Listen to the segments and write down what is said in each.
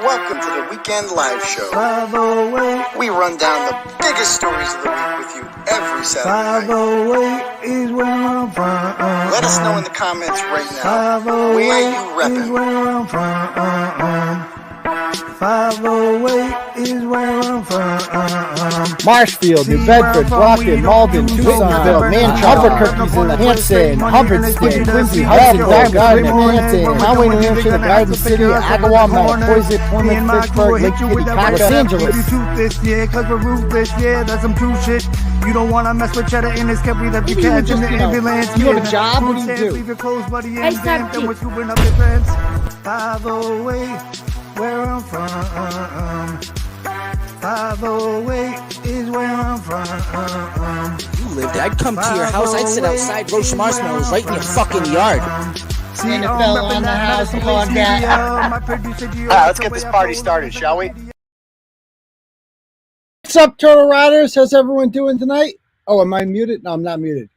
Welcome to the Weekend Live Show. We run down the biggest stories of the week with you every Saturday night. Is where I'm from. Let us know in the comments right now where you repping. Is where I'm from. 508 is where I'm from. Marshfield, New Bedford, Brockton, Malden, Tucsonville, Manchester, Albuquerque's in the Hanson, Hubbardston, Quincy, Hudson, Gardner, Hampton, Conway, New Hampshire, the Garden City, Agawam, Mattapoisett, Plymouth, Pittsburgh, Lake Titicaca, Los Angeles. Yeah, cause we're ruthless, yeah, that's some true shit. You don't wanna mess with cheddar in this cup, we left you catch in the ambulance. You have a job? What do you do? Leave your clothes, buddy, I and start then we're scooping up your friends. 508, where I'm from. 508 is where I'm from. You lived it. I'd come to your house. I'd sit outside, roast marshmallows right in your fucking yard. NFL on the house, come on, guy. Let's get this party started, shall we? What's up, Turtle Riders? How's everyone doing tonight? Oh, am I muted? No, I'm not muted.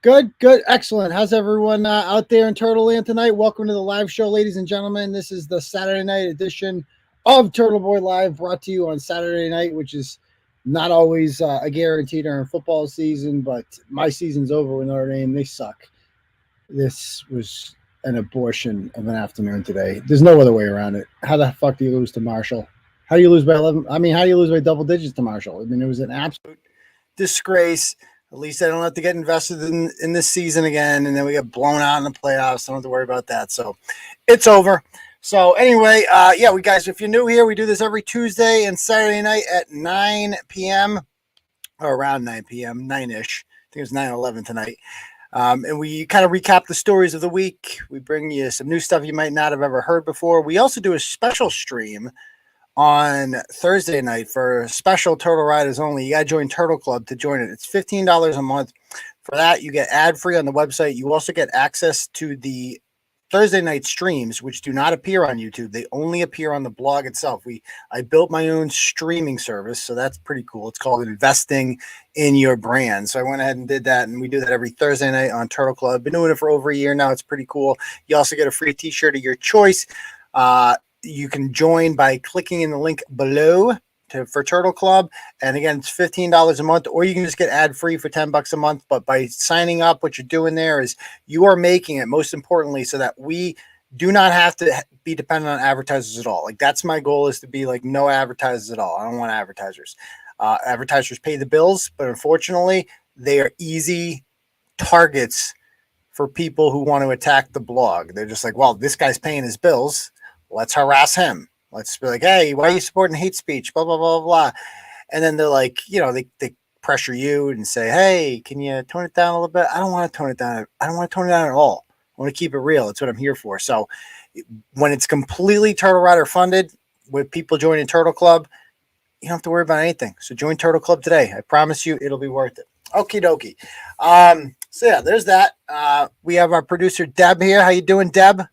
Good, excellent. How's everyone out there in Turtle Land tonight? Welcome to the live show, ladies and gentlemen. This is the Saturday night edition of Turtleboy Live, brought to you on Saturday night, which is not always a guarantee during football season, but my season's over with Notre Dame. They suck. This was an abortion of an afternoon today. There's no other way around it. How the fuck do you lose to Marshall? How do you lose by 11? I mean, how do you lose by double digits to Marshall? I mean, it was an absolute disgrace. At least I don't have to get invested in this season again, and then we get blown out in the playoffs. Don't have to worry about that. So it's over. So anyway, we guys, if you're new here, we do this every Tuesday and Saturday night at 9 p.m. or around 9 p.m., 9-ish. I think it was 9:11 tonight. And we kind of recap the stories of the week. We bring you some new stuff you might not have ever heard before. We also do a special stream on Thursday night for special Turtle Riders only. You got to join Turtle Club to join it. It's $15 a month. For that, you get ad-free on the website. You also get access to the Thursday night streams, which do not appear on YouTube. They only appear on the blog itself. I built my own streaming service, so that's pretty cool. It's called Investing in Your Brand. So I went ahead and did that, and we do that every Thursday night on Turtle Club. Been doing it for over a year now. It's pretty cool. You also get a free t-shirt of your choice. You can join by clicking in the link below for Turtle Club. And again, it's $15 a month, or you can just get ad-free for $10 a month. But by signing up, what you're doing there is you are making it, most importantly, so that we do not have to be dependent on advertisers at all. Like, that's my goal, is to be like no advertisers at all. I don't want advertisers. Advertisers pay the bills, but unfortunately, they are easy targets for people who want to attack the blog. They're just like, well, this guy's paying his bills. Let's harass him. Let's be like, hey, why are you supporting hate speech? Blah, blah, blah, blah. And then they're like, they pressure you and say, hey, can you tone it down a little bit? I don't want to tone it down. I don't want to tone it down at all. I want to keep it real. That's what I'm here for. So when it's completely Turtle Rider funded with people joining Turtle Club, you don't have to worry about anything. So join Turtle Club today. I promise you it'll be worth it. Okie dokie. So yeah, there's that. We have our producer, Deb, here. How you doing, Deb?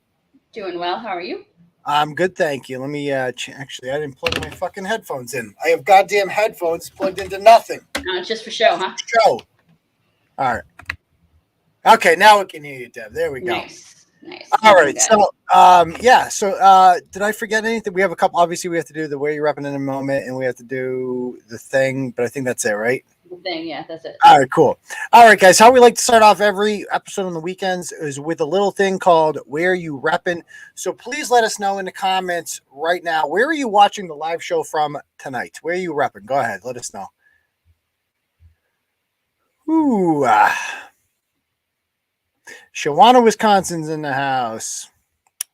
Doing well. How are you? I'm good, thank you. Let me actually, I didn't plug my fucking headphones in. I have goddamn headphones plugged into nothing. Just for show, huh? Show. All right. Okay, now we can hear you, Deb. There we go. Nice. All right. So, did I forget anything? We have a couple. Obviously, we have to do the where you're repping in a moment, and we have to do the thing. But I think that's it, right? The thing, yeah, that's it. All right, cool. All right, guys. How we like to start off every episode on the weekends is with a little thing called Where You Reppin'. So please let us know in the comments right now. Where are you watching the live show from tonight? Where are you repping? Go ahead. Let us know. Ooh. Shawana, Wisconsin's in the house.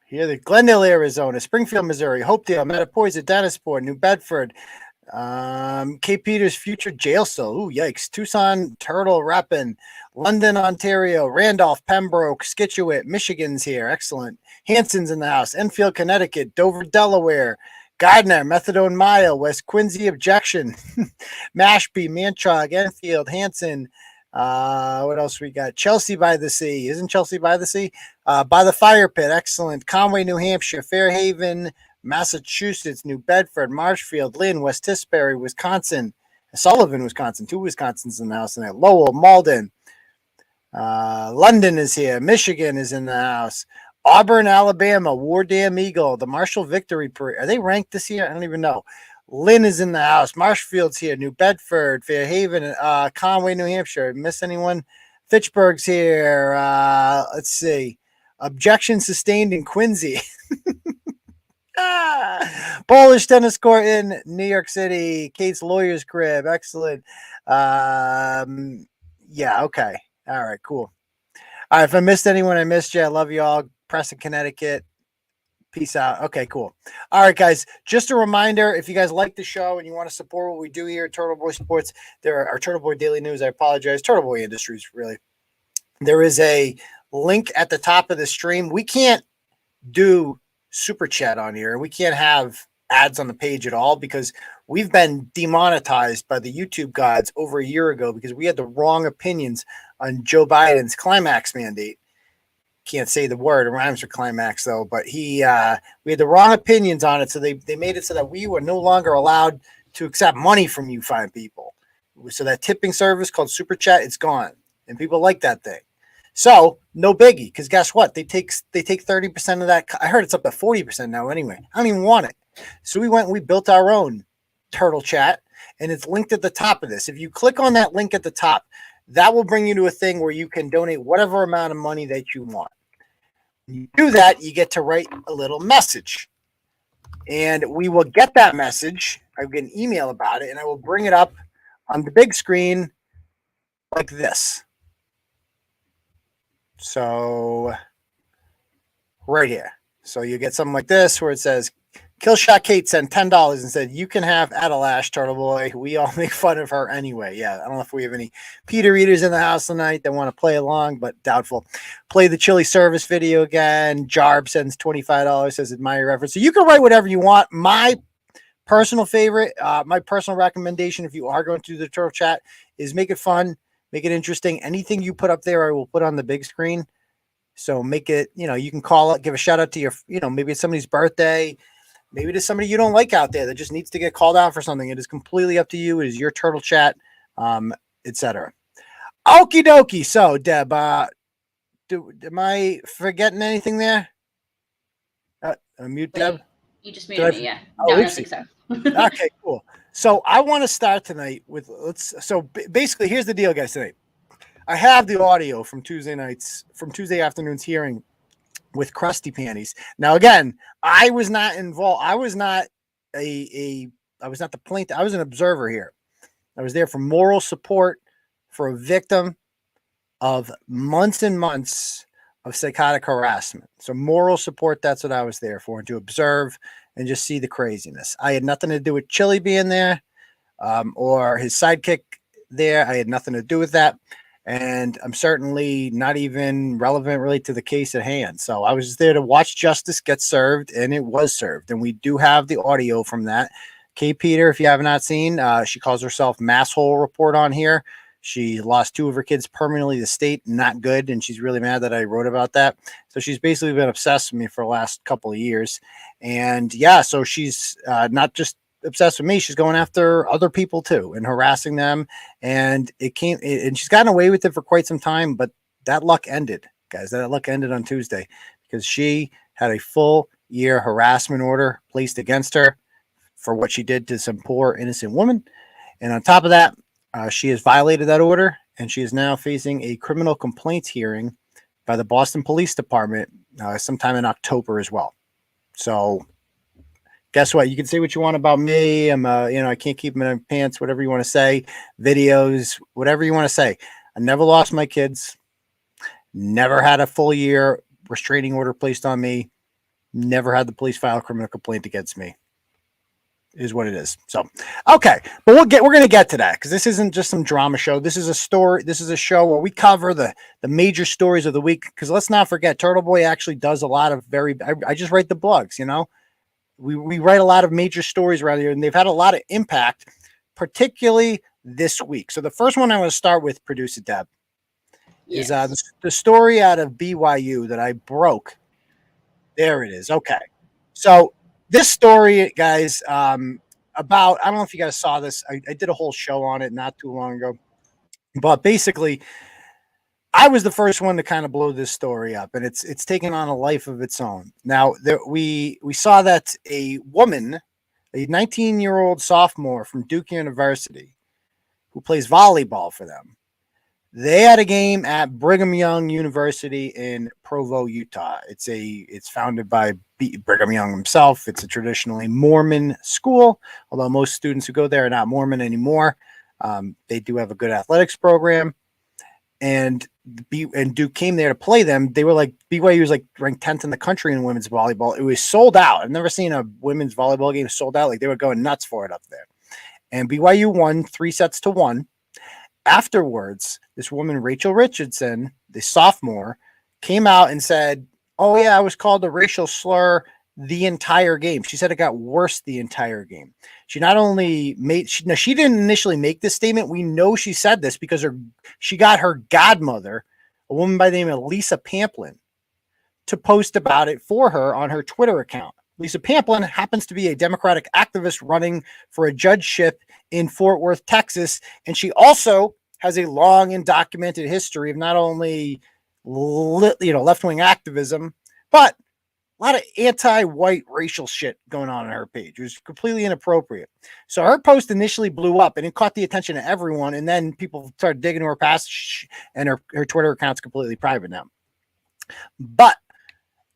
Here, the Glendale, Arizona, Springfield, Missouri, Hopedale, Mattapoisett, Dennisport, New Bedford, Cape Peters, future jail cell. Ooh, yikes. Tucson, Turtle, Reppin', London, Ontario, Randolph, Pembroke, Scituate, Michigan's here. Excellent. Hanson's in the house. Enfield, Connecticut, Dover, Delaware, Gardner, Methadone Mile, West Quincy, Objection, Mashpee, Manchog, Enfield, Hanson. What else we got? Chelsea by the Sea. Isn't Chelsea by the Sea? By the Fire Pit. Excellent. Conway, New Hampshire, Fairhaven, Massachusetts, New Bedford, Marshfield, Lynn, West Tisbury, Wisconsin, Sullivan, Wisconsin. 2 Wisconsins in the house tonight. Lowell, Malden. London is here. Michigan is in the house. Auburn, Alabama, War Dam Eagle, the Marshall Victory Parade. Are they ranked this year? I don't even know. Lynn is in the house. Marshfield's here. New Bedford, Fairhaven, Conway, New Hampshire. Miss anyone? Fitchburg's here. Let's see. Objection sustained in Quincy. Polish tennis court in New York City. Kate's lawyer's crib. Excellent. Yeah, okay. All right, cool. All right, if I missed anyone, I missed you. I love you all. Preston, Connecticut. Peace out. Okay, cool. All right, guys. Just a reminder, if you guys like the show and you want to support what we do here at Turtleboy Sports, there are Turtleboy Daily News. I apologize. Turtleboy Industries, really. There is a link at the top of the stream. We can't do super chat on here. We can't have ads on the page at all because we've been demonetized by the YouTube gods over a year ago because we had the wrong opinions on Joe Biden's climax mandate. Can't say the word, it rhymes with climax though, but we had the wrong opinions on it. So they made it so that we were no longer allowed to accept money from you fine people. So that tipping service called Super Chat, it's gone. And people like that thing. So no biggie, because guess what? They take 30% of that. I heard it's up to 40% now anyway. I don't even want it. So we built our own Turtle Chat, and it's linked at the top of this. If you click on that link at the top, that will bring you to a thing where you can donate whatever amount of money that you want. When you do that, you get to write a little message. And we will get that message. I get an email about it, and I will bring it up on the big screen like this. So right here. So you get something like this where it says, Killshot Kate sent $10 and said, you can have Adelash, Turtleboy. We all make fun of her anyway. Yeah, I don't know if we have any Peter Eaters in the house tonight that want to play along, but doubtful. Play the chili service video again. Jarb sends $25, says admire your efforts. So you can write whatever you want. My personal favorite, my personal recommendation, if you are going to do the Turtle Chat, is make it fun, make it interesting. Anything you put up there, I will put on the big screen. So make it, you can call it, give a shout out to your, maybe it's somebody's birthday. Maybe there's somebody you don't like out there that just needs to get called out for something. It is completely up to you. It is your Turtle Chat, etc. Okie dokie. So, Deb, am I forgetting anything there? Mute Deb. You just muted me, yeah. Oh, No, I don't think so. Okay, cool. So I want to start tonight with basically here's the deal, guys. Tonight, I have the audio from Tuesday afternoon's hearing with Krusty Panties. Now, again, I was not involved. I was not I was not the plaintiff. I was an observer here. I was there for moral support for a victim of months and months of psychotic harassment. So moral support, that's what I was there for, and to observe and just see the craziness. I had nothing to do with Chili being there or his sidekick there. I had nothing to do with that. And I'm certainly not even relevant really to the case at hand. So I was just there to watch justice get served, and it was served. And we do have the audio from that. Kate Peter, if you have not seen, she calls herself Masshole Report on here. She lost 2 of her kids permanently to the state, not good, and she's really mad that I wrote about that. So she's basically been obsessed with me for the last couple of years. And yeah, so she's not just obsessed with me, she's going after other people too and harassing them. And and she's gotten away with it for quite some time, but that luck ended, guys. That luck ended on Tuesday because she had a full year harassment order placed against her for what she did to some poor innocent woman. And on top of that, she has violated that order, and she is now facing a criminal complaints hearing by the Boston Police Department sometime in October as well. So guess what? You can say what you want about me. I'm, I can't keep them in my pants, whatever you want to say, videos, whatever you want to say. I never lost my kids, never had a full year restraining order placed on me, never had the police file a criminal complaint against me. Is what it is. So, okay, but we're going to get to that because this isn't just some drama show. This is a story. This is a show where we cover the major stories of the week. Because let's not forget, Turtleboy actually does a lot of I just write the blogs. We write a lot of major stories around here, and they've had a lot of impact, particularly this week. So the first one I want to start with, producer Deb, is the story out of BYU that I broke. There it is. Okay, so. This story, guys, about, I don't know if you guys saw this. I did a whole show on it not too long ago. But basically, I was the first one to kind of blow this story up, and it's taken on a life of its own. Now, we saw that a woman, a 19-year-old sophomore from Duke University, who plays volleyball for them, they had a game at Brigham Young University in Provo, Utah. It's founded by Brigham Young himself. It's a traditionally Mormon school, although most students who go there are not Mormon anymore. They do have a good athletics program, and Duke came there to play them. They were like, BYU was like ranked 10th in the country in women's volleyball. It was sold out. I've never seen a women's volleyball game sold out. Like, they were going nuts for it up there. And BYU won 3-1. Afterwards, this woman, Rachel Richardson, the sophomore, came out and said, "Oh yeah, I was called a racial slur the entire game." She said it got worse the entire game. She not only she didn't initially make this statement. We know she said this because she got her godmother, a woman by the name of Lisa Pamplin, to post about it for her on her Twitter account. Lisa Pamplin happens to be a Democratic activist running for a judgeship in Fort Worth, Texas, and she also has a long and documented history of not only left-wing activism, but a lot of anti-white racial shit going on her page. It was completely inappropriate. So her post initially blew up, and it caught the attention of everyone, and then people started digging to her past, and her Twitter account's completely private now. But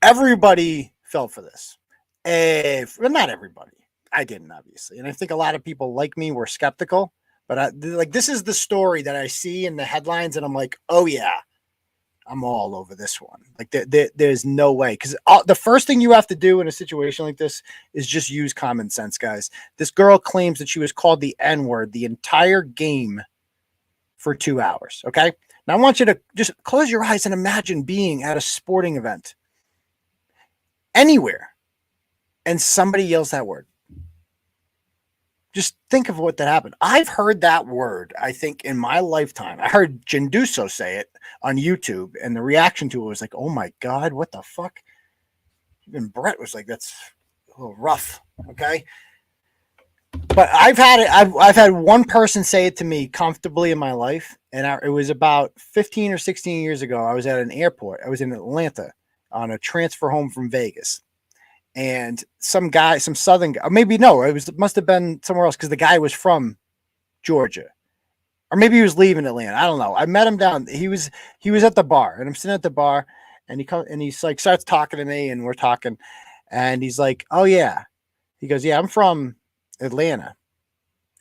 everybody fell for this. Well, not everybody. I didn't, obviously. And I think a lot of people like me were skeptical. But this is the story that I see in the headlines, and I'm like, oh yeah, I'm all over this one. Like there's no way, because the first thing you have to do in a situation like this is just use common sense, guys. This girl claims that she was called the N-word the entire game for 2 hours. Okay, now I want you to just close your eyes and imagine being at a sporting event anywhere, and somebody yells that word. Just think of what that happened. I've heard that word, I think, in my lifetime. I heard Jinduso say it on YouTube, and the reaction to it was like, oh my God, what the fuck? Even Brett was like, that's a little rough, okay? But I've had one person say it to me comfortably in my life, and it was about 15 or 16 years ago. I was at an airport. I was in Atlanta on a transfer home from Vegas. And some guy, some Southern guy, maybe no, it must have been somewhere else because the guy was from Georgia, or maybe he was leaving Atlanta. I don't know. I met him down. He was at the bar, and I'm sitting at the bar, and he's like starts talking to me, and we're talking, and he's like, "Oh yeah," he goes, "Yeah, I'm from Atlanta,"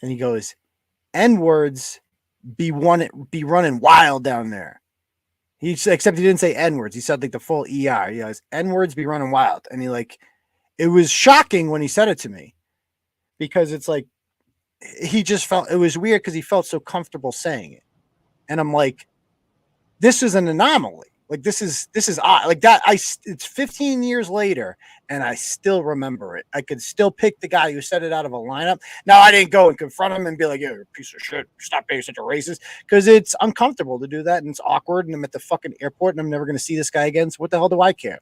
and he goes, "N-words be running wild down there." Except he didn't say N-words. He said like the full ER. He goes, "N-words be running wild," and he like. It was shocking when he said it to me because it's like he just felt it was weird because he felt so comfortable saying it. And I'm like, this is an anomaly. Like this is odd. Like that. It's 15 years later and I still remember it. I could still pick the guy who said it out of a lineup. Now I didn't go and confront him and be like, "Yeah, you're a piece of shit. Stop being such a racist," because it's uncomfortable to do that and it's awkward. And I'm at the fucking airport and I'm never going to see this guy again. So what the hell do I care?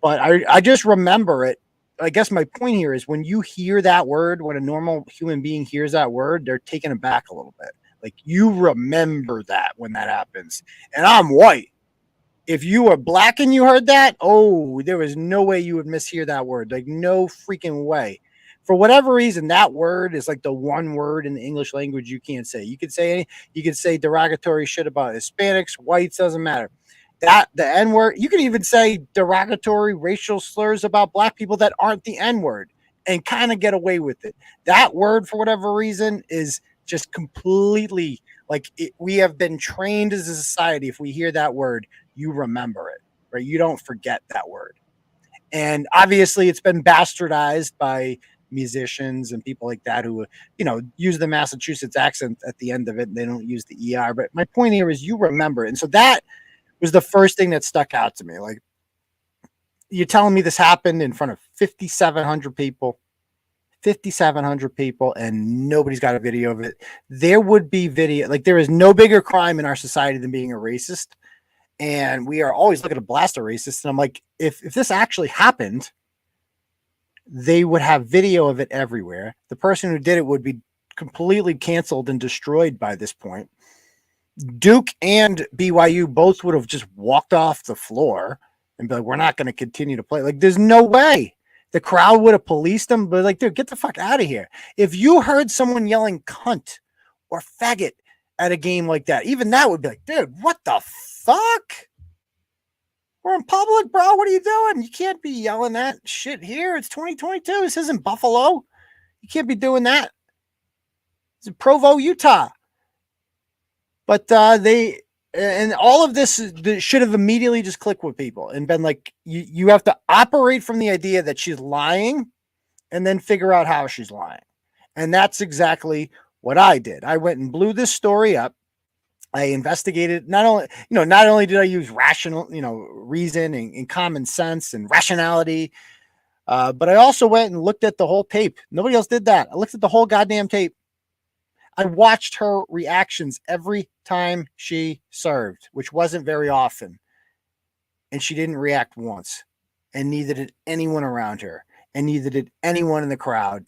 But I just remember it. I guess my point here is when you hear that word, when a normal human being hears that word, they're taken aback a little bit. Like you remember that when that happens. And I'm white. If you were black and you heard that, oh, there was no way you would mishear that word. Like no freaking way. For whatever reason, that word is like the one word in the English language you can't say. You could say derogatory shit about Hispanics, whites, doesn't matter. That the N-word, you could even say derogatory racial slurs about black people that aren't the N-word and kind of get away with it. That word, for whatever reason, is just completely like we have been trained as a society. If we hear that word, you remember it, right? You don't forget that word. And obviously it's been bastardized by musicians and people like that who, use the Massachusetts accent at the end of it. And they don't use the ER. But my point here is you remember it. And so that was the first thing that stuck out to me. Like, you're telling me this happened in front of 5,700 people, and nobody's got a video of it. There would be video. Like, there is no bigger crime in our society than being a racist. And we are always looking to blast a racist. And I'm like, if this actually happened, they would have video of it everywhere. The person who did it would be completely canceled and destroyed by this point. Duke and BYU both would have just walked off the floor and be like, we're not going to continue to play. Like, there's no way. The crowd would have policed them, but like, dude, get the fuck out of here. If you heard someone yelling cunt or faggot at a game like that, even that would be like, dude, what the fuck? We're in public, bro. What are you doing? You can't be yelling that shit here. It's 2022. This isn't Buffalo. You can't be doing that. It's Provo, Utah. But they and all of this should have immediately just clicked with people and been like, you have to operate from the idea that she's lying and then figure out how she's lying. And that's exactly what I did. I went and blew this story up. I investigated not only did I use rational, reason and common sense and rationality, but I also went and looked at the whole tape. Nobody else did that. I looked at the whole goddamn tape. I watched her reactions every time she served, which wasn't very often. And she didn't react once. And neither did anyone around her. And neither did anyone in the crowd.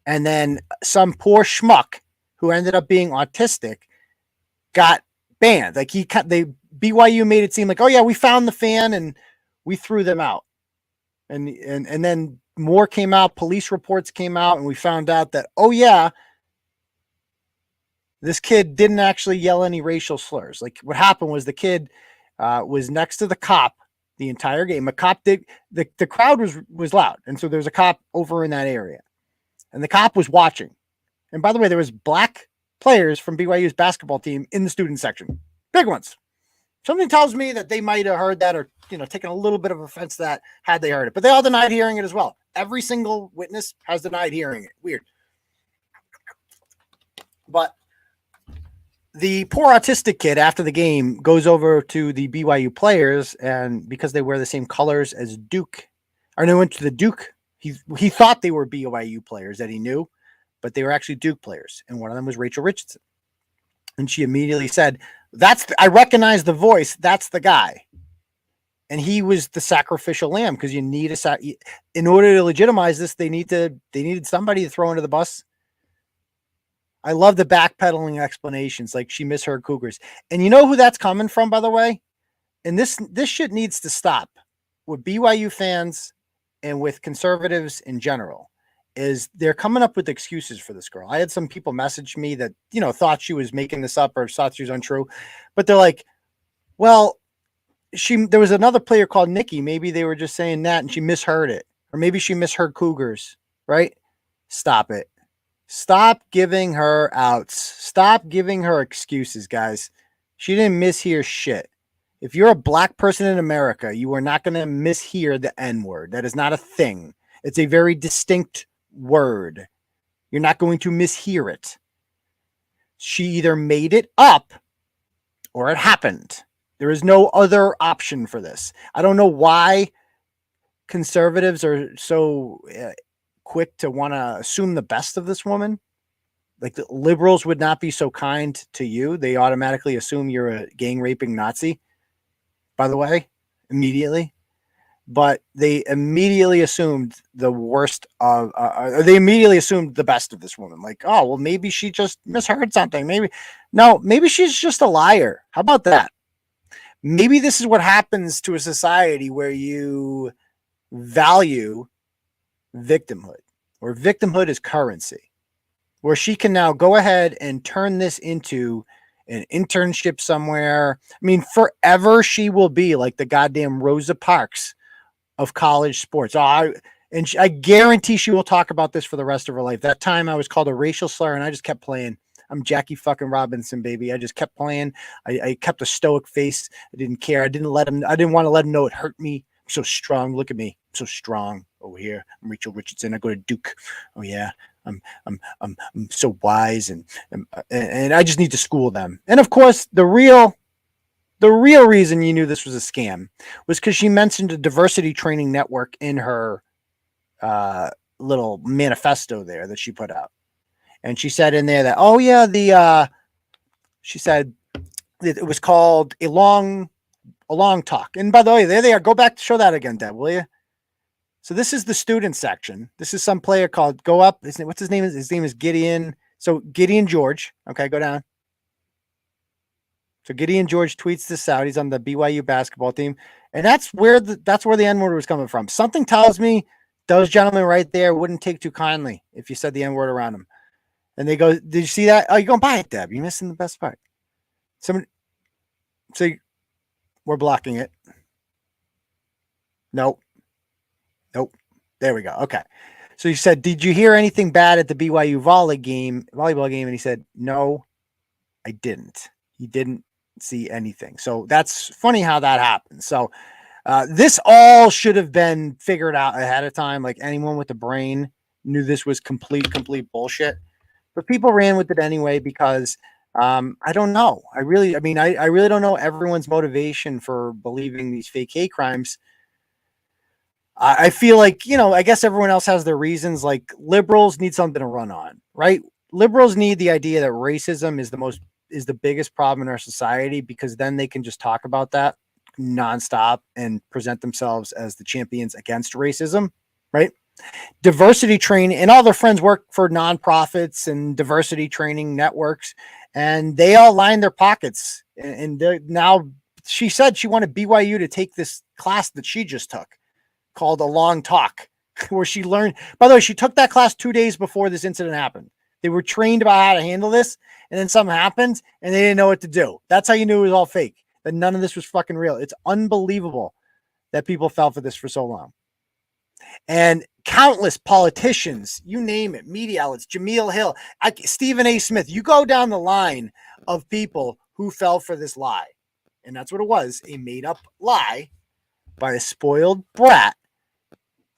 And then some poor schmuck who ended up being autistic got banned. Like BYU made it seem like, oh yeah, we found the fan and we threw them out. And then more came out, police reports came out, and we found out that, oh yeah, this kid didn't actually yell any racial slurs. Like what happened was the kid was next to the cop the entire game. A cop did the crowd was loud. And so there's a cop over in that area and the cop was watching. And by the way, there was black players from BYU's basketball team in the student section, big ones. Something tells me that they might've heard that or, taken a little bit of offense to that had they heard it, but they all denied hearing it as well. Every single witness has denied hearing it. Weird. But the poor autistic kid after the game goes over to the BYU players, and because they wear the same colors as Duke, or they went to the Duke, he thought they were BYU players that he knew, but they were actually Duke players, and one of them was Rachel Richardson. And she immediately said, I recognize the voice, that's the guy. And he was the sacrificial lamb, because you need in order to legitimize this, they needed somebody to throw into the bus. I love the backpedaling explanations, like she misheard Cougars. And you know who that's coming from, by the way? And this shit needs to stop with BYU fans and with conservatives in general, is they're coming up with excuses for this girl. I had some people message me that, thought she was making this up or thought she was untrue, but they're like, well, there was another player called Nikki. Maybe they were just saying that and she misheard it, or maybe she misheard Cougars, right? Stop it. Stop giving her outs. Stop giving her excuses, guys. She didn't mishear shit. If you're a black person in America, you are not going to mishear the N-word. That is not a thing. It's a very distinct word. You're not going to mishear it. She either made it up or it happened. There is no other option for this. I don't know why conservatives are so quick to want to assume the best of this woman. Like the liberals would not be so kind to you. They automatically assume you're a gang raping Nazi, by the way, immediately. But they immediately assumed the worst of, they immediately assumed the best of this woman. Like, oh, well, maybe she just misheard something. Maybe she's just a liar. How about that? Maybe this is what happens to a society where you value victimhood, or victimhood is currency, where she can now go ahead and turn this into an internship somewhere. I mean, forever she will be like the goddamn Rosa Parks of college sports. I guarantee she will talk about this for the rest of her life. That time I was called a racial slur and I just kept playing. I'm Jackie fucking Robinson, baby. I just kept playing. I kept a stoic face. I didn't care. I didn't want to let him know it hurt me. I'm so strong. Look at me. I'm so strong over here. I'm Rachel Richardson. I go to Duke. Oh yeah. I'm so wise and I just need to school them. And of course, the real reason you knew this was a scam was because she mentioned a diversity training network in her little manifesto there that she put out. And she said in there that, oh yeah, she said that it was called a long talk. And by the way, there they are. Go back to show that again, Deb, will you? So this is the student section. This is some player called Go Up. What's his name? His name is Gideon. So Gideon George. Okay, go down. So Gideon George tweets this out. He's on the BYU basketball team, and that's where the N-word was coming from. Something tells me those gentlemen right there wouldn't take too kindly if you said the N-word around them. And they go, "Did you see that? Oh, you're going by it, Deb. You're missing the best part." We're blocking it. Nope. There we go. Okay. So you said, "Did you hear anything bad at the BYU volleyball game?" And he said, "No, I didn't." He didn't see anything. So that's funny how that happened. So this all should have been figured out ahead of time. Like anyone with a brain knew this was complete bullshit. But people ran with it anyway because I don't know. I really don't know everyone's motivation for believing these fake hate crimes. I feel like, I guess everyone else has their reasons. Like liberals need something to run on, right? Liberals need the idea that racism is the biggest problem in our society, because then they can just talk about that nonstop and present themselves as the champions against racism, right? Diversity training, and all their friends work for nonprofits and diversity training networks, and they all line their pockets. And now she said she wanted BYU to take this class that she just took called A Long Talk, where she learned, by the way, she took that class 2 days before this incident happened. They were trained about how to handle this, and then something happened and they didn't know what to do. That's how you knew it was all fake, that none of this was fucking real. It's unbelievable that people fell for this for so long. And countless politicians, you name it, media outlets, Jameel Hill, Stephen A. Smith, you go down the line of people who fell for this lie. And that's what it was, a made up lie by a spoiled brat.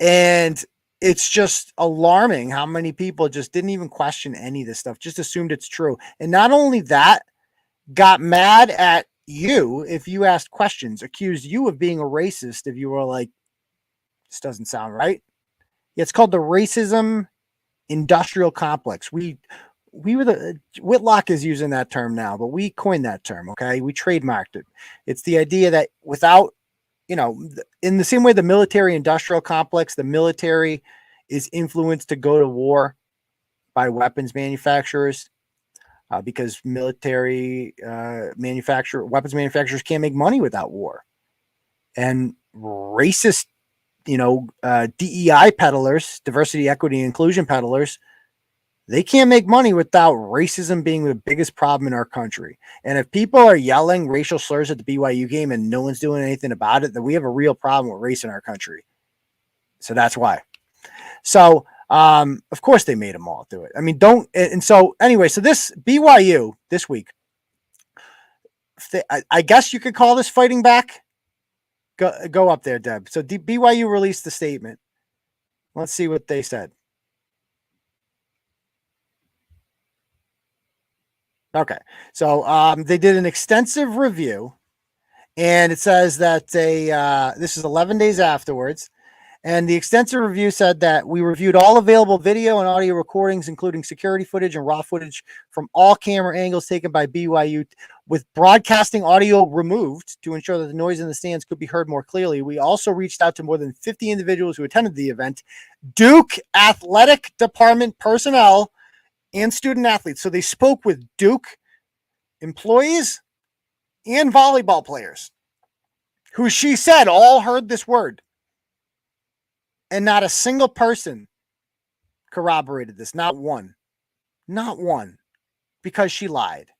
And it's just alarming how many people just didn't even question any of this stuff, just assumed it's true. And not only that, got mad at you if you asked questions, accused you of being a racist if you were like, this doesn't sound right. It's called the racism industrial complex. We were Whitlock is using that term now, but we coined that term. Okay. We trademarked it. It's the idea that without, in the same way the military industrial complex, the military is influenced to go to war by weapons manufacturers because military weapons manufacturers can't make money without war. And racist, DEI peddlers, diversity, equity, and inclusion peddlers, they can't make money without racism being the biggest problem in our country. And if people are yelling racial slurs at the BYU game and no one's doing anything about it, then we have a real problem with race in our country. So that's why. So, of course they made them all do it. I mean, so this BYU this week, I guess you could call this fighting back. Go up there, Deb. So BYU released the statement. Let's see what they said. Okay. So they did an extensive review, and it says that this is 11 days afterwards. And the extensive review said that we reviewed all available video and audio recordings, including security footage and raw footage from all camera angles taken by BYU, with broadcasting audio removed to ensure that the noise in the stands could be heard more clearly. We also reached out to more than 50 individuals who attended the event, Duke athletic department personnel, and student athletes. So they spoke with Duke employees and volleyball players who she said all heard this word. And not a single person corroborated this. Not one. Not one. Because she lied.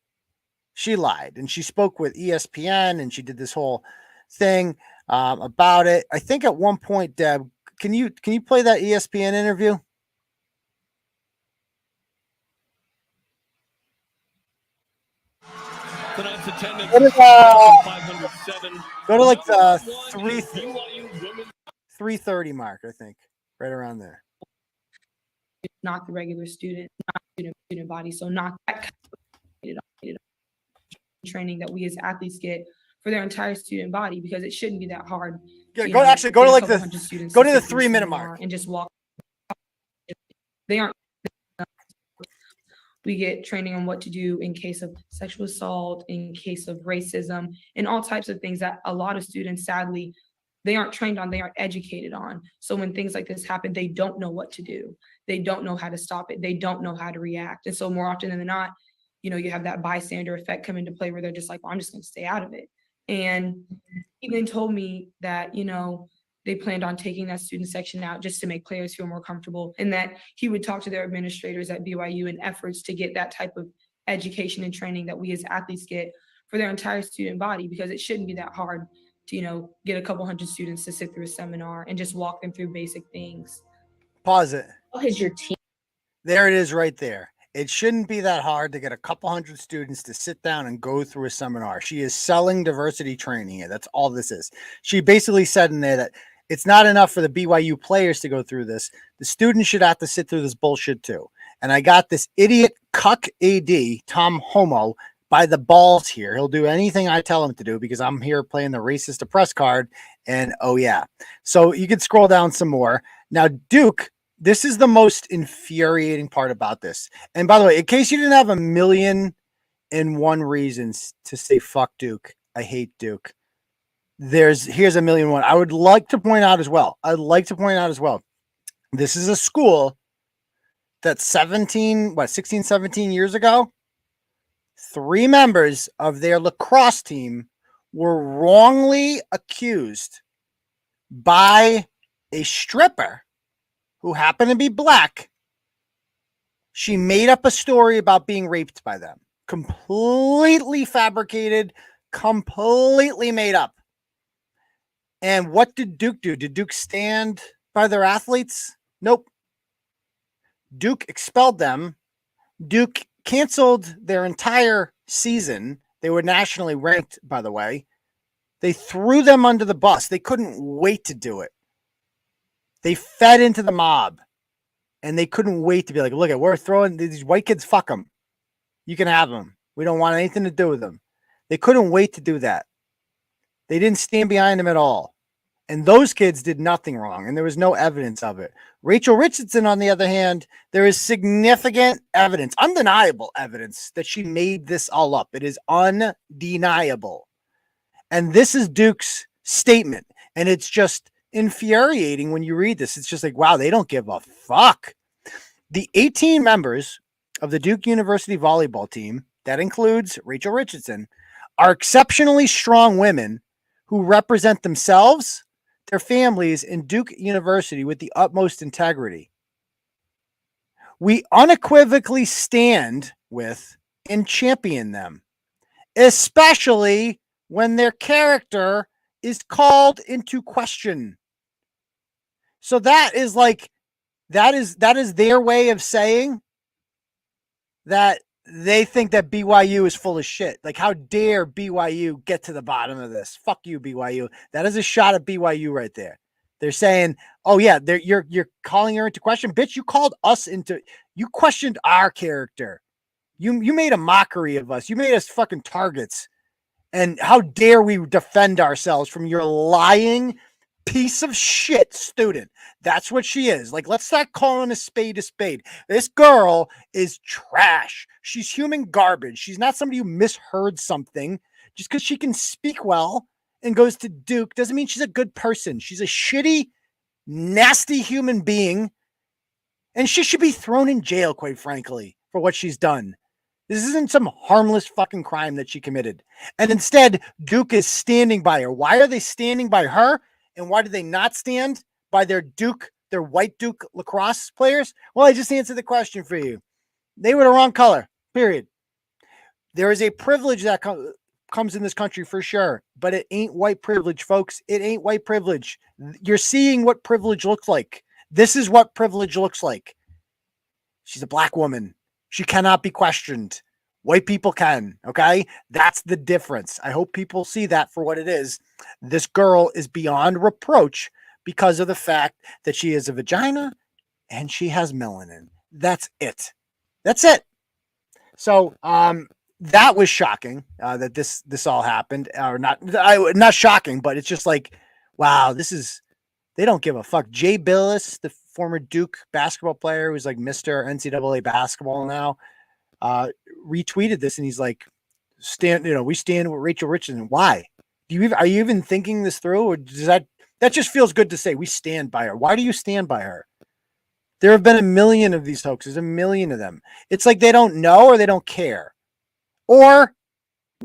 She lied. And she spoke with ESPN and she did this whole thing about it. I think at one point, Deb, can you play that ESPN interview? Tonight's attendance go to like the 3:30 mark, I think. Right around there. Not the regular student, not student body. So not that kind of training that we as athletes get for their entire student body, because it shouldn't be that hard. Yeah, go to like the 3 minute mark and just walk. They aren't. We get training on what to do in case of sexual assault, in case of racism, and all types of things that a lot of students, sadly, they aren't trained on, they aren't educated on. So when things like this happen, they don't know what to do. They don't know how to stop it. They don't know how to react. And so more often than not, you have that bystander effect come into play where they're just like, well, I'm just going to stay out of it. And he then told me that, they planned on taking that student section out just to make players feel more comfortable, and that he would talk to their administrators at BYU in efforts to get that type of education and training that we as athletes get for their entire student body, because it shouldn't be that hard to, get a couple hundred students to sit through a seminar and just walk them through basic things. Pause it. What is your team? There it is right there. It shouldn't be that hard to get a couple hundred students to sit down and go through a seminar. She is selling diversity training here. That's all this is. She basically said in there that it's not enough for the BYU players to go through this. The students should have to sit through this bullshit too. And I got this idiot cuck AD, Tom Homo, by the balls here. He'll do anything I tell him to do because I'm here playing the racist oppressed card. And oh yeah. So you can scroll down some more. Now, Duke, this is the most infuriating part about this. And by the way, in case you didn't have 1,000,001 reasons to say fuck Duke, I hate Duke. Here's 1,000,001. I would like to point out as well. This is a school that 16, 17 years ago, 3 members of their lacrosse team were wrongly accused by a stripper who happened to be black. She made up a story about being raped by them. Completely fabricated, completely made up. And what did Duke do? Did Duke stand by their athletes? Nope. Duke expelled them. Duke canceled their entire season. They were nationally ranked, by the way. They threw them under the bus. They couldn't wait to do it. They fed into the mob, and they couldn't wait to be like, look, we're throwing these white kids, fuck them. You can have them. We don't want anything to do with them. They couldn't wait to do that. They didn't stand behind them at all. And those kids did nothing wrong, and there was no evidence of it. Rachel Richardson, on the other hand, there is significant evidence, undeniable evidence, that she made this all up. It is undeniable. And this is Duke's statement, and it's just infuriating when you read this. It's just like, wow, they don't give a fuck. The 18 members of the Duke University volleyball team, that includes Rachel Richardson, are exceptionally strong women who represent themselves, their families, and Duke University with the utmost integrity. We unequivocally stand with and champion them, especially when their character is called into question. So that is their way of saying that they think that BYU is full of shit. Like, how dare BYU get to the bottom of this? Fuck you, BYU. That is a shot at BYU right there. They're saying, oh yeah, you're calling her into question. Bitch, you questioned our character. You made a mockery of us. You made us fucking targets. And how dare we defend ourselves from your lying piece of shit student? That's what she is. Like, let's start calling a spade a spade. This girl is trash. She's human garbage. She's not somebody who misheard something. Just because she can speak well and goes to Duke doesn't mean she's a good person. She's a shitty, nasty human being. And she should be thrown in jail, quite frankly, for what she's done. This isn't some harmless fucking crime that she committed. And instead, Duke is standing by her. Why are they standing by her? And why do they not stand by their white Duke lacrosse players? Well, I just answered the question for you. They were the wrong color, period. There is a privilege that comes in this country for sure, but it ain't white privilege, folks. It ain't white privilege. You're seeing what privilege looks like. This is what privilege looks like. She's a black woman. She cannot be questioned. White people can, okay? That's the difference. I hope people see that for what it is. This girl is beyond reproach because of the fact that she is a vagina and she has melanin. That's it. That's it. So, that was shocking that this all happened, or not shocking, but it's just like, wow, they don't give a fuck. Jay Billis, the former Duke basketball player who's like Mr. NCAA basketball now, retweeted this, and he's like, we stand with Rachel Richardson. Why? Are you even thinking this through, or does that just feels good to say? We stand by her. Why do you stand by her? There have been a million of these hoaxes, a million of them. It's like they don't know or they don't care. Or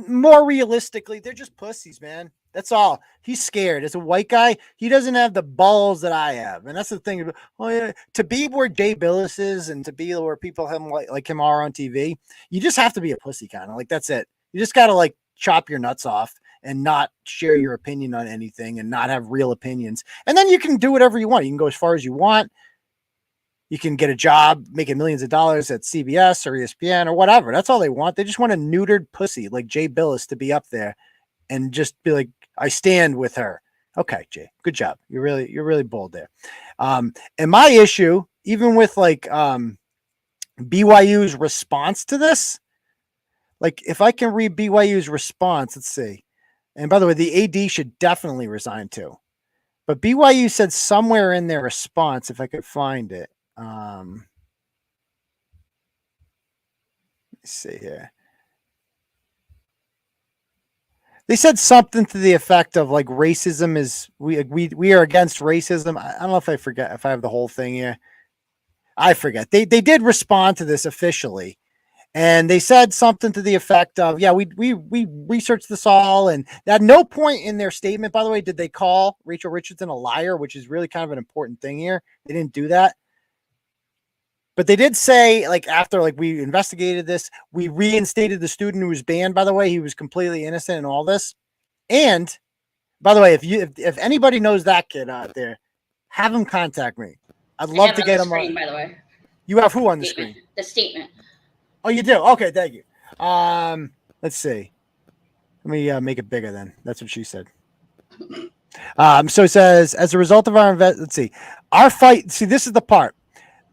more realistically, they're just pussies, man. That's all. He's scared. As a white guy, he doesn't have the balls that I have. And that's the thing. Oh, yeah. To be where Jay Billis is and to be where people him like him are on TV, you just have to be a pussy kind of. Like, that's it. You just got to like chop your nuts off and not share your opinion on anything and not have real opinions. And then you can do whatever you want. You can go as far as you want. You can get a job making millions of dollars at CBS or ESPN or whatever. That's all they want. They just want a neutered pussy like Jay Billis to be up there and just be like, I stand with her. Okay, Jay, good job. You're really bold there. And my issue, even with like BYU's response to this, like if I can read BYU's response, let's see. And by the way, the AD should definitely resign too. But BYU said somewhere in their response, if I could find it. Let's see here. They said something to the effect of like racism is we are against racism. I don't know if I forget if I have the whole thing here. I forget. They did respond to this officially, and they said something to the effect of, yeah, we researched this all, and at no point in their statement, by the way, did they call Rachel Richardson a liar, which is really kind of an important thing here. They didn't do that. But they did say, like, after like we investigated this, we reinstated the student who was banned. By the way, he was completely innocent in all this. And by the way, if anybody knows that kid out there, have him contact me. I'd love to get him on. By the way, you have who on the screen? The statement. Oh, you do. Okay, thank you. Let's see. Let me make it bigger. Then that's what she said. So it says, as a result of our let's see, our fight. See, this is the part.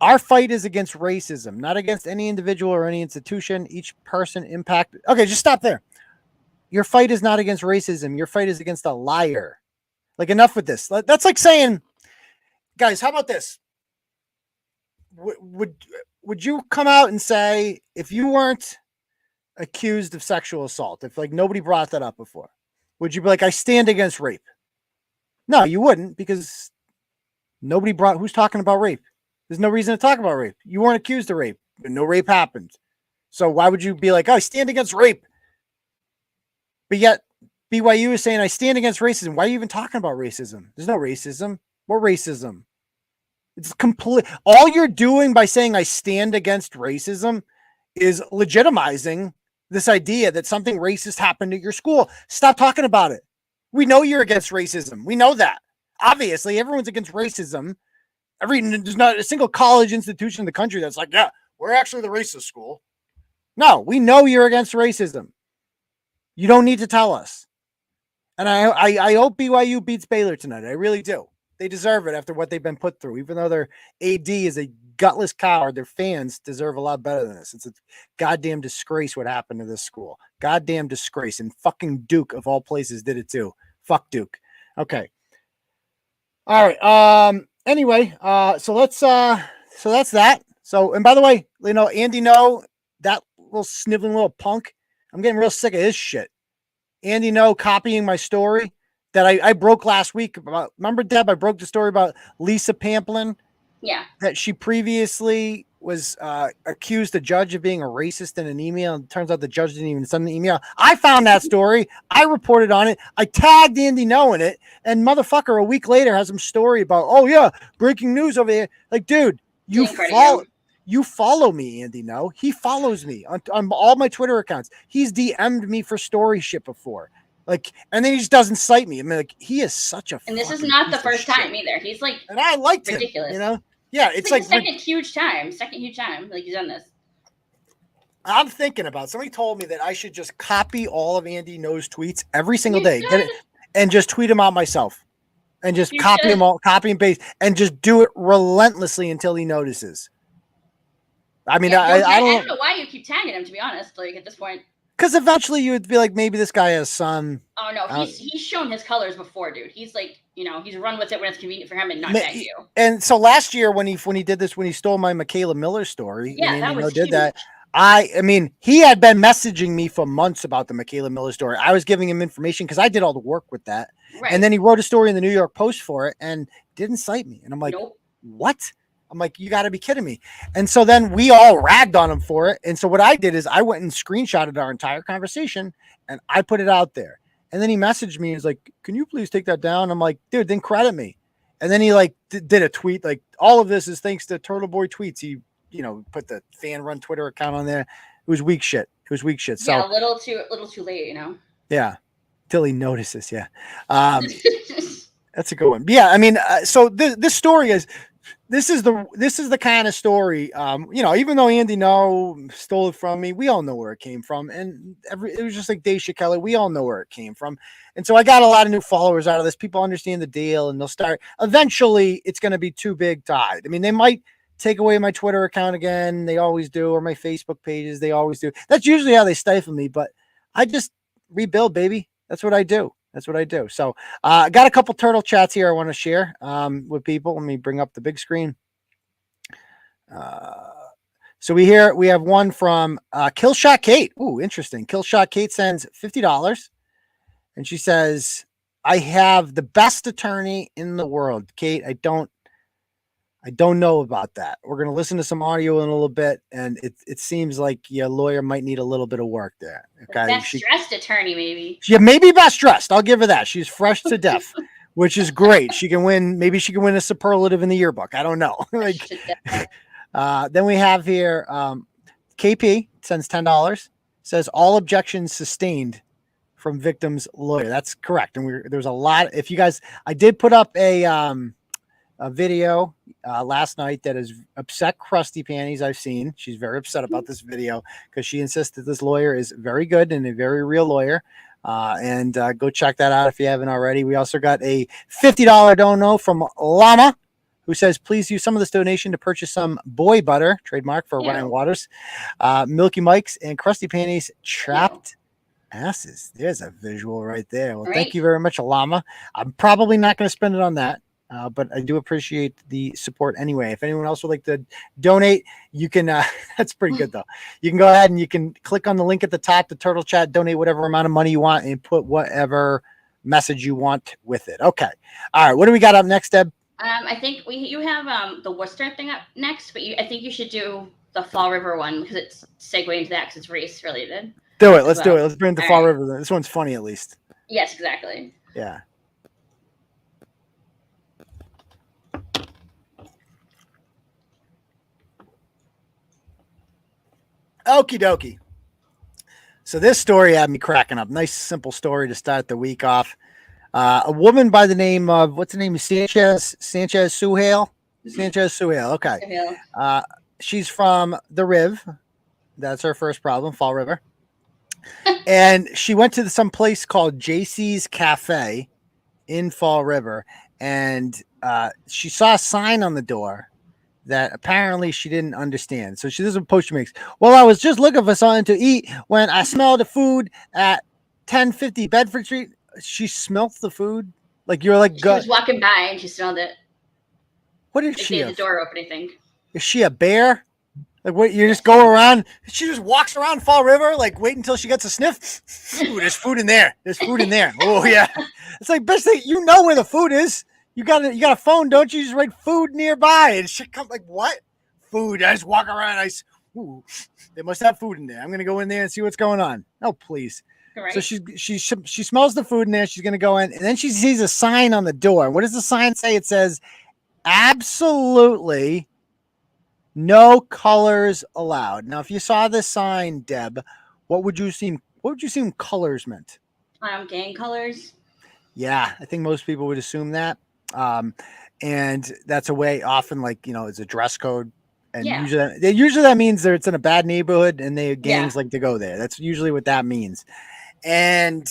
Our fight is against racism, not against any individual or any institution. Each person impacted. Okay, just stop there. Your fight is not against racism. Your fight is against a liar. Like, enough with this. That's like saying, guys, how about this? Would you come out and say, if you weren't accused of sexual assault, if like nobody brought that up before, would you be like, I stand against rape? No, you wouldn't, because nobody brought. Who's talking about rape? There's no reason to talk about rape. You weren't accused of rape, but no rape happened. So why would you be like, oh, I stand against rape? But yet BYU is saying, I stand against racism. Why are you even talking about racism? There's no racism. What racism? It's complete. All you're doing by saying I stand against racism is legitimizing this idea that something racist happened at your school. Stop talking about it. We know you're against racism. We know that. Obviously, everyone's against racism. There's not a single college institution in the country that's like, yeah, we're actually the racist school. No, we know you're against racism. You don't need to tell us. And I hope BYU beats Baylor tonight. I really do. They deserve it after what they've been put through. Even though their AD is a gutless coward, their fans deserve a lot better than this. It's a goddamn disgrace what happened to this school. Goddamn disgrace. And fucking Duke, of all places, did it too. Fuck Duke. Okay. All right. Anyway, so that's that. So, and by the way, Andy, that little sniveling little punk, I'm getting real sick of his shit. Andy, copying my story that I broke last week about. Remember, Deb? I broke the story about Lisa Pamplin. Yeah. That she previously was accused a judge of being a racist in an email. And it turns out the judge didn't even send the email. I found that story. I reported on it. I tagged Andy in it. And motherfucker, a week later, has some story about, oh, yeah, breaking news over here. Like, dude, you follow me, Andy. He follows me on all my Twitter accounts. He's DM'd me for story shit before. Like, and then he just doesn't cite me. I mean, like, he is such a. And this is not the first time either. He's like, and I liked ridiculous. Him, Yeah, it's like second huge time. Like, he's done this. I'm thinking about. Somebody told me that I should just copy all of Andy No's tweets every single day, and just tweet them out myself, and just copy them all, copy and paste, and just do it relentlessly until he notices. I mean, I don't know why you keep tagging him. To be honest, like at this point. Because eventually you would be like, maybe this guy has some. Oh no, he's shown his colors before, dude. He's like, he's run with it when it's convenient for him and not tag you. And so last year when he did this, when he stole my Michaela Miller story, yeah, that was did huge. that. I mean, he had been messaging me for months about the Michaela Miller story. I was giving him information because I did all the work with that. Right. And then he wrote a story in the New York Post for it and didn't cite me. And I'm like, nope. What? I'm like, you got to be kidding me. And so then we all ragged on him for it. And so what I did is I went and screenshotted our entire conversation and I put it out there. And then he messaged me. He's like, can you please take that down? I'm like, dude, then credit me. And then he like did a tweet. Like, all of this is thanks to Turtleboy tweets. He, put the fan run Twitter account on there. It was weak shit. So yeah, a little too late, Yeah. Till he notices. Yeah. That's a good one. Yeah. I mean, so this story is, this is the kind of story, even though Andy stole it from me, we all know where it came from. And it was just like Daisha Kelly. We all know where it came from. And so I got a lot of new followers out of this. People understand the deal and they'll start, eventually it's going to be too big to hide. I mean, they might take away my Twitter account again. They always do. Or my Facebook pages. They always do. That's usually how they stifle me, but I just rebuild, baby. That's what I do. So I got a couple turtle chats here I want to share with people. Let me bring up the big screen. So we have one from Killshot Kate. Ooh, interesting. Killshot Kate sends $50. And she says, I have the best attorney in the world. Kate, I don't know about that. We're going to listen to some audio in a little bit, and it seems like your lawyer might need a little bit of work there. Okay, best dressed attorney, maybe. Yeah, maybe best dressed. I'll give her that. She's fresh to death, which is great. She can win. Maybe she can win a superlative in the yearbook. I don't know. Then we have here KP sends $10. Says all objections sustained from victim's lawyer. That's correct. And there's a lot. If you guys, I did put up a video last night that has upset Krusty Panties. I've seen. She's very upset about this video because she insists that this lawyer is very good and a very real lawyer. And go check that out if you haven't already. We also got a $50 dono from Llama, who says, please use some of this donation to purchase some boy butter, trademark for Ryan Waters, Milky Mike's, and Krusty Panties Trapped Asses. There's a visual right there. Well, thank you very much, Llama. I'm probably not going to spend it on that. But I do appreciate the support anyway. If anyone else would like to donate, you can, that's pretty good though. You can go ahead and you can click on the link at the top, the Turtle Chat, donate whatever amount of money you want and put whatever message you want with it. Okay. All right. What do we got up next, Deb? I think you have the Worcester thing up next, but I think you should do the Fall River one because it's segue into that because it's race related. Do it. Let's do it. Let's bring the Fall River. This one's funny at least. Yes, exactly. Yeah. Okie dokie. So this story had me cracking up. Nice, simple story to start the week off. A woman by the name of, what's the name? Sanchez Suhail. Okay. She's from the Riv. That's her first problem, Fall River. And she went to some place called JC's Cafe in Fall River. And she saw a sign on the door that apparently she didn't understand. So this is a post she makes. Well, I was just looking for something to eat when I smelled the food at 1050 Bedford Street. She smelled the food? Like you're like... She was walking by and she smelled it. What is she? The door open, I think. Is she a bear? Like what? You just go around? She just walks around Fall River, like wait until she gets a sniff. Ooh, there's food in there. Oh yeah. It's like best thing, you know where the food is. You got a phone, don't you? Just write food nearby and shit come like what? Food. I just walk around. Ooh, they must have food in there. I'm gonna go in there and see what's going on. Oh, please. Right. So she smells the food in there. She's gonna go in, and then she sees a sign on the door. What does the sign say? It says, "Absolutely no colors allowed." Now, if you saw this sign, Deb, what would you assume colors meant? Gang colors. Yeah, I think most people would assume that. And that's a way often it's a dress code. And usually that means that it's in a bad neighborhood and gangs like to go there. That's usually what that means. And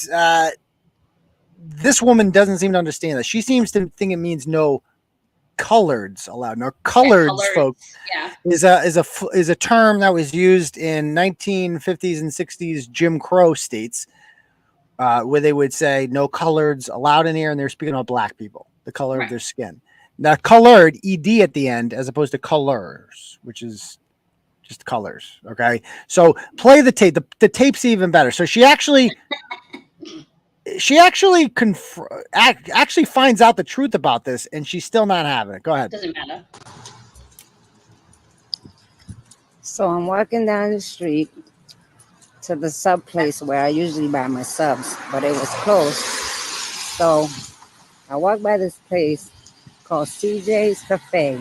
this woman doesn't seem to understand that. She seems to think it means no coloreds allowed. Now, coloreds, folks, is a term that was used in 1950s and 60s Jim Crow states, where they would say no coloreds allowed in here, and they're speaking about black people, the color of their skin. Now, colored, ED at the end, as opposed to colors, which is just colors. Okay, so play the tape. The tape's even better. So she actually finds out the truth about this, and she's still not having it. Go ahead. Doesn't matter. So I'm walking down the street to the sub place where I usually buy my subs, but it was closed. So I walked by this place called CJ's Cafe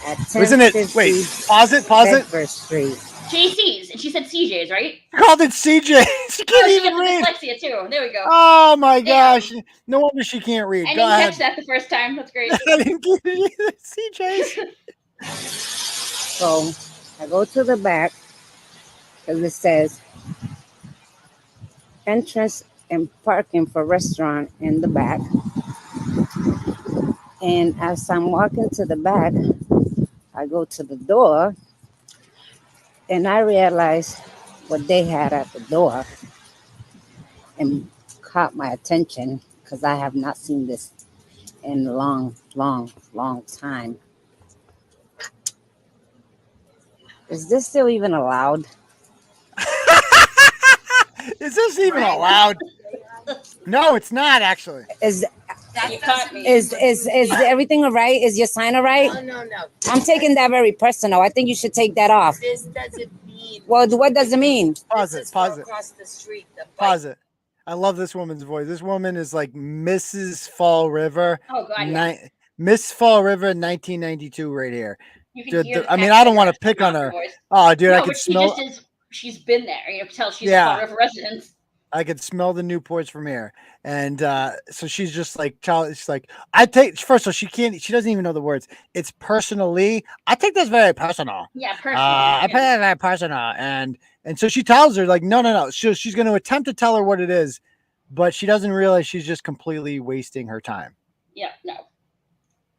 at 1050 Isn't it? Wait, pause it. Bedford Street. JC's, and she said CJ's, right? You called it CJ. She can't She even got the read. dyslexia too. There we go. Oh my gosh! No wonder she can't read. I Go didn't ahead. catch that the first time. That's great. I didn't get it either. CJ's. So I go to the back because it says entrance and parking for restaurant in the back. And as I'm walking to the back, I go to the door and I realize what they had at the door and caught my attention because I have not seen this in a long time. Is this still even allowed? Is this even allowed? No, it's not actually. Is You caught me. is everything all right? Is your sign all right? No. I'm taking that very personal. I think you should take that off. This doesn't mean. Well, what does it mean? Pause This it. Pause is it. across the street. The bike. Pause it. I love this woman's voice. This woman is like Mrs. Fall River. Oh God, yeah. Miss Fall River 1992 right here. You can Dude, hear the I mean, accent I don't in want her to pick on her. voice. Oh, dude, No, I could but she smell. just is. She's been there. You can tell she's Yeah. a Fall River resident. I could smell the Newports from here, and so she's just like, she's like, I take. First of all, she doesn't even know the words. It's personally. I take this very personal. Yeah, personally. I take it very personal, and so she tells her like, no. She's going to attempt to tell her what it is, but she doesn't realize she's just completely wasting her time. Yeah, no.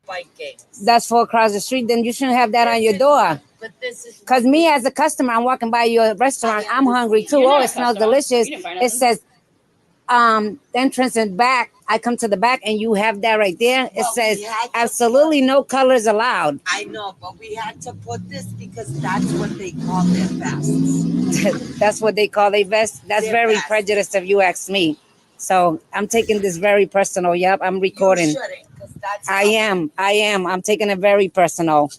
Bike games. That's for across the street. Then you shouldn't have that on your door. But this is. Because me as a customer, I'm walking by your restaurant. I'm hungry too. You're not Oh, a it smells customer. delicious. You didn't find It nothing. says entrance and back. I come to the back and you have that right there. It Well, says we had to absolutely no colors allowed. I know, but we had to put this because that's what they call their vests. That's what they call a vest. That's They're very vests. prejudiced if you ask me. So I'm taking this very personal. Yep, I'm recording. You shouldn't, 'cause that's I am. I'm taking it very personal.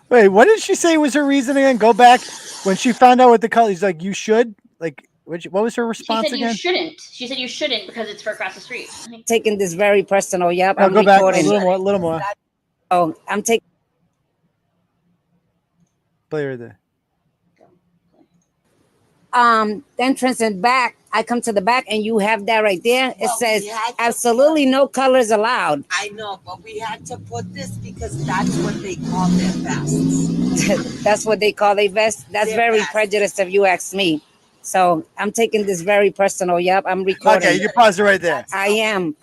Wait, what did she say was her reason again? Go back when she found out what the color. He's like, you should. Like, what was her She response said you again? shouldn't. She said you shouldn't because it's for across the street. Taking this very personal. Yep, No, I'm go back a recording. little more. Oh, I'm taking. Play right there. Entrance and back. I come to the back and you have that right there. It Well, says we had to absolutely no colors allowed. I know, but we had to put this because that's what they call their vests. That's what they call a vest. That's They're very vests. prejudiced if you ask me. So I'm taking this very personal. Yep, I'm recording. Okay, you can pause it right there. I am.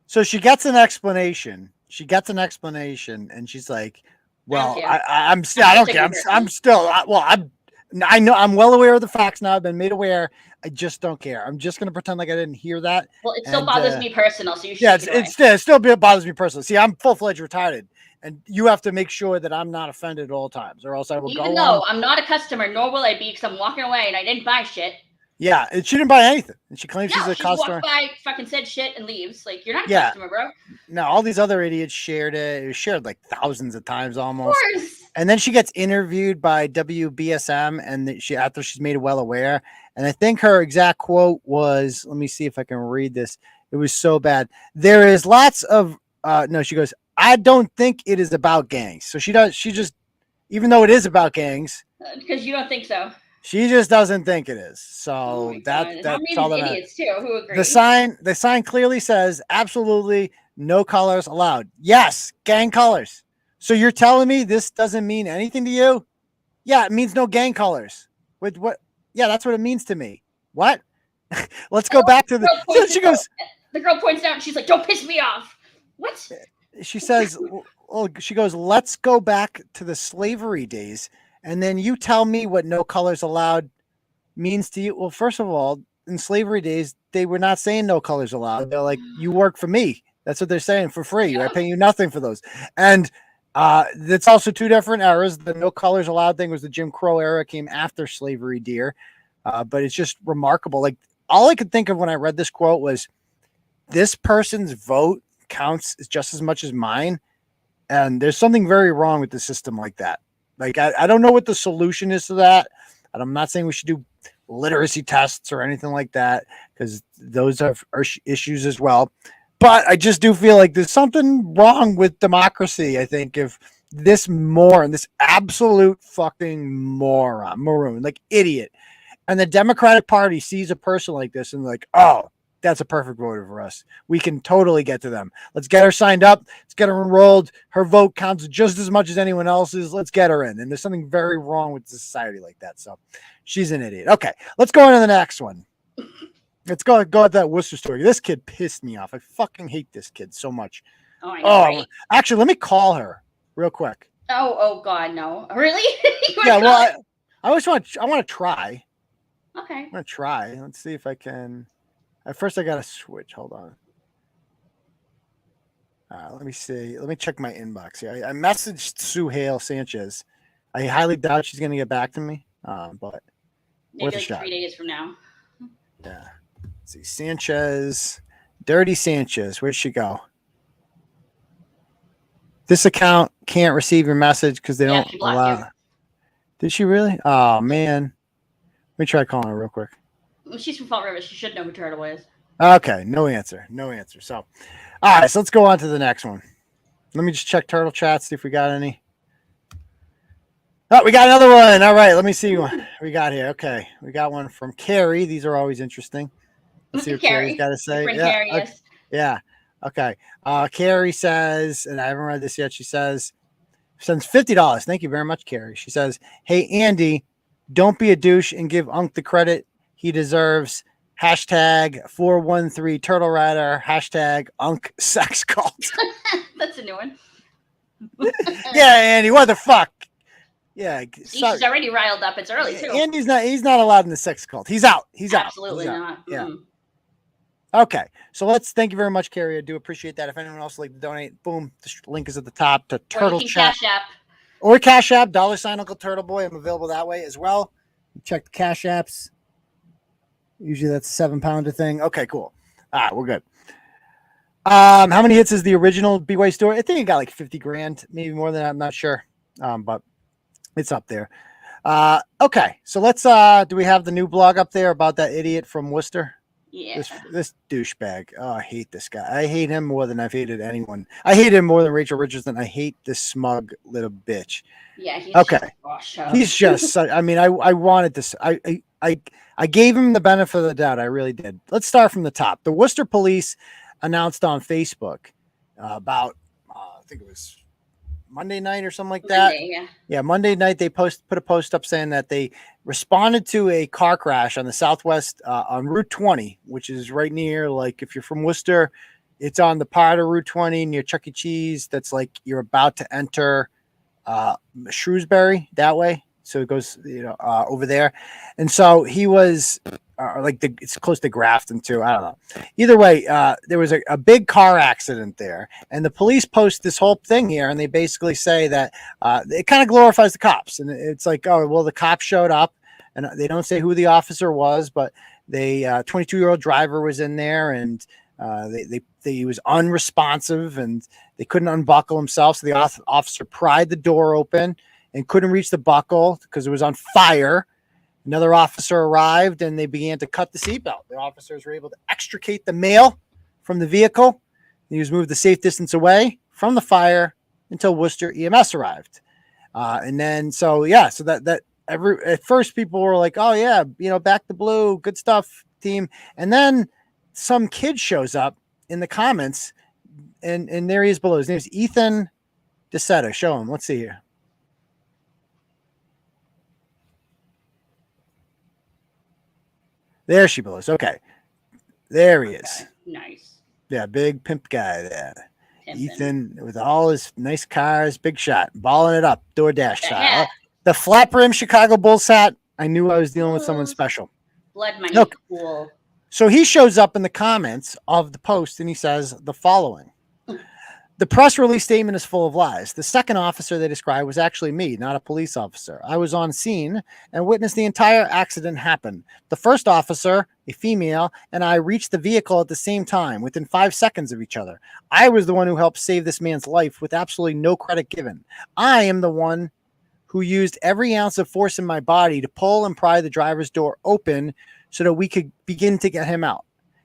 So she gets an explanation. And she's like, "Well, care. I'm still. I don't care. I'm still. I know. I'm well aware of the facts now. I've been made aware. I just don't care. I'm just gonna pretend like I didn't hear that. Well, it still And, bothers me personal, so you should. Yeah, take it away. it still bothers me personally. See, I'm full-fledged retarded, and you have to make sure that I'm not offended at all times, or else I will Even go though on. I'm not a customer, nor will I be because I'm walking away and I didn't buy shit. Yeah, and she didn't buy anything, and she claims No, she's a she customer. walked by, fucking said shit, and leaves. Like, you're not a Yeah. customer, bro. No, all these other idiots shared it. It was shared like thousands of times Of almost. course. And then she gets interviewed by WBSM, and after she's made well aware. And I think her exact quote was, let me see if I can read this. It was so bad. There is lots of no, she goes, I don't think it is about gangs. So she just, even though it is about gangs, Because you don't think so. she just doesn't think it is. So Oh my God. that's How many all of that these matters. idiots too who agree? The sign clearly says absolutely no colors allowed. Yes, gang colors. So you're telling me this doesn't mean anything to you? Yeah, it means no gang colors. With what? Yeah, that's what it means to me. What? Let's go back to the. So she goes. The girl points out, and she's like, "Don't piss me off." What? She says, "Oh, she goes. Let's go back to the slavery days, and then you tell me what no colors allowed means to you." Well, first of all, in slavery days, they were not saying no colors allowed. They're like, "You work for me." That's what they're saying for free. I pay you nothing for those. And that's also two different eras. The no colors allowed thing was the Jim Crow era, came after slavery, dear. But it's just remarkable. Like all I could think of when I read this quote was, this person's vote counts just as much as mine. And there's something very wrong with the system like that. Like, I don't know what the solution is to that. And I'm not saying we should do literacy tests or anything like that, because those are issues as well. But I just do feel like there's something wrong with democracy. I think if this absolute fucking maroon, like idiot, and the Democratic Party sees a person like this and like, oh, that's a perfect voter for us. We can totally get to them. Let's get her signed up. Let's get her enrolled. Her vote counts just as much as anyone else's. Let's get her in. And there's something very wrong with society like that. So she's an idiot. Okay, let's go on to the next one. Let's go at that Worcester story. This kid pissed me off. I fucking hate this kid so much. Oh, I know, right? Actually, let me call her real quick. Oh God, no. Really? Yeah, well, I want to try. Okay. I'm going to try. Let's see if I can. At first, I got to switch. Hold on. Let me see. Let me check my inbox here. I messaged Suhail Sanchez. I highly doubt she's going to get back to me, but maybe like 3 days from now. Yeah. Let's see. Sanchez. Dirty Sanchez. Where'd she go? This account can't receive your message because they don't allow. You. Did she really? Oh, man. Let me try calling her real quick. She's from Fall River. She should know who Turtleboy is. Okay. No answer. So, all right. So let's go on to the next one. Let me just check Turtle Chat, see if we got any. Oh, we got another one. All right. Let me see what we got here. Okay. We got one from Carrie. These are always interesting. Let's see what Carrie's got to say. Yeah. Okay. Carrie says, and I haven't read this yet. She says, sends $50. Thank you very much, Carrie. She says, hey, Andy, don't be a douche and give Unc the credit he deserves. Hashtag 413 Turtle Rider. Hashtag Unc sex cult. That's a new one. Yeah, Andy, what the fuck? Yeah. She's already riled up. It's early, too. Andy's he's not allowed in the sex cult. He's out. Absolutely not. Yeah. Okay. So thank you very much, Carrie. I do appreciate that. If anyone else would like to donate, boom, the link is at the top to Turtle Chat. Cash App, $ Uncle Turtleboy. I'm available that way as well. Check the Cash Apps. Usually that's a 7-pounder thing. Okay, cool. All right, we're good. How many hits is the original BYU story? I think it got like 50 grand, maybe more than that. I'm not sure. But it's up there. Okay, so let's do we have the new blog up there about that idiot from Worcester? Yeah. This douchebag. Oh, I hate this guy. I hate him more than I've hated anyone. I hate him more than Rachel Richardson. I hate this smug little bitch. Yeah. He's He's just. I mean, I wanted this. I gave him the benefit of the doubt. I really did. Let's start from the top. The Worcester police announced on Facebook about I think it was Monday night or something like that. Monday night they put a post up saying that they responded to a car crash on the southwest on Route 20, which is right near, like, if you're from Worcester, it's on the part of Route 20 near Chuck E. Cheese. That's like you're about to enter Shrewsbury that way. So it goes, over there. And so he was it's close to Grafton too. I don't know. Either way, there was a big car accident there, and the police post this whole thing here, and they basically say that it kind of glorifies the cops, and it's like, oh, well, the cops showed up, and they don't say who the officer was, but they 22-year-old driver was in there, and he was unresponsive, and they couldn't unbuckle himself, so the officer pried the door open and couldn't reach the buckle because it was on fire. Another officer arrived and they began to cut the seatbelt. The officers were able to extricate the male from the vehicle. He was moved the safe distance away from the fire until Worcester EMS arrived. And then, at first people were like, oh yeah, back the blue, good stuff, team. And then some kid shows up in the comments and there he is below. His name is Etan Desseta. Show him. Let's see here. There she blows. Okay. There he is. Nice. Yeah, big pimp guy there. Etan with all his nice cars, big shot, balling it up, DoorDash style. The flat brim Chicago Bulls hat. I knew I was dealing with someone special. Blood money. Cool. So he shows up in the comments of the post and he says the following. The press release statement is full of lies. The second officer they described was actually me, not a police officer. I was on scene and witnessed the entire accident happen. The first officer, a female, and I reached the vehicle at the same time, within 5 seconds of each other. I was the one who helped save this man's life with absolutely no credit given. I am the one who used every ounce of force in my body to pull and pry the driver's door open so that we could begin to get him out.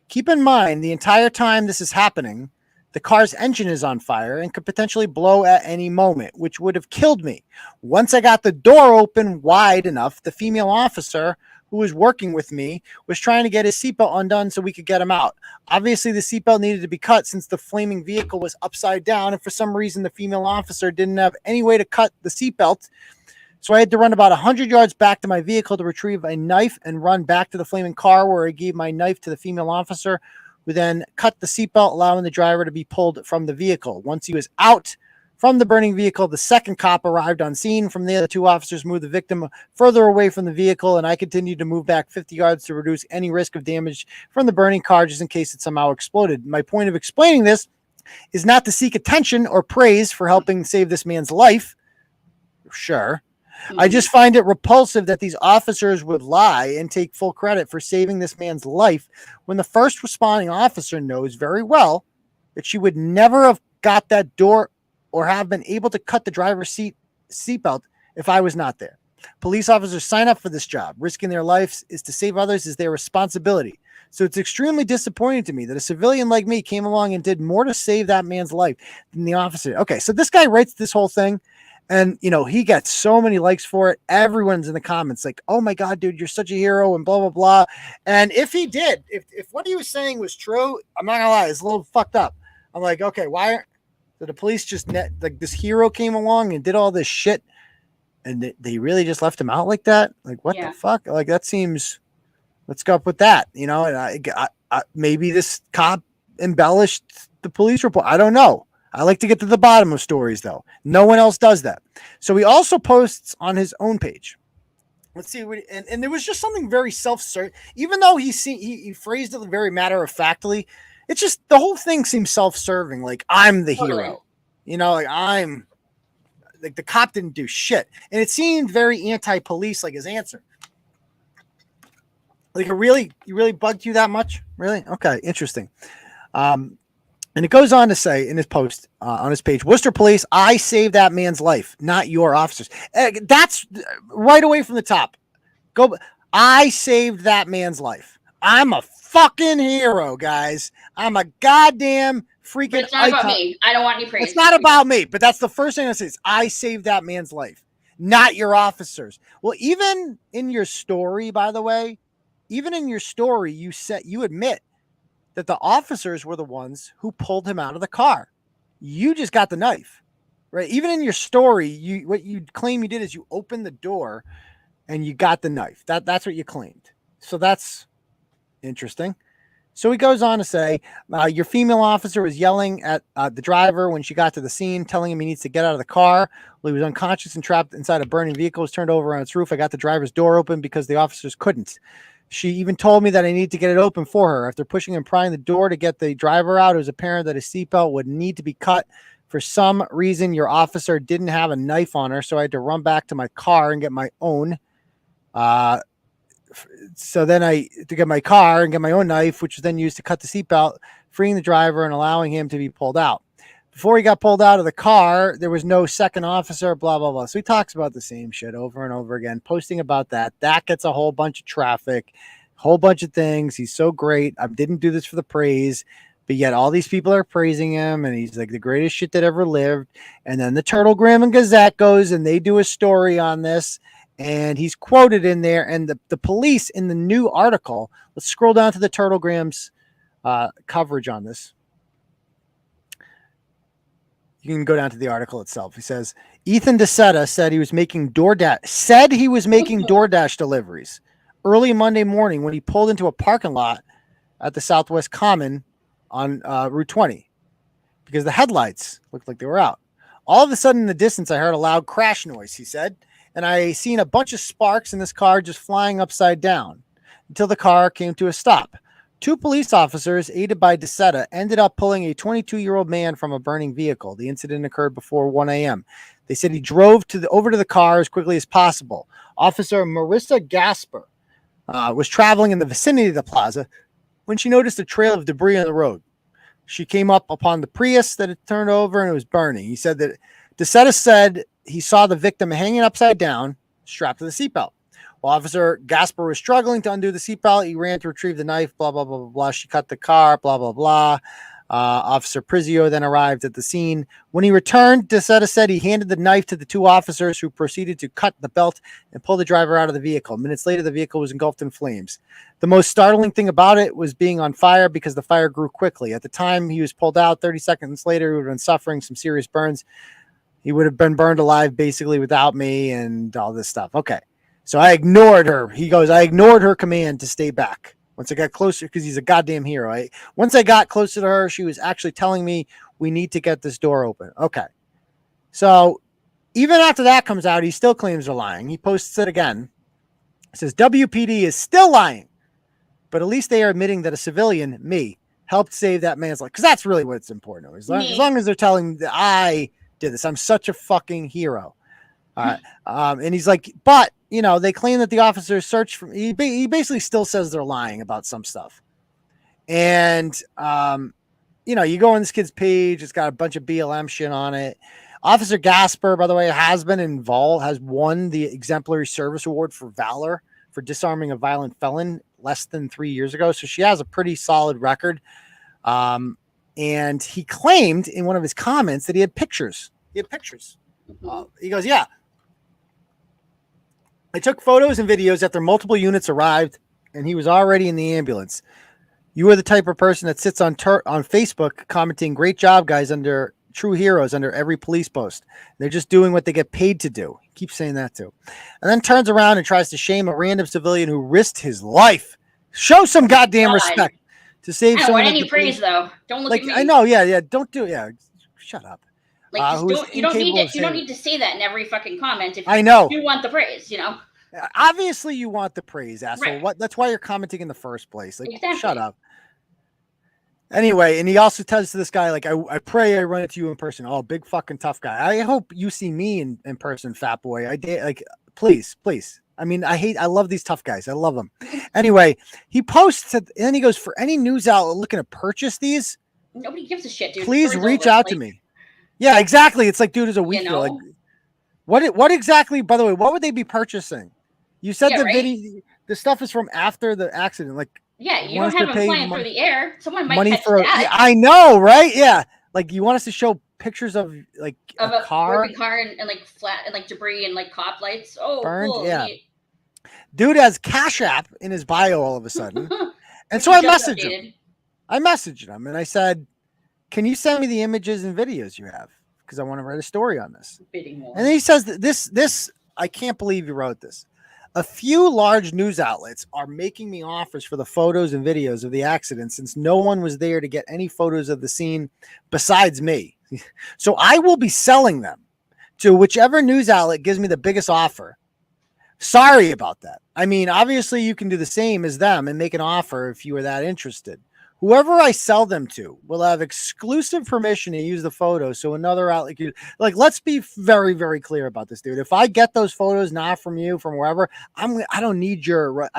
Keep in mind, the entire time this is happening, the car's engine is on fire and could potentially blow at any moment, which would have killed me. Once I got the door open wide enough, the female officer who was working with me was trying to get his seatbelt undone so we could get him out. Obviously, the seatbelt needed to be cut since the flaming vehicle was upside down, and for some reason, the female officer didn't have any way to cut the seatbelt. So I had to run about 100 yards back to my vehicle to retrieve a knife and run back to the flaming car, where I gave my knife to the female officer, who then cut the seatbelt, allowing the driver to be pulled from the vehicle. Once he was out from the burning vehicle, the second cop arrived on scene. From there, the two officers moved the victim further away from the vehicle, and I continued to move back 50 yards to reduce any risk of damage from the burning car, just in case it somehow exploded. My point of explaining this is not to seek attention or praise for helping save this man's life. Sure. I just find it repulsive that these officers would lie and take full credit for saving this man's life when the first responding officer knows very well that she would never have got that door or have been able to cut the driver's seatbelt if I was not there. Police officers sign up for this job. Risking their lives is to save others is their responsibility. So it's extremely disappointing to me that a civilian like me came along and did more to save that man's life than the officer. Okay, so this guy writes this whole thing. And, you know, he got so many likes for it. Everyone's in the comments like, oh, my God, dude, you're such a hero and blah, blah, blah. And if he did, if what he was saying was true, I'm not going to lie, it's a little fucked up. I'm like, okay, why did the police just like this hero came along and did all this shit and they really just left him out like that? Like, what the fuck? Like, that seems, let's go up with that, you know? And I maybe this cop embellished the police report. I don't know. I like to get to the bottom of stories, though. No one else does that. So he also posts on his own page. Let's see. And there was just something very self-certain. Even though he phrased it very matter-of-factly, it's just the whole thing seems self-serving. Like, I'm the hero. You know, like I'm like the cop didn't do shit. And it seemed very anti-police, like his answer. Like, it really bugged you that much? Really? Okay, interesting. And it goes on to say in his post on his page, Worcester police, I saved that man's life, not your officers. That's right away from the top. I saved that man's life. I'm a fucking hero, guys. I'm a goddamn freaking But it's not about me. I don't want any praise. It's not about me, but that's the first thing I say is I saved that man's life, not your officers. Well, even in your story, by the way, even in your story, you admit that the officers were the ones who pulled him out of the car. You just got the knife, right? Even in your story, what you claim you did is you opened the door and you got the knife. That's what you claimed. So that's interesting. So he goes on to say, your female officer was yelling at the driver when she got to the scene, telling him he needs to get out of the car. Well, he was unconscious and trapped inside a burning vehicle. It was turned over on its roof. I got the driver's door open because the officers couldn't. She even told me that I need to get it open for her. After pushing and prying the door to get the driver out, it was apparent that his seatbelt would need to be cut. For some reason, your officer didn't have a knife on her, so I had to run back to my car and get my own. So then to get my car and get my own knife, which was then used to cut the seatbelt, freeing the driver and allowing him to be pulled out. Before he got pulled out of the car, there was no second officer, blah, blah, blah. So he talks about the same shit over and over again, posting about that. That gets a whole bunch of traffic, whole bunch of things. He's so great. I didn't do this for the praise, but yet all these people are praising him, and he's like the greatest shit that ever lived. And then the Turtlegram and Gazette goes, and they do a story on this, and he's quoted in there. And the police in the new article, let's scroll down to the Turtlegram's coverage on this. You can go down to the article itself. He says, Ethan Desseta said he was making DoorDash deliveries early Monday morning when he pulled into a parking lot at the Southwest Common on Route 20 because the headlights looked like they were out. All of a sudden in the distance, I heard a loud crash noise, he said, and I seen a bunch of sparks in this car just flying upside down until the car came to a stop. Two police officers, aided by Desseta, ended up pulling a 22-year-old man from a burning vehicle. The incident occurred before 1 a.m. They said he drove over to the car as quickly as possible. Officer Marissa Gasper was traveling in the vicinity of the plaza when she noticed a trail of debris on the road. She came up upon the Prius that had turned over and it was burning. He said that Desseta said he saw the victim hanging upside down, strapped to the seatbelt. While Officer Gasper was struggling to undo the seatbelt, he ran to retrieve the knife, blah, blah, blah, blah, blah. She cut the car, blah, blah, blah. Officer Prizio then arrived at the scene. When he returned, Desseta said he handed the knife to the two officers who proceeded to cut the belt and pull the driver out of the vehicle. Minutes later, the vehicle was engulfed in flames. The most startling thing about it was being on fire because the fire grew quickly. At the time he was pulled out, 30 seconds later, he would have been suffering some serious burns. He would have been burned alive basically without me and all this stuff. Okay. So I ignored her. He goes, I ignored her command to stay back. Once I got closer, because he's a goddamn hero. Once I got closer to her, she was actually telling me we need to get this door open. Okay. So even after that comes out, he still claims they're lying. He posts it again. It says WPD is still lying, but at least they are admitting that a civilian, me, helped save that man's life. Because that's really what's important. As long as they're telling that I did this, I'm such a fucking hero. All right. And he's like, but they claim that the officers searched for he basically still says they're lying about some stuff. And, you go on this kid's page, it's got a bunch of BLM shit on it. Officer Gasper, by the way, has won the Exemplary Service Award for Valor for disarming a violent felon less than 3 years ago. So she has a pretty solid record. And he claimed in one of his comments that he had pictures. He goes, yeah. I took photos and videos after multiple units arrived, and he was already in the ambulance. You are the type of person that sits on Facebook commenting, great job, guys, under true heroes under every police post. They're just doing what they get paid to do. He keeps saying that too. And then turns around and tries to shame a random civilian who risked his life. Show some goddamn respect to save someone. I don't want any praise, though. Don't look at me. I know, yeah. Don't do it. Yeah, shut up. You don't need to say that in every fucking comment. If I know you want the praise, Obviously, you want the praise, asshole. Right. What? That's why you're commenting in the first place. Exactly. Shut up. Anyway, and he also tells this guy, I pray I run into you in person. Oh, big fucking tough guy. I hope you see me in person, fat boy. Please. I love these tough guys. I love them. Anyway, he posts it, and then he goes, for any news outlet looking to purchase these, nobody gives a shit, dude. Please reach out to me. Yeah, exactly. It's like, dude, is a week ago. What exactly, by the way, what would they be purchasing? You said video, the stuff is from after the accident. Yeah, you don't have them flying through the air. Someone might catch that. Yeah, I know, right? Yeah. You want us to show pictures of a car? Broken car and flat and debris and cop lights. Oh, burned, cool. Yeah. Dude has Cash App in his bio all of a sudden. And so I messaged him. I messaged him and I said, can you send me the images and videos you have? Because I want to write a story on this. And then he says that this, I can't believe you wrote this. A few large news outlets are making me offers for the photos and videos of the accident since no one was there to get any photos of the scene besides me. So I will be selling them to whichever news outlet gives me the biggest offer. Sorry about that. Obviously you can do the same as them and make an offer if you are that interested. Whoever I sell them to will have exclusive permission to use the photos. So another outlet, let's be very, very clear about this, dude. If I get those photos not from you, from wherever, I don't need your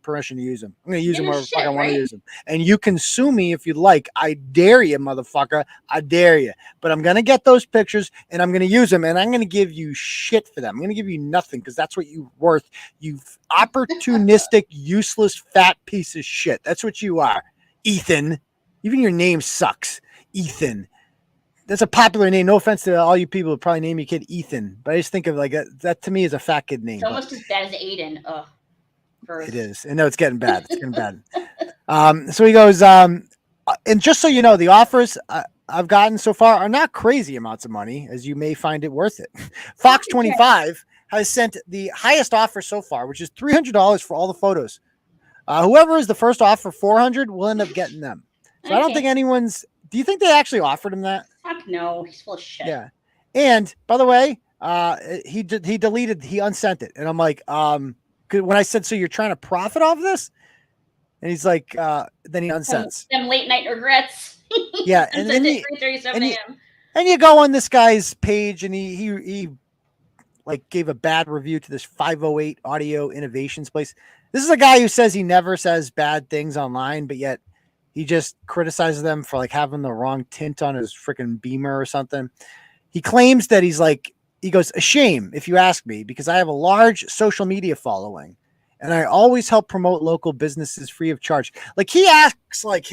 permission to use them. I'm going to use them wherever I want to use them. And you can sue me if you'd like. I dare you, motherfucker. I dare you. But I'm going to get those pictures and I'm going to use them and I'm going to give you shit for them. I'm going to give you nothing because that's what you're worth. You opportunistic, useless, fat piece of shit. That's what you are. Etan. Even your name sucks. Etan. That's a popular name. No offense to all you people who probably name your kid Etan, but I just think of that to me is a fat kid name. It's almost as bad as Aidan. It is. And no, it's getting bad. It's getting bad. So he goes, and just so you know, the offers I've gotten so far are not crazy amounts of money, as you may find it worth it. Fox 25 has sent the highest offer so far, which is $300 for all the photos. Whoever is the first offer, $400, will end up getting them. So I don't think anyone's. Do you think they actually offered him that? Fuck no, he's full of shit. Yeah. And by the way, he unsent it, and I'm like, when I said, so you're trying to profit off this, and he's like, then he unsends. Them late night regrets. Yeah, and then you go on this guy's page, and he gave a bad review to this 508 Audio Innovations place. This is a guy who says he never says bad things online, but yet he just criticizes them for having the wrong tint on his freaking Beamer or something. He claims that he's he goes, a shame if you ask me, because I have a large social media following and I always help promote local businesses free of charge. Like he acts like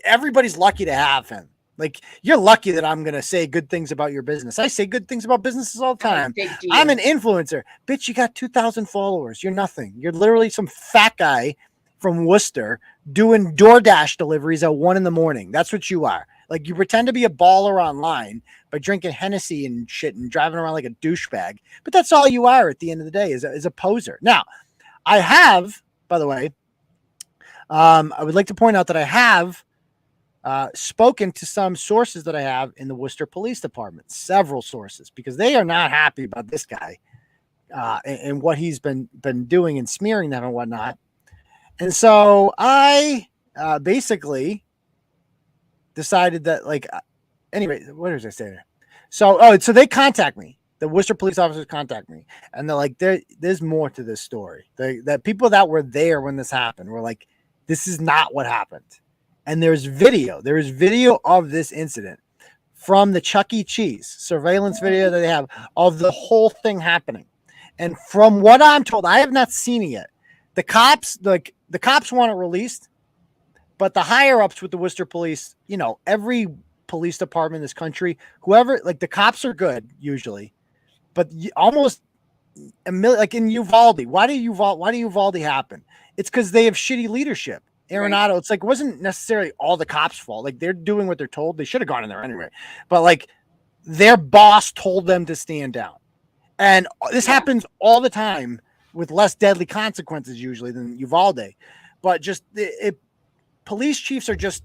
everybody's lucky to have him. Like you're lucky that I'm going to say good things about your business. I say good things about businesses all the time. I'm an influencer. Bitch, you got 2,000 followers. You're nothing. You're literally some fat guy from Worcester doing DoorDash deliveries at 1 a.m. That's what you are. Like you pretend to be a baller online by drinking Hennessy and shit and driving around like a douchebag. But that's all you are at the end of the day is a poser. Now, I have, by the way, I would like to point out that I have spoken to some sources that I have in the Worcester Police Department, several sources, because they are not happy about this guy and what he's been doing and smearing them and whatnot. And so I basically decided that, like, anyway, what did I say there? So they contact me. The Worcester police officers contact me, and they're like, there's more to this story. The people that were there when this happened were like, this is not what happened. And there's video. There is video of this incident from the Chuck E. Cheese surveillance video that they have of the whole thing happening. And from what I'm told, I have not seen it yet. The cops want it released, but the higher ups with the Worcester police, you know, every police department in this country, whoever, like the cops are good usually, but almost a million, like in Uvalde. Why do Uvalde happen? It's because they have shitty leadership. Arenado, it's like, it wasn't necessarily all the cops' fault. Like they're doing what they're told. They should have gone in there anyway. But like their boss told them to stand down. And this happens all the time with less deadly consequences usually than Uvalde. But just police chiefs are just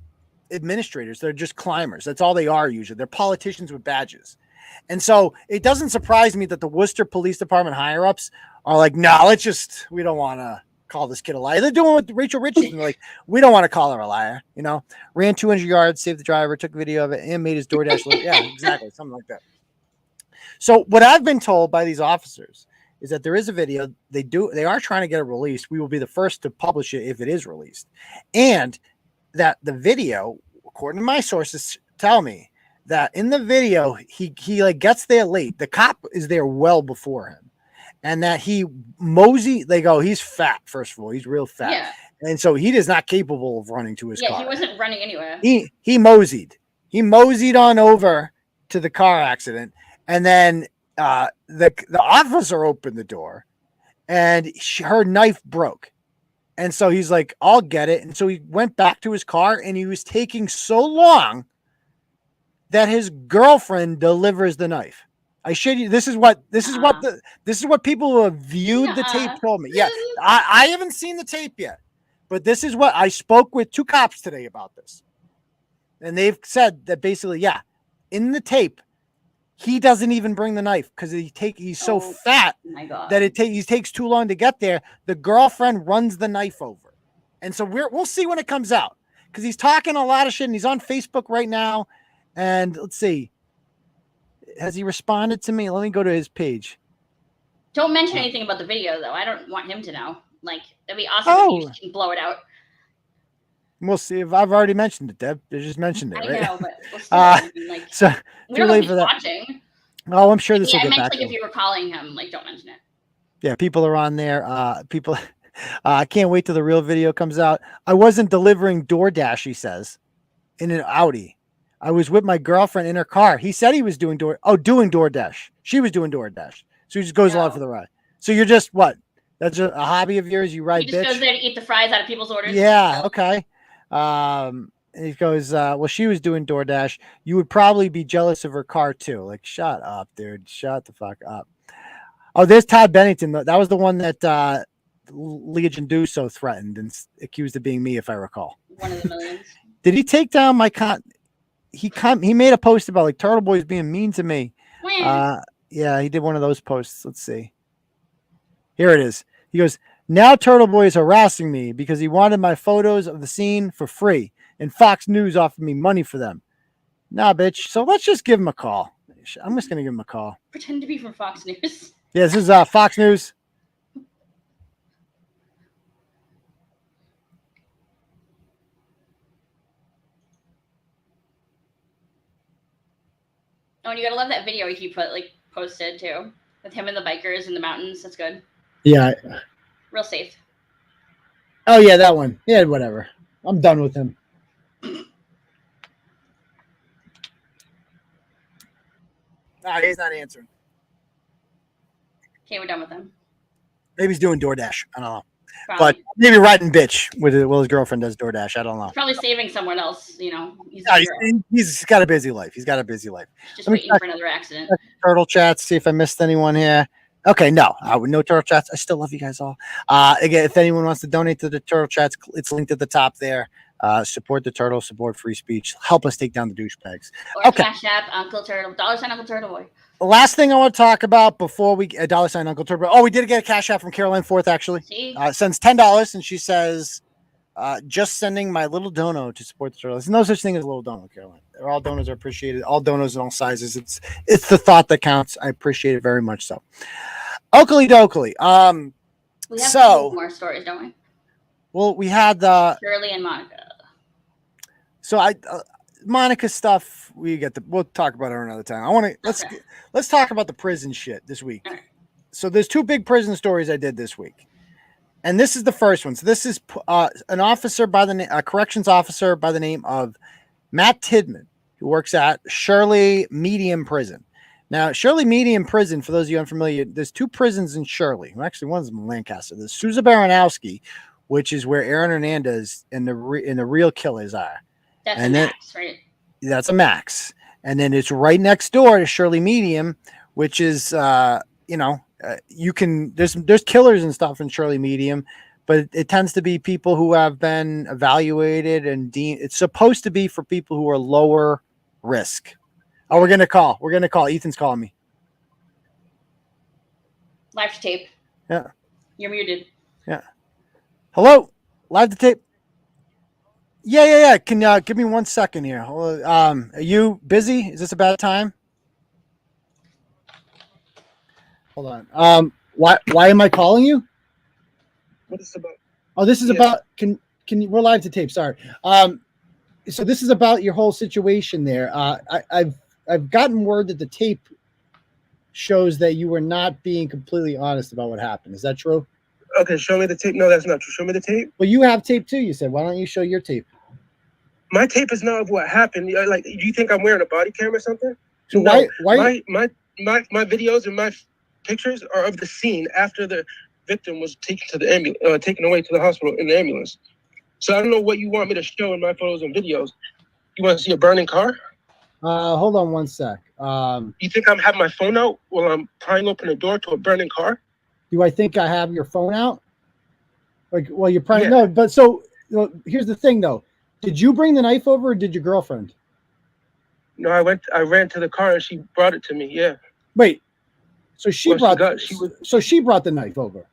administrators. They're just climbers. That's all they are usually. They're politicians with badges. And so it doesn't surprise me that the Worcester Police Department higher ups are like, no, we don't want to call this kid a liar. They're doing with Rachel Richardson. They're like, we don't want to call her a liar. You know, ran 200 yards, saved the driver, took a video of it, and made his DoorDash. Yeah, exactly. Something like that. So what I've been told by these officers is that there is a video. They are trying to get it released. We will be the first to publish it if it is released. And that the video, according to my sources, tell me that in the video, he like gets there late. The cop is there well before him. And that he's fat, first of all. He's real fat. Yeah. And so he is not capable of running to his car. Yeah, he wasn't running anywhere. He moseyed. He moseyed on over to the car accident. And then the officer opened the door and her knife broke. And so he's like, I'll get it. And so he went back to his car and he was taking so long that his girlfriend delivers the knife. I shit you. This is what people who have viewed the tape told me. Yeah, I haven't seen the tape yet, but this is what I spoke with 2 cops today about this, and they've said that basically, yeah, in the tape, he doesn't even bring the knife because he's so fat that he takes too long to get there. The girlfriend runs the knife over, and so we'll see when it comes out because he's talking a lot of shit and he's on Facebook right now, and let's see. Has he responded to me? Let me go to his page. Don't mention anything about the video, though. I don't want him to know. Like, that'd be awesome if you can blow it out. We'll see. If I've already mentioned it, Deb. I just mentioned it, right? I know, but we'll see. So we don't know if he's watching. Oh, I'm sure this will get back. Like, if you were calling him, like, don't mention it. Yeah, people are on there. I can't wait till the real video comes out. I wasn't delivering DoorDash, he says, in an Audi. I was with my girlfriend in her car. He said he was doing DoorDash. She was doing DoorDash. So he just goes along for the ride. So you're just what? That's a hobby of yours? You ride bitch? He just goes there to eat the fries out of people's orders. Yeah, okay. And he goes, well, she was doing DoorDash. You would probably be jealous of her car too. Like, shut up, dude. Shut the fuck up. Oh, there's Todd Bennington. That was the one that Legion Duso threatened and accused of being me, if I recall. One of the millions. Did he take down my he made a post about like Turtleboy is being mean to me. Yeah, he did one of those posts. Let's see. Here it is. He goes, now Turtleboy is harassing me because he wanted my photos of the scene for free and Fox News offered me money for them. Nah, bitch. So let's just give him a call. I'm just going to give him a call. Pretend to be from Fox News. Yeah, this is Fox News. Oh, and you gotta love that video he posted too, with him and the bikers in the mountains. That's good. Yeah. Real safe. Oh yeah, that one. Yeah, whatever. I'm done with him. He's not answering. Okay, we're done with him. Maybe he's doing DoorDash. I don't know. Probably. But maybe riding bitch with it. Well, his girlfriend does DoorDash. I don't know. He's probably saving someone else. You know, he's He's got a busy life. He's just waiting for another accident. Turtle chats. See if I missed anyone here. Okay, no, no turtle chats. I still love you guys all. Again, if anyone wants to donate to the turtle chats, it's linked at the top there. Support the turtle. Support free speech. Help us take down the douchebags. Or Cash App Uncle Turtle, $$ Uncle Turtleboy. The last thing I want to talk about before we $$ Uncle Turtle. Oh, we did get a cash app from Caroline Forth actually. Sends $10 and she says, "Just sending my little dono to support the turtle." There's no such thing as a little dono, Caroline. All donors are appreciated. All donors in all sizes. It's the thought that counts. I appreciate it very much. So, Oakley dokley. We have more stories, don't we? Well, we had Shirley and Monica. So Monica stuff, we'll talk about her another time. Let's talk about the prison shit this week. Right. So there's two big prison stories I did this week. And this is the first one. So this is an officer a corrections officer by the name of Matt Tidman, who works at Shirley Medium Prison. Now, Shirley Medium Prison, for those of you unfamiliar, there's two prisons in Shirley. Well, actually, one's in Lancaster. There's Sousa Baranowski, which is where Aaron Hernandez and the real killers are. That's a max, right? That's a max. And then it's right next door to Shirley Medium, which is, there's killers and stuff in Shirley Medium, but it tends to be people who have been evaluated and it's supposed to be for people who are lower risk. Oh, we're going to call. Ethan's calling me. Live to tape. Yeah. You're muted. Yeah. Hello? Live to tape. Yeah. Can you give me 1 second here? Are you busy? Is this a bad time? Hold on. Why am I calling you? What is it about? Oh, this is about can you, we're live to tape. Sorry. So this is about your whole situation there. I've gotten word that the tape shows that you were not being completely honest about what happened. Is that true? Okay, show me the tape. No, that's not true. Show me the tape. Well, you have tape too, you said. Why don't you show your tape? My tape is not of what happened. Like, do you think I'm wearing a body cam or something? So no, why my videos and my pictures are of the scene after the victim was taken to the ambulance, taken away to the hospital in the ambulance. So I don't know what you want me to show in my photos and videos. You want to see a burning car? Hold on 1 sec. You think I'm having my phone out while I'm prying open a door to a burning car? Do I think I have your phone out? Like, well, you're probably no, but so here's the thing though. Did you bring the knife over or did your girlfriend? No, I ran to the car and she brought it to me. Yeah. Wait. So she brought the knife over.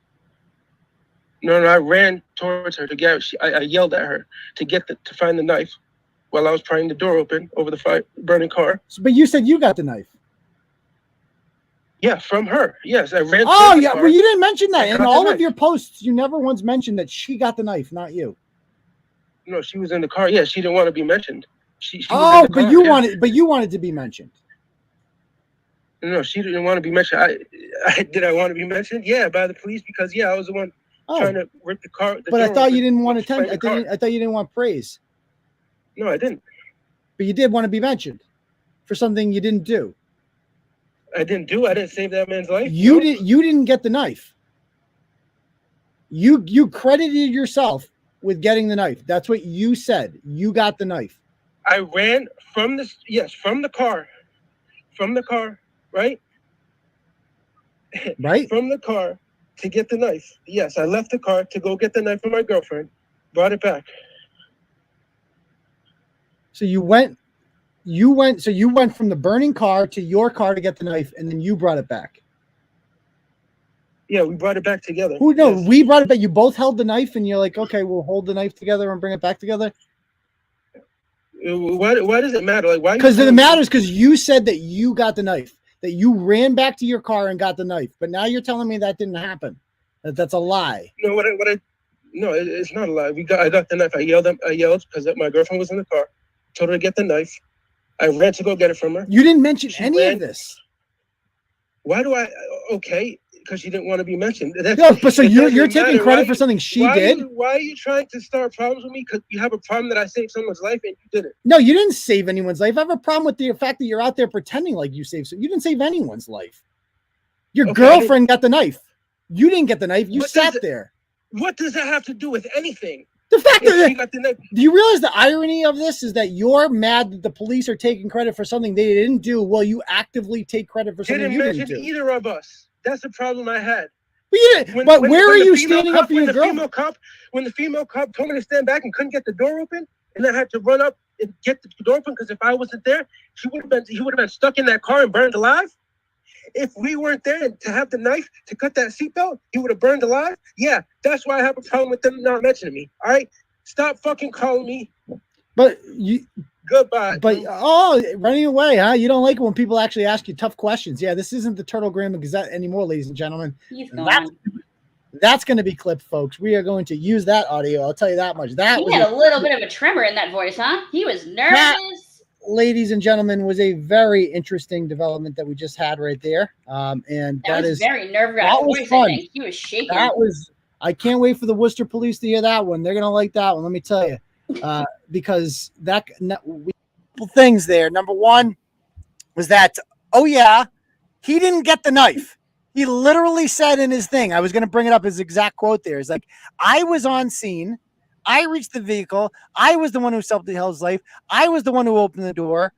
No, I ran towards her to get it. I yelled at her to find the knife while I was prying the door open over the burning car. But you said you got the knife. Yeah, from her. Yes, I ran. Oh, yeah. Well, you didn't mention that in all of your posts. You never once mentioned that she got the knife, not you. No, she was in the car. Yeah, she didn't want to be mentioned. She but you wanted to be mentioned. No, she didn't want to be mentioned. Did I want to be mentioned? Yeah, by the police because I was the one trying to rip the car. But I thought you didn't want attention. I thought you didn't want praise. No, I didn't. But you did want to be mentioned for something you didn't do. I didn't save that man's life. You didn't get the knife. You credited yourself with getting the knife. That's what you said. You got the knife. I ran from the car, right? Right. From the car to get the knife. Yes, I left the car to go get the knife from my girlfriend, brought it back. So you went from the burning car to your car to get the knife, and then you brought it back. Yeah, we brought it back together. We brought it back. You both held the knife, and you're like, okay, we'll hold the knife together and bring it back together. Why does it matter? Like, why? Because it matters. Because you said that you got the knife, that you ran back to your car and got the knife. But now you're telling me that didn't happen. That's a lie. No, no, it's not a lie. I got the knife. I yelled because my girlfriend was in the car. Told her to get the knife. I ran to go get it from her. You didn't mention any of this. Why do I? Okay, because she didn't want to be mentioned. No, but so you're taking credit for something she did? Why are you trying to start problems with me? Because you have a problem that I saved someone's life and you didn't. No, you didn't save anyone's life. I have a problem with the fact that you're out there pretending like you saved. You didn't save anyone's life. Your girlfriend got the knife. You didn't get the knife. You sat there. What does that have to do with anything? The fact that do you realize the irony of this is that you're mad that the police are taking credit for something they didn't do while you actively take credit for something you didn't do? Either of us. That's the problem I had. But where are you standing up for your girl? When the female cop told me to stand back and couldn't get the door open, and I had to run up and get the door open because if I wasn't there, he would have been stuck in that car and burned alive. If we weren't there to have the knife to cut that seatbelt, he would have burned alive. Yeah, that's why I have a problem with them not mentioning me. All right, stop fucking calling me. But you. Goodbye. But running away, huh? You don't like it when people actually ask you tough questions. Yeah, this isn't the Turtlegram Gazette anymore, ladies and gentlemen. That's going to be clipped, folks. We are going to use that audio. I'll tell you that much. He had a little bit of a tremor in that voice, huh? He was nervous. That, ladies and gentlemen, was a very interesting development that we just had right there. And that was is very nerve-wracking. That was fun. He was shaking. I can't wait for the Worcester police to hear that one. They're going to like that one. Let me tell you. Because things there. Number one was that, he didn't get the knife. He literally said in his thing, I was going to bring it up, his exact quote there is like, I was on scene. I reached the vehicle. I was the one who saved his life. I was the one who opened the door.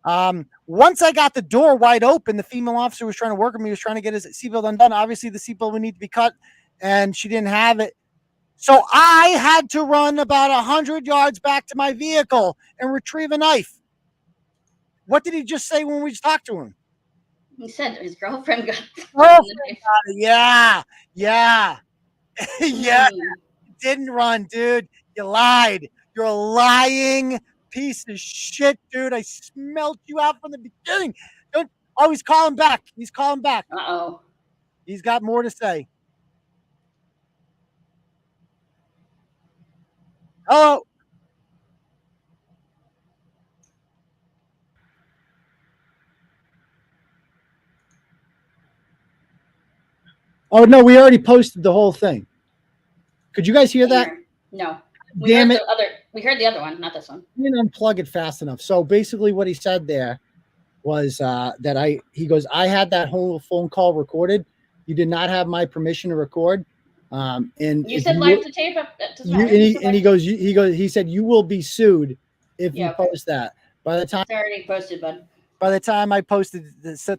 Once I got the door wide open, the female officer was trying to work with me, was trying to get his seatbelt undone. Obviously, the seatbelt would need to be cut, and she didn't have it. So I had to run about 100 yards back to my vehicle and retrieve a knife. What did he just say when we talked to him? He said his girlfriend got it. Yeah. Yeah. Didn't run, dude. You lied. You're a lying piece of shit, dude. I smelled you out from the beginning. He's calling back. He's calling back. Uh-oh. He's got more to say. Hello. Oh, no, we already posted the whole thing. Could you guys hear that? No. Damn it. We heard the other one, not this one. I didn't unplug it fast enough. So basically what he said there was that he goes, I had that whole phone call recorded. You did not have my permission to record. And you said live to tape up. He said you will be sued if you post that. By the time it's already posted, bud. By the time I posted,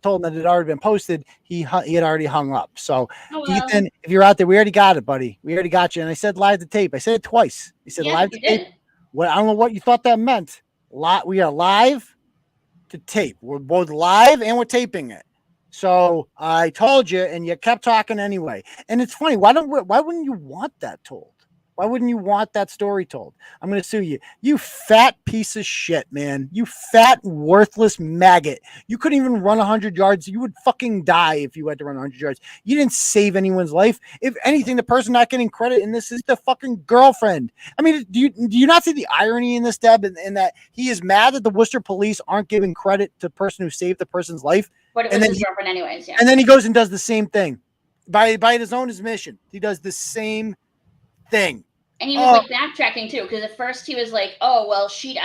told him that it had already been posted, he had already hung up. So, Ethan, if you're out there, we already got it, buddy. We already got you. And I said live to tape. I said it twice. He said live to tape. What I don't know what you thought that meant. We are live to tape. We're both live and we're taping it. So I told you, and you kept talking anyway. And it's funny. Why wouldn't you want that told? Why wouldn't you want that story told? I'm going to sue you. You fat piece of shit, man. You fat, worthless maggot. You couldn't even run 100 yards. You would fucking die if you had to run 100 yards. You didn't save anyone's life. If anything, the person not getting credit in this is the fucking girlfriend. I mean, do you not see the irony in this, Deb, in that he is mad that the Worcester police aren't giving credit to the person who saved the person's life? But it was his girlfriend anyways, yeah. And then he goes and does the same thing. By his own admission. He does the same thing. And he was like backtracking too, because at first he was like, "Oh well, he's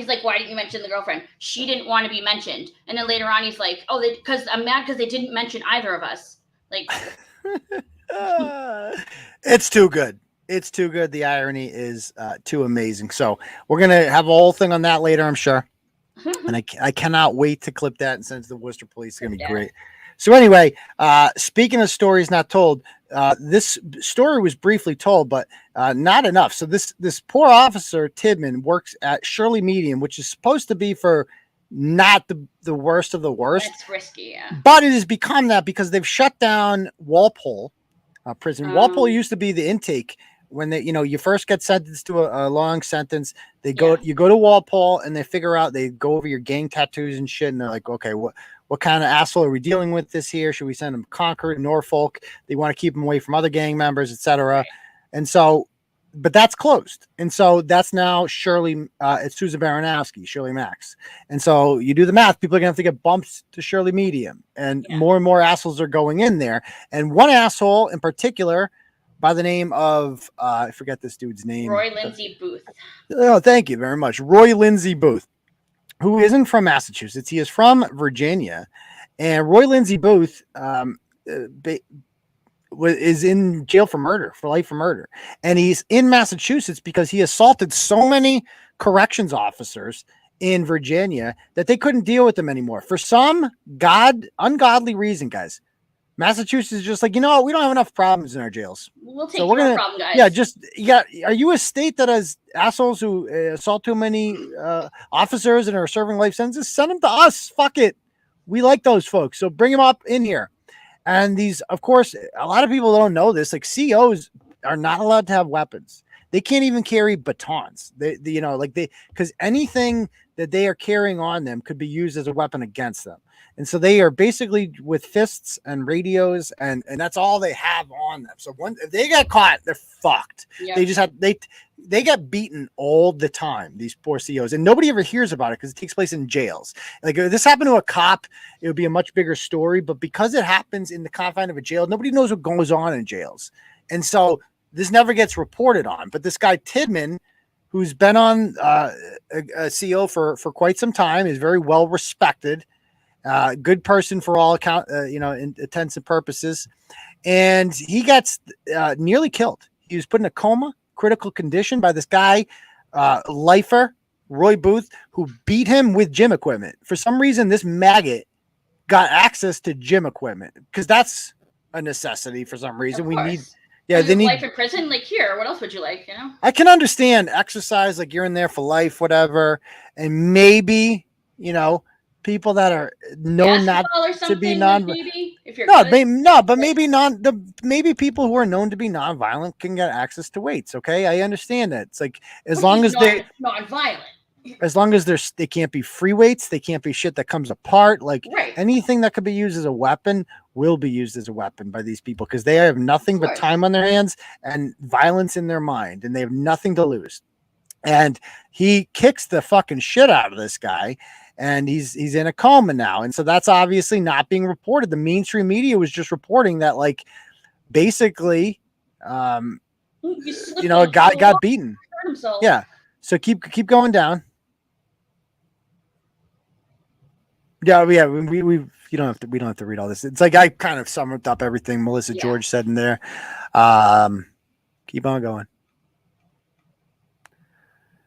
like, why didn't you mention the girlfriend? She didn't want to be mentioned." And then later on, he's like, "Oh, because I'm mad because they didn't mention either of us." Like, it's too good. It's too good. The irony is too amazing. So we're gonna have a whole thing on that later, I'm sure. And I cannot wait to clip that and send it to the Worcester police. It's gonna be great. So anyway, speaking of stories not told, this story was briefly told, but not enough. So this poor officer, Tidman, works at Shirley Medium, which is supposed to be for not the worst of the worst. It's risky, yeah. But it has become that because they've shut down Walpole prison. Walpole used to be the intake. When you first get sentenced to a long sentence, you go to Walpole and they go over your gang tattoos and shit. And they're like, okay, what kind of asshole are we dealing with this here? Should we send him Concord, Norfolk? They want to keep him away from other gang members, etc. Right. And so but that's closed. And so that's now Shirley, it's Susan Baranowski, Shirley Max. And so you do the math, people are going to have to get bumped to Shirley Medium, and more assholes are going in there. And one asshole in particular by the name of, I forget this dude's name. Roy Lindsey Booth. Oh, thank you very much. Roy Lindsey Booth, who isn't from Massachusetts. He is from Virginia. And Roy Lindsey Booth, is in jail for murder, for life for murder. And he's in Massachusetts because he assaulted so many corrections officers in Virginia that they couldn't deal with them anymore. For some ungodly reason, guys, Massachusetts is just like, we don't have enough problems in our jails. We'll take your problem, guys. Are you a state that has assholes who assault too many officers and are serving life sentences? Send them to us. Fuck it. We like those folks. So bring them up in here. And these, of course, a lot of people don't know this. Like, COs are not allowed to have weapons. They can't even carry batons. Because anything that they are carrying on them could be used as a weapon against them. And so they are basically with fists and radios, and that's all they have on them. So if they get caught, they're fucked. Yep. They get beaten all the time, these poor COs, and nobody ever hears about it because it takes place in jails. Like, if this happened to a cop, it would be a much bigger story, but because it happens in the confine of a jail, nobody knows what goes on in jails. And so this never gets reported on. But this guy Tidman, who's been on a CO for quite some time, is very well respected, good person for all intents and purposes. And he gets nearly killed. He was put in a coma, critical condition, by this guy, lifer, Roy Booth, who beat him with gym equipment. For some reason, this maggot got access to gym equipment because that's a necessity for some reason. We need, they need life in prison. Like, here, what else would you like? I can understand exercise, like you're in there for life, whatever, and maybe people that are known not to be maybe people who are known to be non-violent can get access to weights. Okay, I understand that. It's like, as long as they're non-violent, as long as they can't be free weights, they can't be shit that comes apart. Like, anything that could be used as a weapon will be used as a weapon by these people because they have nothing but time on their hands and violence in their mind, and they have nothing to lose. And he kicks the fucking shit out of this guy. And he's in a coma now. And so that's obviously not being reported. The mainstream media was just reporting that, like, basically, a guy got beaten. Yeah. So keep going down. Yeah. We don't have to read all this. It's like, I kind of summed up everything Melissa George said in there. Keep on going.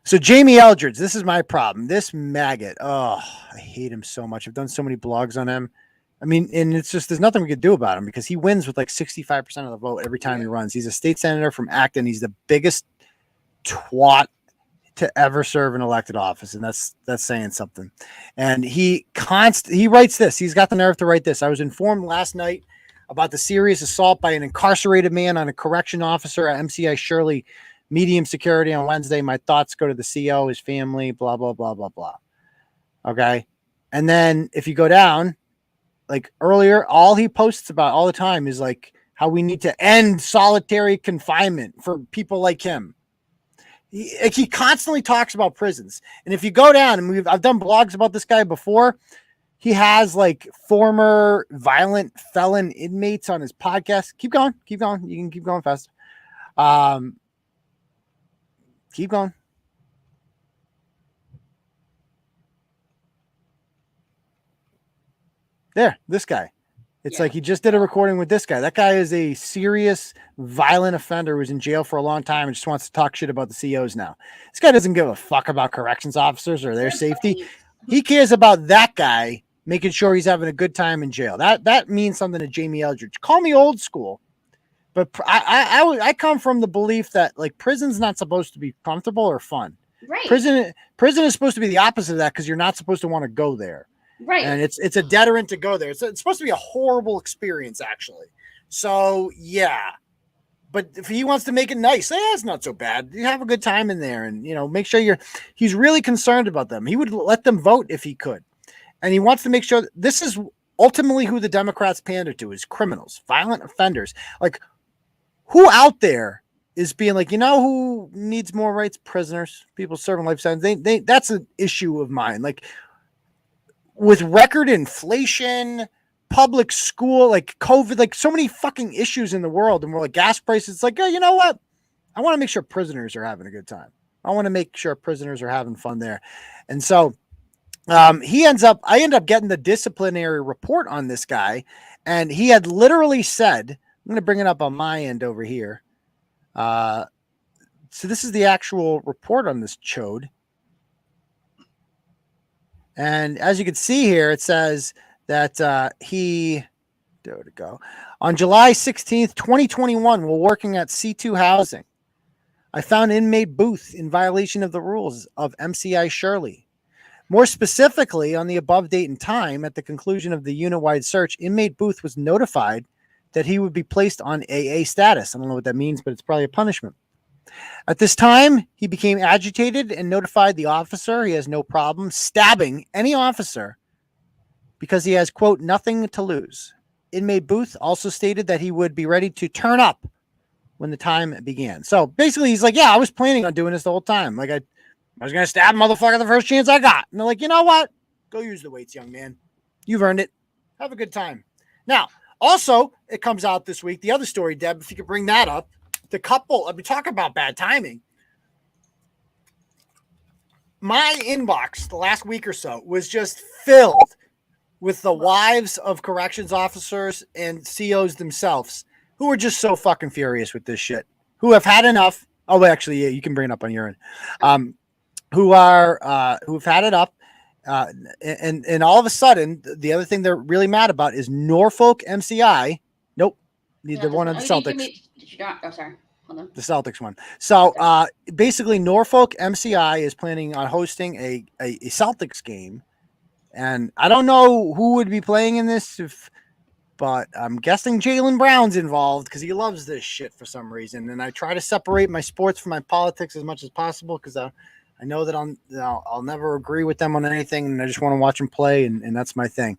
So Jamie Eldridge, this is my problem. This maggot. Oh, I hate him so much. I've done so many blogs on him. I mean, and it's just, there's nothing we could do about him because he wins with like 65% of the vote every time he runs. He's a state senator from Acton. He's the biggest twat to ever serve an elected office. And that's saying something. And he writes this. He's got the nerve to write this. I was informed last night about the serious assault by an incarcerated man on a correction officer at MCI Shirley medium security on Wednesday. My thoughts go to the CO, his family, blah, blah, blah, blah, blah. Okay. And then if you go down, like earlier, all he posts about all the time is like how we need to end solitary confinement for people like him. He constantly talks about prisons. And if you go down, and I've done blogs about this guy before, he has like former violent felon inmates on his podcast. Keep going. You can keep going fast. Keep going. There, this guy. It's like he just did a recording with this guy. That guy is a serious violent offender who's in jail for a long time and just wants to talk shit about the COs now. This guy doesn't give a fuck about corrections officers or their safety. He cares about that guy making sure he's having a good time in jail. That means something to Jamie Eldridge. Call me old school, but I come from the belief that like prison's not supposed to be comfortable or fun. Right. Prison is supposed to be the opposite of that because you're not supposed to want to go there. Right. And it's a deterrent to go there. It's supposed to be a horrible experience, actually. So, yeah. But if he wants to make it nice, it's not so bad. You have a good time in there and, make sure he's really concerned about them. He would let them vote if he could. And he wants to make sure that this is ultimately who the Democrats pander to is criminals, violent offenders. Like, who out there is being like, you know who needs more rights? Prisoners, people serving life sentences. They that's an issue of mine. Like with record inflation, public school, like COVID, like so many fucking issues in the world, and we're like gas prices. It's like, oh, you know what? I want to make sure prisoners are having a good time. I want to make sure prisoners are having fun there. And so I end up getting the disciplinary report on this guy. And he had literally said, I'm going to bring it up on my end over here. So this is the actual report on this chode. And as you can see here, it says that there to go. On July 16th, 2021, while working at C2 Housing, I found inmate Booth in violation of the rules of MCI Shirley. More specifically, on the above date and time, at the conclusion of the unit-wide search, inmate Booth was notified that he would be placed on AA status. I don't know what that means, but it's probably a punishment. At this time, he became agitated and notified the officer he has no problem stabbing any officer because he has, quote, nothing to lose. Inmate Booth also stated that he would be ready to turn up when the time began. So basically, he's like, yeah, I was planning on doing this the whole time. Like, I was going to stab a motherfucker the first chance I got. And they're like, you know what? Go use the weights, young man. You've earned it. Have a good time. Now, also, it comes out this week. The other story, Deb, if you could bring that up. The couple, I've been talking about bad timing. My inbox the last week or so was just filled with the wives of corrections officers and COs themselves who are just so fucking furious with this shit, who have had enough. Oh, actually, yeah, you can bring it up on your end. Who've had it up. And all of a sudden, the other thing they're really mad about is Norfolk MCI. Nope. The one on the Celtics. Oh, sorry. Hold on. The Celtics one. So basically, Norfolk MCI is planning on hosting a Celtics game. And I don't know who would be playing in this, but I'm guessing Jaylen Brown's involved because he loves this shit for some reason. And I try to separate my sports from my politics as much as possible because I know that I'll never agree with them on anything, and I just want to watch them play, and that's my thing.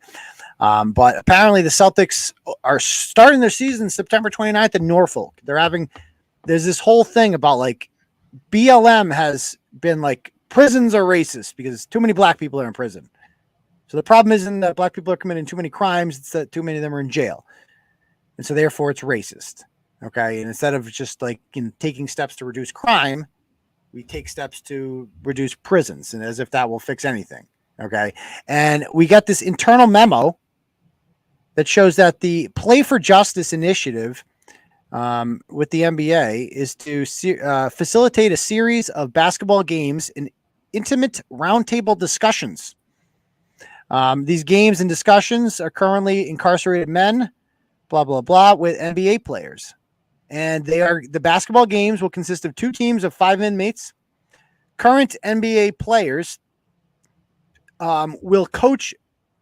But apparently the Celtics are starting their season September 29th in Norfolk. There's this whole thing about like BLM has been like prisons are racist because too many black people are in prison. So the problem isn't that black people are committing too many crimes, it's that too many of them are in jail. And so therefore it's racist. Okay. And instead of just like taking steps to reduce crime, we take steps to reduce prisons, and as if that will fix anything. Okay. And we got this internal memo that shows that the Play for Justice initiative with the NBA is to facilitate a series of basketball games and intimate roundtable discussions. These games and discussions are currently incarcerated men, blah, blah, blah, with NBA players. And the basketball games will consist of 2 teams of 5 inmates. Current NBA players will coach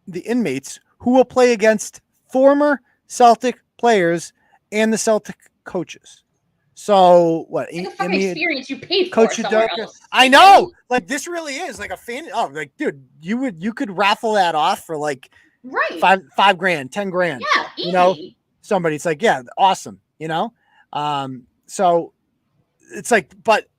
the inmates who will play against former Celtic players and the Celtic coaches. So what? It's like a fucking experience you paid for Coach somewhere else. I know. Like this really is like a fan. Oh, like dude, you could raffle that off for like right $5 grand, $10 grand. Yeah, easy. You know, somebody's like, yeah, awesome. You know, so it's like,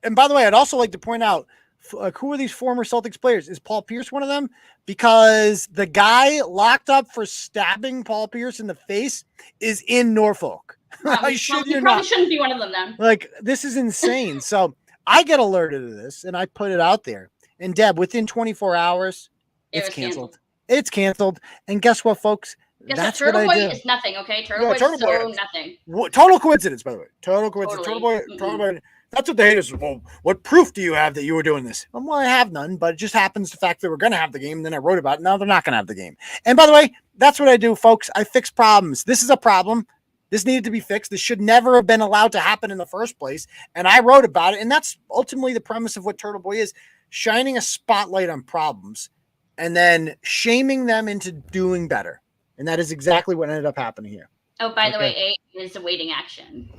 and by the way, I'd also like to point out, like, who are these former Celtics players? Is Paul Pierce one of them? Because the guy locked up for stabbing Paul Pierce in the face is in Norfolk. Probably shouldn't be one of them then. Like, this is insane. So I get alerted to this and I put it out there. And Deb, within 24 hours, it's canceled. It's canceled. And guess what, folks? That's what I do. Is nothing, okay? Turtleboy is so nothing. Total coincidence, by the way. Total coincidence. Totally. Turtleboy. That's what the haters are. Well, what proof do you have that you were doing this? Well, I have none, but it just happens the fact that we're going to have the game. And then I wrote about it. Now they're not going to have the game. And by the way, that's what I do, folks. I fix problems. This is a problem. This needed to be fixed. This should never have been allowed to happen in the first place. And I wrote about it. And that's ultimately the premise of what Turtleboy is, shining a spotlight on problems and then shaming them into doing better. And that is exactly what ended up happening here. Oh, by the way, A is awaiting action.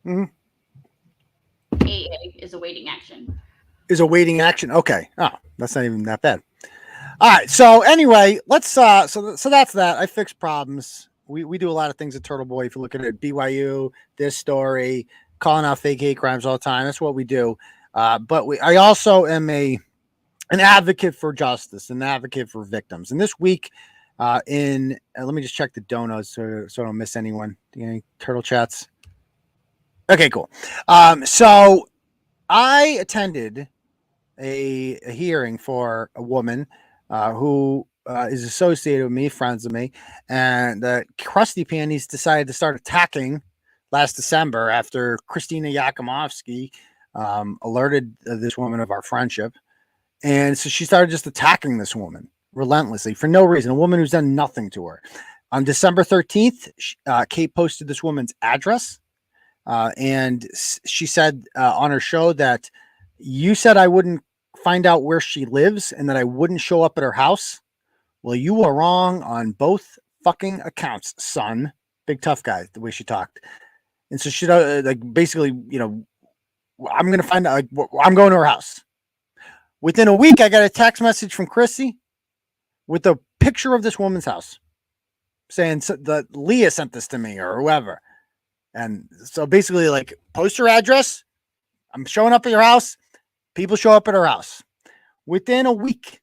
Mm-hmm. AA is awaiting action. Is awaiting action. Okay. Oh, that's not even that bad. All right. So anyway, let's so that's that. I fix problems. We do a lot of things at Turtleboy. If you look at it, BYU, this story, calling out fake hate crimes all the time. That's what we do. But I also am an advocate for justice, an advocate for victims. And this week, let me just check the donos so I don't miss anyone. Any turtle chats? Okay, cool. So I attended a hearing for a woman who is associated with me, friends with me, and the Krusty Panties decided to start attacking last December after Christina Yakimovsky alerted this woman of our friendship. And so she started just attacking this woman relentlessly for no reason, a woman who's done nothing to her. On December 13th, Kate posted this woman's address, and she said on her show that you said I wouldn't find out where she lives and that I wouldn't show up at her house. Well, you were wrong on both fucking accounts, son. Big tough guy, the way she talked. And so she basically, I'm going to find out, I'm going to her house. Within a week, I got a text message from Chrissy with a picture of this woman's house saying that Leah sent this to me or whoever. And so basically, post your address. I'm showing up at your house. People show up at her house. Within a week,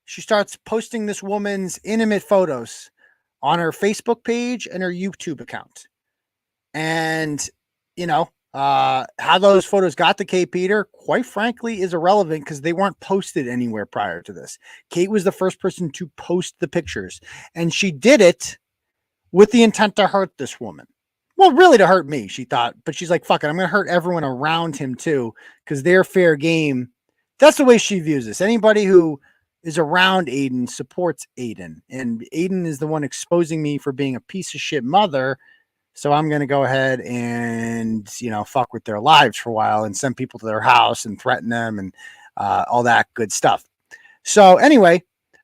she starts posting this woman's intimate photos on her Facebook page and her YouTube account. And, how those photos got to Kate Peter, quite frankly, is irrelevant because they weren't posted anywhere prior to this. Kate was the first person to post the pictures, and she did it with the intent to hurt this woman. Well, really to hurt me, she thought, but she's like, fuck it, I'm going to hurt everyone around him too because they're fair game. That's the way she views this. Anybody who is around Aidan supports Aidan, and Aidan is the one exposing me for being a piece of shit mother. So I'm going to go ahead and, fuck with their lives for a while and send people to their house and threaten them and all that good stuff. So anyway,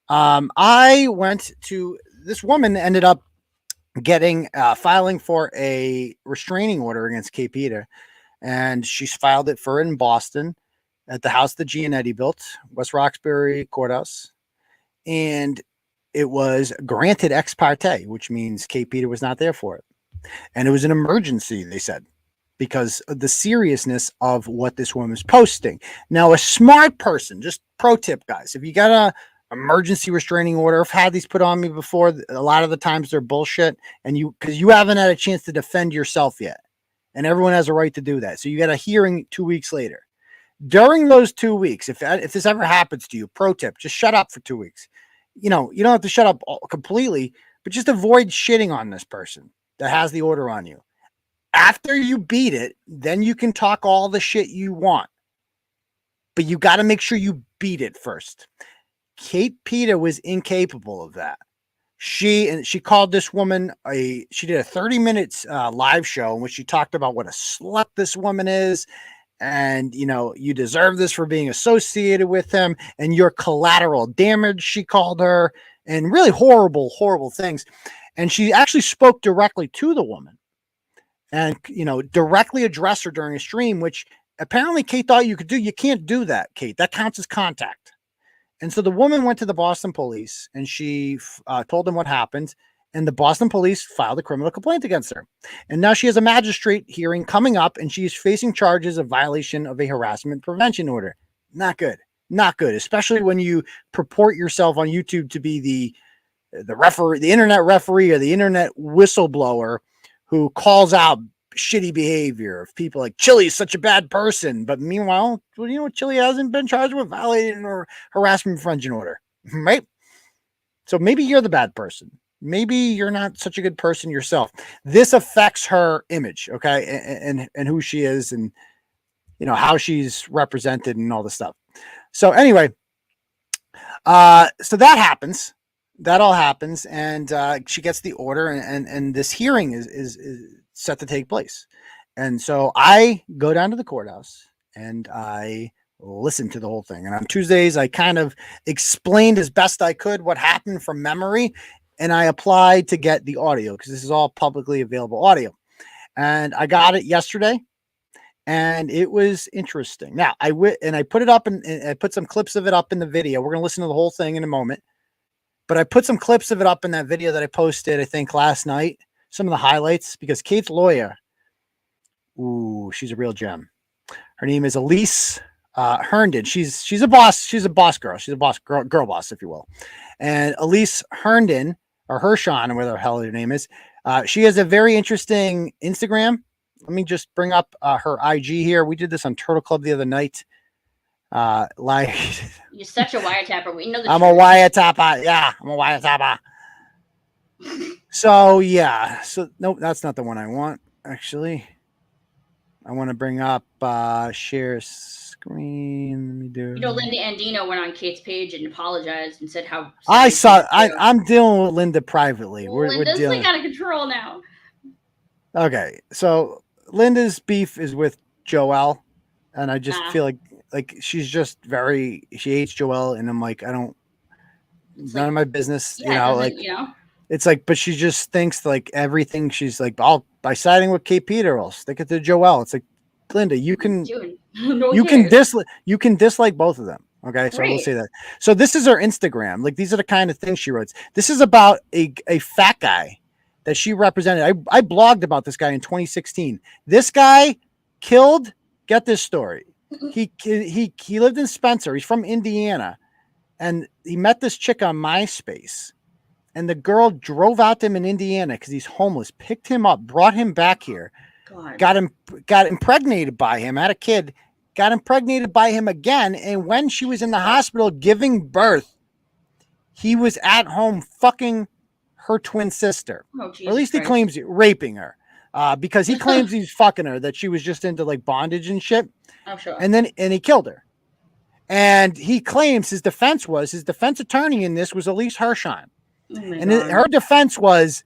I went to this woman ended up getting filing for a restraining order against Kate Peter, and she's filed it for in Boston at the house that Gianetti built, West Roxbury Courthouse, and it was granted ex parte, which means Kate Peter was not there for it. And it was an emergency, they said, because of the seriousness of what this woman was posting. Now, a smart person, just pro tip, guys, if you got a emergency restraining order, I've had these put on me before. A lot of the times they're bullshit, and because you haven't had a chance to defend yourself yet, and everyone has a right to do that. So you got a hearing 2 weeks later. During those 2 weeks, if this ever happens to you, pro tip, just shut up for 2 weeks. You don't have to shut up completely, but just avoid shitting on this person that has the order on you. After you beat it, then you can talk all the shit you want, but you got to make sure you beat it first. Kate Peter was incapable of that. She called this woman she did a 30 minutes live show in which she talked about what a slut this woman is. And, you deserve this for being associated with him and your collateral damage, she called her, and really horrible, horrible things. And she actually spoke directly to the woman and, directly addressed her during a stream, which apparently Kate thought you could do. You can't do that, Kate. That counts as contact. And so the woman went to the Boston police and she told them what happened. And the Boston police filed a criminal complaint against her. And now she has a magistrate hearing coming up and she's facing charges of violation of a harassment prevention order. Not good. Not good, especially when you purport yourself on YouTube to be the referee, the internet referee or the internet whistleblower who calls out shitty behavior of people like Chili is such a bad person. But meanwhile, Chili hasn't been charged with violating or harassment prevention order, right? So maybe you're the bad person. Maybe you're not such a good person yourself. This affects her image, okay, and who she is and, how she's represented and all this stuff. So anyway, so that happens. That all happens, and she gets the order, and this hearing is set to take place. And so I go down to the courthouse, and I listen to the whole thing. And on Tuesdays, I kind of explained as best I could what happened from memory, and I applied to get the audio because this is all publicly available audio. And I got it yesterday, and it was interesting. Now, I put it up, and I put some clips of it up in the video. We're going to listen to the whole thing in a moment. But I put some clips of it up in that video that I posted, I think, last night, some of the highlights, because Kate's lawyer Ooh, she's a real gem. Her name is Elyse Herndon. She's a boss. She's a boss girl. She's a boss girl boss, if you will. And Elyse Herndon or Hershon, or whatever the hell her name is. She has a very interesting Instagram. Let me just bring up her IG here. We did this on Turtle Club the other night. You're such a wiretapper. We know the I'm truth. a wiretapper. Yeah, I'm a wiretapper. So yeah. So nope, that's not the one I want. Actually, I want to bring up share screen. Let me do. You know, Linda Andino went on Kate's page and apologized and said how I saw. I'm dealing with Linda privately. Linda's we're like out of control now. Okay, so Linda's beef is with Joelle, and I just feel like she's just she hates Joelle, and I'm like, I don't. It's none of my business, Yeah, you know. It's like, but she just thinks like everything. She's like, by siding with Kate Peter, I'll stick it to Joelle. It's like, Linda, you can dislike both of them. Okay, so we'll say that. So this is her Instagram. Like, these are the kind of things she writes. This is about a fat guy that she represented. I blogged about this guy in 2016. This guy killed. Get this story. He lived in Spencer. He's from Indiana, and he met this chick on MySpace. And the girl drove out to him in Indiana because he's homeless, picked him up, brought him back here, got impregnated by him, had a kid, got impregnated by him again. And when she was in the hospital giving birth, he was at home fucking her twin sister. Or at least he claims raping her, because he claims he's fucking her, that she was just into like bondage and shit. I'm sure. And he killed her. And he claims his defense attorney in this was Elyse Hershon. And her defense was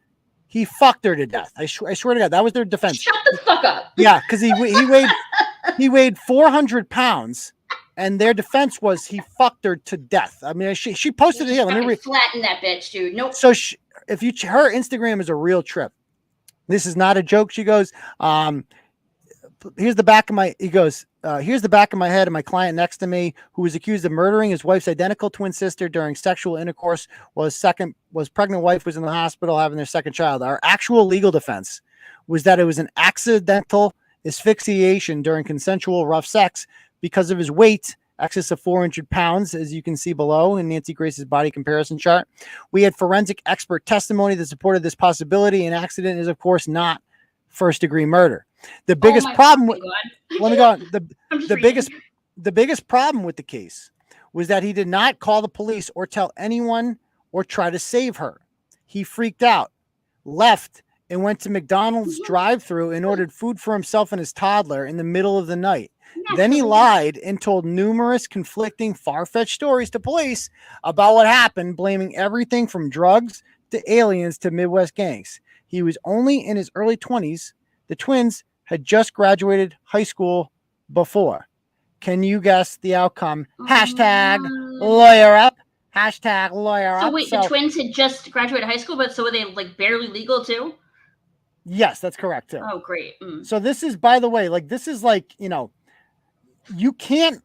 he fucked her to death. I swear to God, that was their defense. Shut the fuck up. Yeah, because he weighed 400 pounds, and their defense was he fucked her to death. I mean, she posted it here. Let me flatten that bitch, dude. Nope. So her Instagram is a real trip. This is not a joke. She goes, here's the back of my head of my client next to me, who was accused of murdering his wife's identical twin sister during sexual intercourse, was pregnant wife, was in the hospital having their second child. Our actual legal defense was that it was an accidental asphyxiation during consensual rough sex because of his weight, excess of 400 pounds, as you can see below in Nancy Grace's body comparison chart. We had forensic expert testimony that supported this possibility. An accident is, of course, not first-degree murder. The biggest problem with the biggest problem with the case was that he did not call the police or tell anyone or try to save her. He freaked out, left, and went to McDonald's drive-thru and ordered food for himself and his toddler in the middle of the night. Then he lied and told numerous conflicting, far-fetched stories to police about what happened, blaming everything from drugs to aliens to Midwest gangs. He was only in his early 20s. The twins had just graduated high school before. Can you guess the outcome? Hashtag lawyer up. Hashtag lawyer up. So wait, the twins had just graduated high school, but so were they like barely legal too? Yes, that's correct too. Oh, great. So this is, by the way, you can't,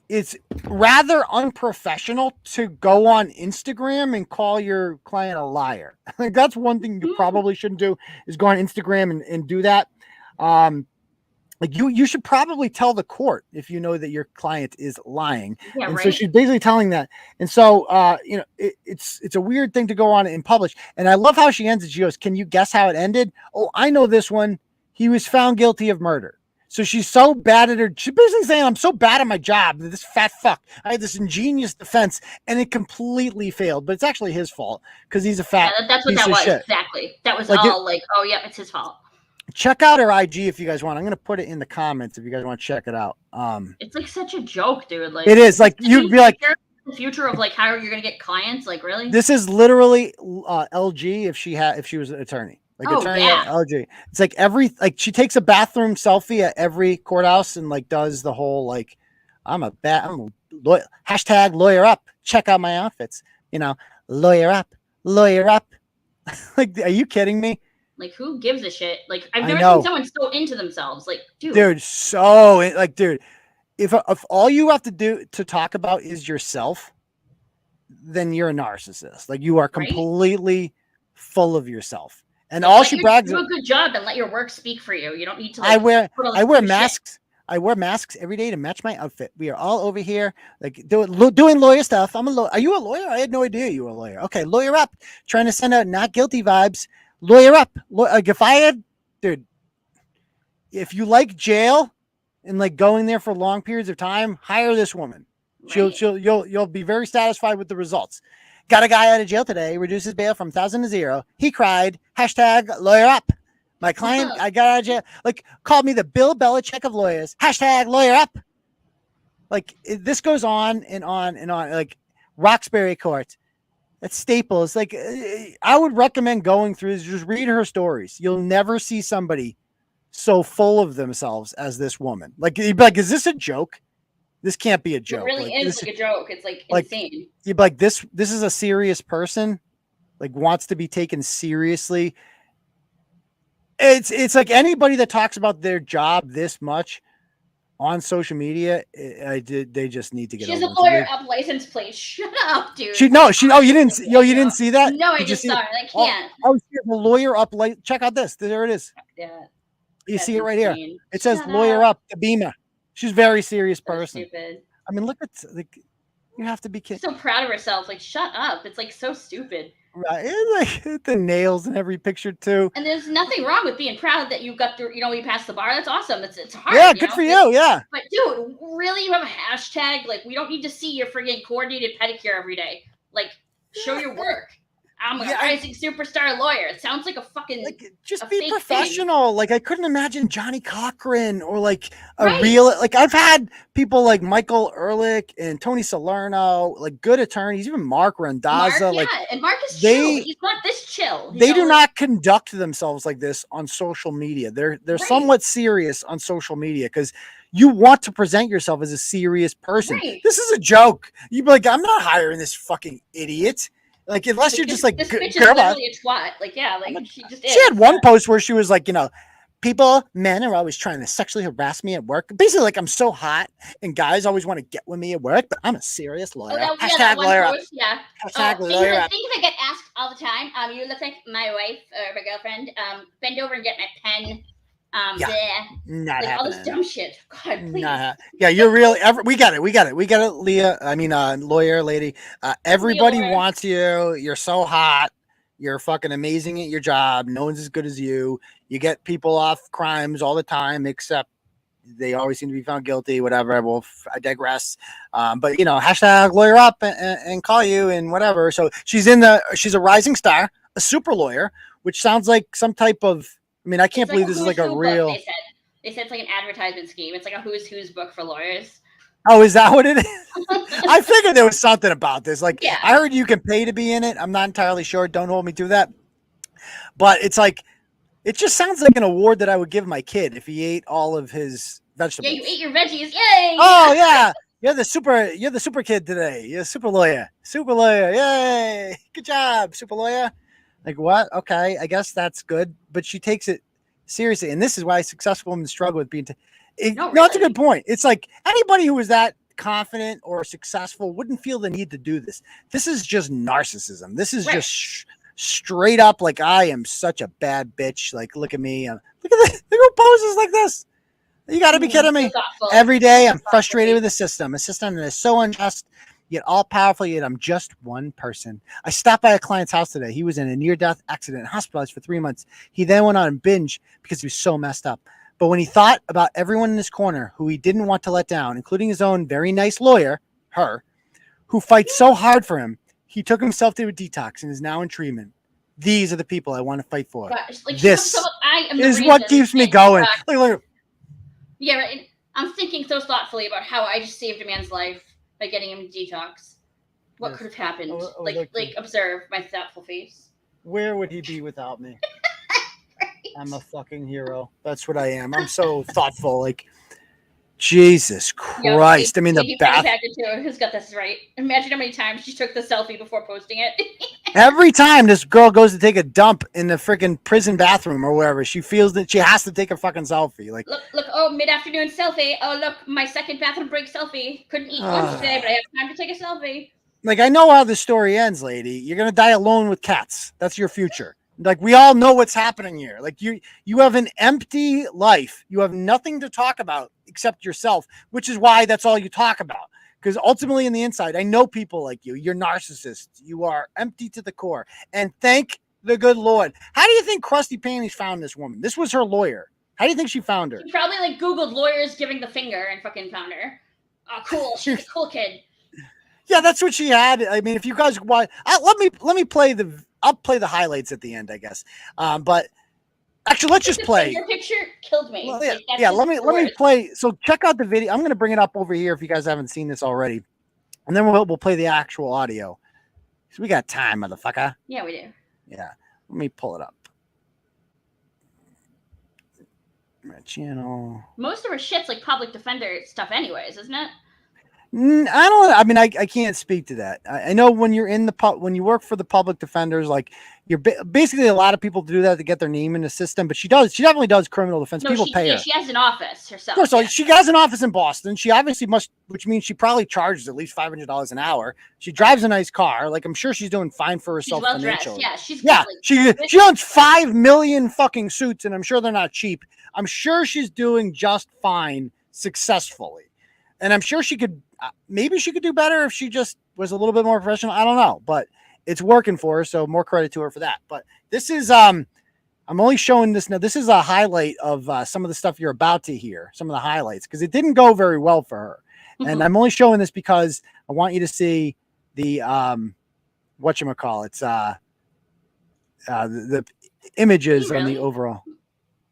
it's rather unprofessional to go on Instagram and call your client a liar. Like, that's one thing you probably shouldn't do, is go on Instagram and do that. Like you should probably tell the court if you know that your client is lying. Yeah, and right. So she's basically telling that. And so, it's a weird thing to go on and publish. And I love how she ends it. She goes, "Can you guess how it ended? Oh, I know this one. He was found guilty of murder." So she's so bad at her. She's basically saying, "I'm so bad at my job. This fat fuck. I had this ingenious defense, and it completely failed." But it's actually his fault because he's a fat. Yeah, that's what piece that of was. shit. Exactly. That was oh yeah, it's his fault. Check out her IG if you guys want. I'm going to put it in the comments if you guys want to check it out. It's like such a joke, dude. Like, it is. Like, you'd be like, the future of like how you're going to get clients. Like, really? This is literally LG if she was an attorney. Like, attorney LG. It's like she takes a bathroom selfie at every courthouse and like does the whole like, I'm a lawyer, hashtag lawyer up. Check out my outfits. Lawyer up. Like, are you kidding me? Like, who gives a shit? Like, I've never seen someone so into themselves. Like, dude, if all you have to do to talk about is yourself, then you're a narcissist. Like, you are completely full of yourself. And all she brags do a good job and let your work speak for you. You don't need to. I wear masks. Shit. I wear masks every day to match my outfit. We are all over here like doing lawyer stuff. I'm a lawyer. Are you a lawyer? I had no idea you were a lawyer. Okay, lawyer up. Trying to send out not guilty vibes. Lawyer up. If I had, dude, if you like jail and like going there for long periods of time, hire this woman. Right. You'll be very satisfied with the results. Got a guy out of jail today, reduces bail from 1,000 to 0. He cried, # lawyer up. My client, I got out of jail, like called me the Bill Belichick of lawyers, # lawyer up. Like this goes on and on and on. Like Roxbury Court, at Staples. Like I would recommend going through this, just read her stories. You'll never see somebody so full of themselves as this woman. Like you'd be like, is this a joke? This can't be a joke. It really is like a joke. It's like insane. You'd be like, this is a serious person, like wants to be taken seriously. It's like anybody that talks about their job this much on social media, they just need to get. She's a lawyer up license plate. Shut up, dude. You didn't see that? No, I just saw it. I can't. The lawyer up light. Check out this. There it is. Yeah. You see it right here. It says lawyer up the Beamer. She's a very serious person. Stupid. I mean, look at like you have to be kidding. So proud of herself. Like, shut up. It's like so stupid. Right. And like the nails in every picture too. And there's nothing wrong with being proud that you got through, you passed the bar. That's awesome. It's hard. Yeah, good for you. Yeah. But dude, really, you have a hashtag? Like, we don't need to see your friggin' coordinated pedicure every day. Like, show your work. I'm a rising superstar lawyer. It sounds like a fucking just be professional. Thing. Like I couldn't imagine Johnny Cochran or like a real like I've had people like Michael Ehrlich and Tony Salerno, like good attorneys, even Mark Randazza. And Mark is chill. He's not this chill. They do not conduct themselves like this on social media. They're somewhat serious on social media because you want to present yourself as a serious person. Right. This is a joke. You'd be like, I'm not hiring this fucking idiot. Like, unless you're just like, this bitch is literally a twat. Like, yeah, like she just is. She had one post where she was like, men are always trying to sexually harass me at work. Basically, like, I'm so hot and guys always want to get with me at work, but I'm a serious lawyer. Hashtag lawyer up. Yeah. Hashtag lawyer up. Things I get asked all the time. You look like my wife or my girlfriend. Bend over and get my pen. Not like all this dumb shit. God, please. You're really. We got it, Leah. I mean, lawyer lady. Everybody wants you. You're so hot. You're fucking amazing at your job. No one's as good as you. You get people off crimes all the time, except they always seem to be found guilty. Whatever. Well, I digress. But hashtag lawyer up and call you and whatever. So she's a rising star, a super lawyer, which sounds like some type of. I mean, I can't believe this is like a real. They said it's like an advertisement scheme. It's like a who's book for lawyers. Oh, is that what it is? I figured there was something about this. Like, I heard you can pay to be in it. I'm not entirely sure. Don't hold me to that. But it's like, it just sounds like an award that I would give my kid if he ate all of his vegetables. Yeah, you ate your veggies. Yay! Oh yeah, you're the super kid today. You're a super lawyer. Super lawyer. Yay! Good job, super lawyer. Like what? Okay, I guess that's good. But she takes it seriously, and this is why successful women struggle with being. No, that's a good point. It's like anybody who is that confident or successful wouldn't feel the need to do this. This is just narcissism. This is just straight up like I am such a bad bitch. Like look at me. Look at this. Look who poses like this. You got to be kidding me. Every day I'm frustrated with the system. A system that is so unjust. Yet all powerful, yet I'm just one person. I stopped by a client's house today. He was in a near-death accident, hospitalized for 3 months. He then went on a binge because he was so messed up. But when he thought about everyone in his corner who he didn't want to let down, including his own very nice lawyer, her, who fights so hard for him, he took himself to a detox and is now in treatment. These are the people I want to fight for. Like, this is what keeps me going. Look. Yeah, right. I'm thinking so thoughtfully about how I just saved a man's life by getting him detox. What could have happened? Like observe my thoughtful face. Where would he be without me? Right. I'm a fucking hero. That's what I am. I'm so thoughtful. Like, Jesus Christ. I mean, the bath. Who's got this right? Imagine how many times she took the selfie before posting it. Every time this girl goes to take a dump in the freaking prison bathroom or wherever, she feels that she has to take a fucking selfie. Like, look, oh, mid-afternoon selfie. Oh, look, my second bathroom break selfie. Couldn't eat lunch today, but I have time to take a selfie. Like, I know how the story ends, lady. You're going to die alone with cats. That's your future. Like, we all know what's happening here. Like, you have an empty life. You have nothing to talk about except yourself, which is why that's all you talk about. Because ultimately, in the inside, I know people like you. You're narcissists. You are empty to the core. And thank the good Lord. How do you think Krusty Panties found this woman? This was her lawyer. How do you think she found her? She probably like Googled lawyers giving the finger and fucking found her. Oh, cool. She's a cool kid. Yeah, that's what she had. I mean, if you guys want, let me play I'll play the highlights at the end, I guess. But actually, let's just play. Your picture killed me. Well, yeah. Let me play. So check out the video. I'm going to bring it up over here if you guys haven't seen this already, and then we'll play the actual audio. So we got time, motherfucker. Yeah, we do. Yeah, let me pull it up. My channel. Most of her shit's like public defender stuff, anyways, isn't it? I mean, I can't speak to that. I know when you're in when you work for the public defenders, like you're basically a lot of people do that to get their name in the system, but she definitely does criminal defense. No, people pay her. She has an office herself. Of course, so she has an office in Boston. She obviously must, which means she probably charges at least $500 an hour. She drives a nice car. Like, I'm sure she's doing fine for herself. She's well dressed. Yeah, she owns 5 million fucking suits, and I'm sure they're not cheap. I'm sure she's doing just fine successfully, and I'm sure she could. Maybe she could do better if she just was a little bit more professional. I don't know, but it's working for her. So more credit to her for that. But this is, I'm only showing this now. This is a highlight of some of the stuff you're about to hear, some of the highlights, because it didn't go very well for her. And I'm only showing this because I want you to see the, whatchamacallits, the images on the overall.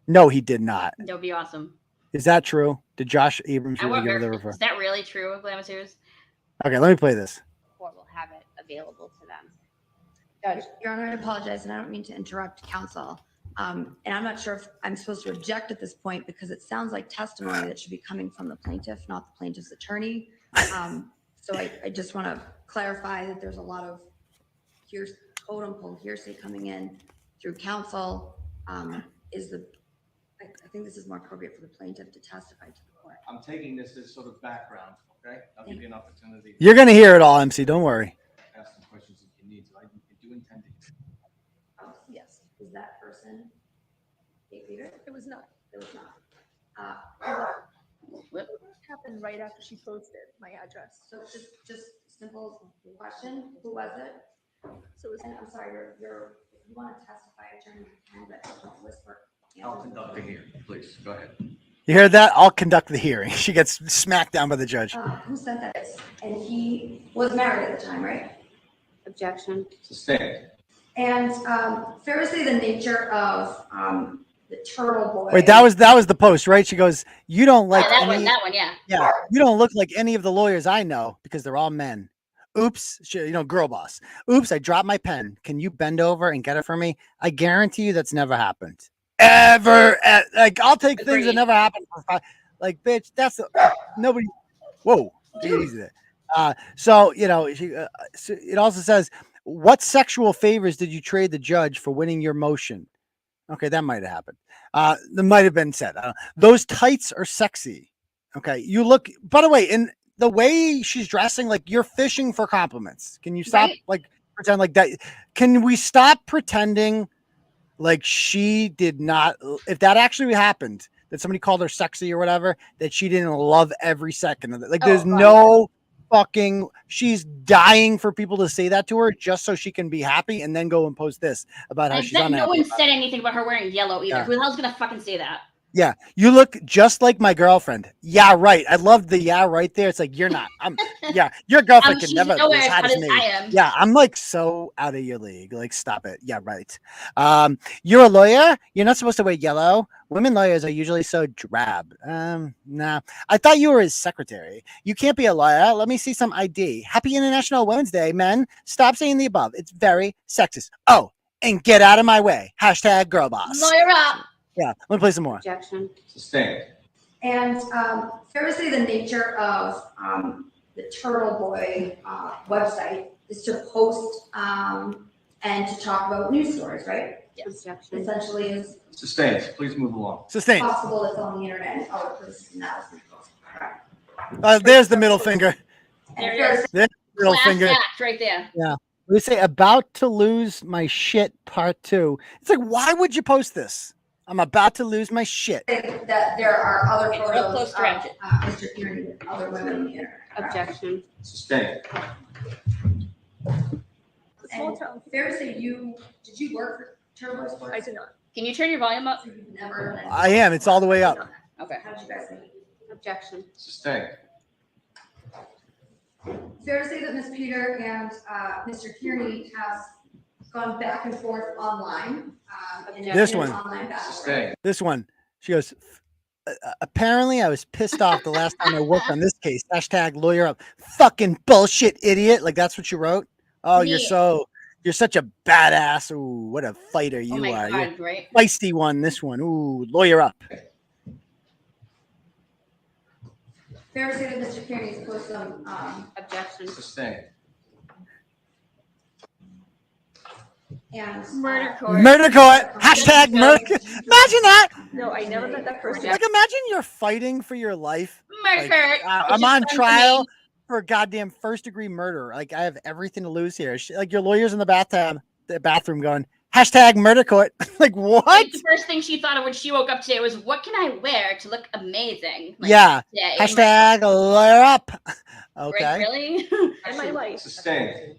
No, he did not. That would be awesome. Is that true? Did Josh Abrams really give the refer? Is that really true, Glamours? Okay, let me play this. Court will have it available to them. Judge, Your Honor, I apologize, and I don't mean to interrupt counsel. And I'm not sure if I'm supposed to object at this point because it sounds like testimony that should be coming from the plaintiff, not the plaintiff's attorney. So I just want to clarify that there's a lot of quote-unquote hearsay coming in through counsel. I think this is more appropriate for the plaintiff to testify to the court. I'm taking this as sort of background, okay? I'll give you an opportunity. You're going to hear it all, MC. Don't worry. Ask some questions if you need to. I do intend to. Yes. Is that person a leader? It was not. It was not. What happened right after she posted my address? So just simple question. Who was it? So it was, and I'm sorry, if you want to testify, attorney, you can, but don't whisper. I'll conduct the hearing, please. Go ahead. You heard that? I'll conduct the hearing. She gets smacked down by the judge. Who sent that? And he was married at the time, right? Objection. Sustained. And fair to say the nature of the Turtleboy. Wait, that was the post, right? She goes, "You don't like that one, yeah. Yeah, you don't look like any of the lawyers I know because they're all men." Oops, girl boss. Oops, I dropped my pen. Can you bend over and get it for me? I guarantee you that's never happened. Ever. Like, I'll take things that never happened. Like, bitch, that's nobody. Whoa, easy there. So, it also says, what sexual favors did you trade the judge for winning your motion? Okay, that might have happened. That might have been said. Those tights are sexy. Okay, you look, by the way, in the way she's dressing, like, you're fishing for compliments. Can you stop, pretend like that? Can we stop pretending like she did not, if that actually happened, that somebody called her sexy or whatever, that she didn't love every second of it? Like, there's no fucking, she's dying for people to say that to her just so she can be happy and then go and post this about how she's unhappy. No one said anything about her wearing yellow either. Yeah. Who the hell's going to fucking say that? Yeah, you look just like my girlfriend. Yeah, right. I love the yeah right there. It's like, you're not. Yeah, your girlfriend can never be as hot as me. Yeah, I'm like so out of your league. Like, stop it. Yeah, right. You're a lawyer. You're not supposed to wear yellow. Women lawyers are usually so drab. Nah. I thought you were his secretary. You can't be a lawyer. Let me see some ID. Happy International Women's Day, men. Stop saying the above. It's very sexist. Oh, and get out of my way. # girl boss. Lawyer up. Yeah, let me play some more. Objection. Sustained. And fair to say the nature of the Turtleboy website is to post and to talk about news stories, right? Yes. Objection. Essentially is Sustained. Please move along. Sustained. possible that's on the internet and other places and that was posted. There's the middle finger. And fair to say There's the middle Class finger. act right there. Yeah. We say about to lose my shit part 2. It's like, why would you post this? I'm about to lose my shit. That there are other Real photos close of to Ratchet. Mr. Kearney with other women in there. Objection. Sustained. And fair to say did you work for Turtleboy Sports? I did not. Can you turn your volume up? So you've never done I am. It's all the way up. Okay. How did you guys meet? Objection. Sustained. Fair to say that Ms. Peter and Mr. Kearney have gone back and forth online. This one. Online battle, Sustained. right? This one. She goes, apparently I was pissed off the last time I worked on this case. Hashtag lawyer up. Fucking bullshit idiot. Like that's what you wrote. Oh, you're such a badass. Ooh, what a fighter you Oh my are. God, You're right? feisty one. This one. Ooh, lawyer up. Fair to say that Mr. Kearney's posted some Objection. Sustained. and Murder court. Murder court. Hashtag murder. Imagine that. No, I never met that person. Like imagine you're fighting for your life. Murder Like, court. I'm on trial for goddamn first-degree murder. Like I have everything to lose here. Like your lawyer's in the bathroom going, hashtag murder court. Like what? Like, the first thing she thought of when she woke up today was, what can I wear to look amazing? Like, Yeah. today? Hashtag lawyer up. Okay. Right, really? In my life. Sustained.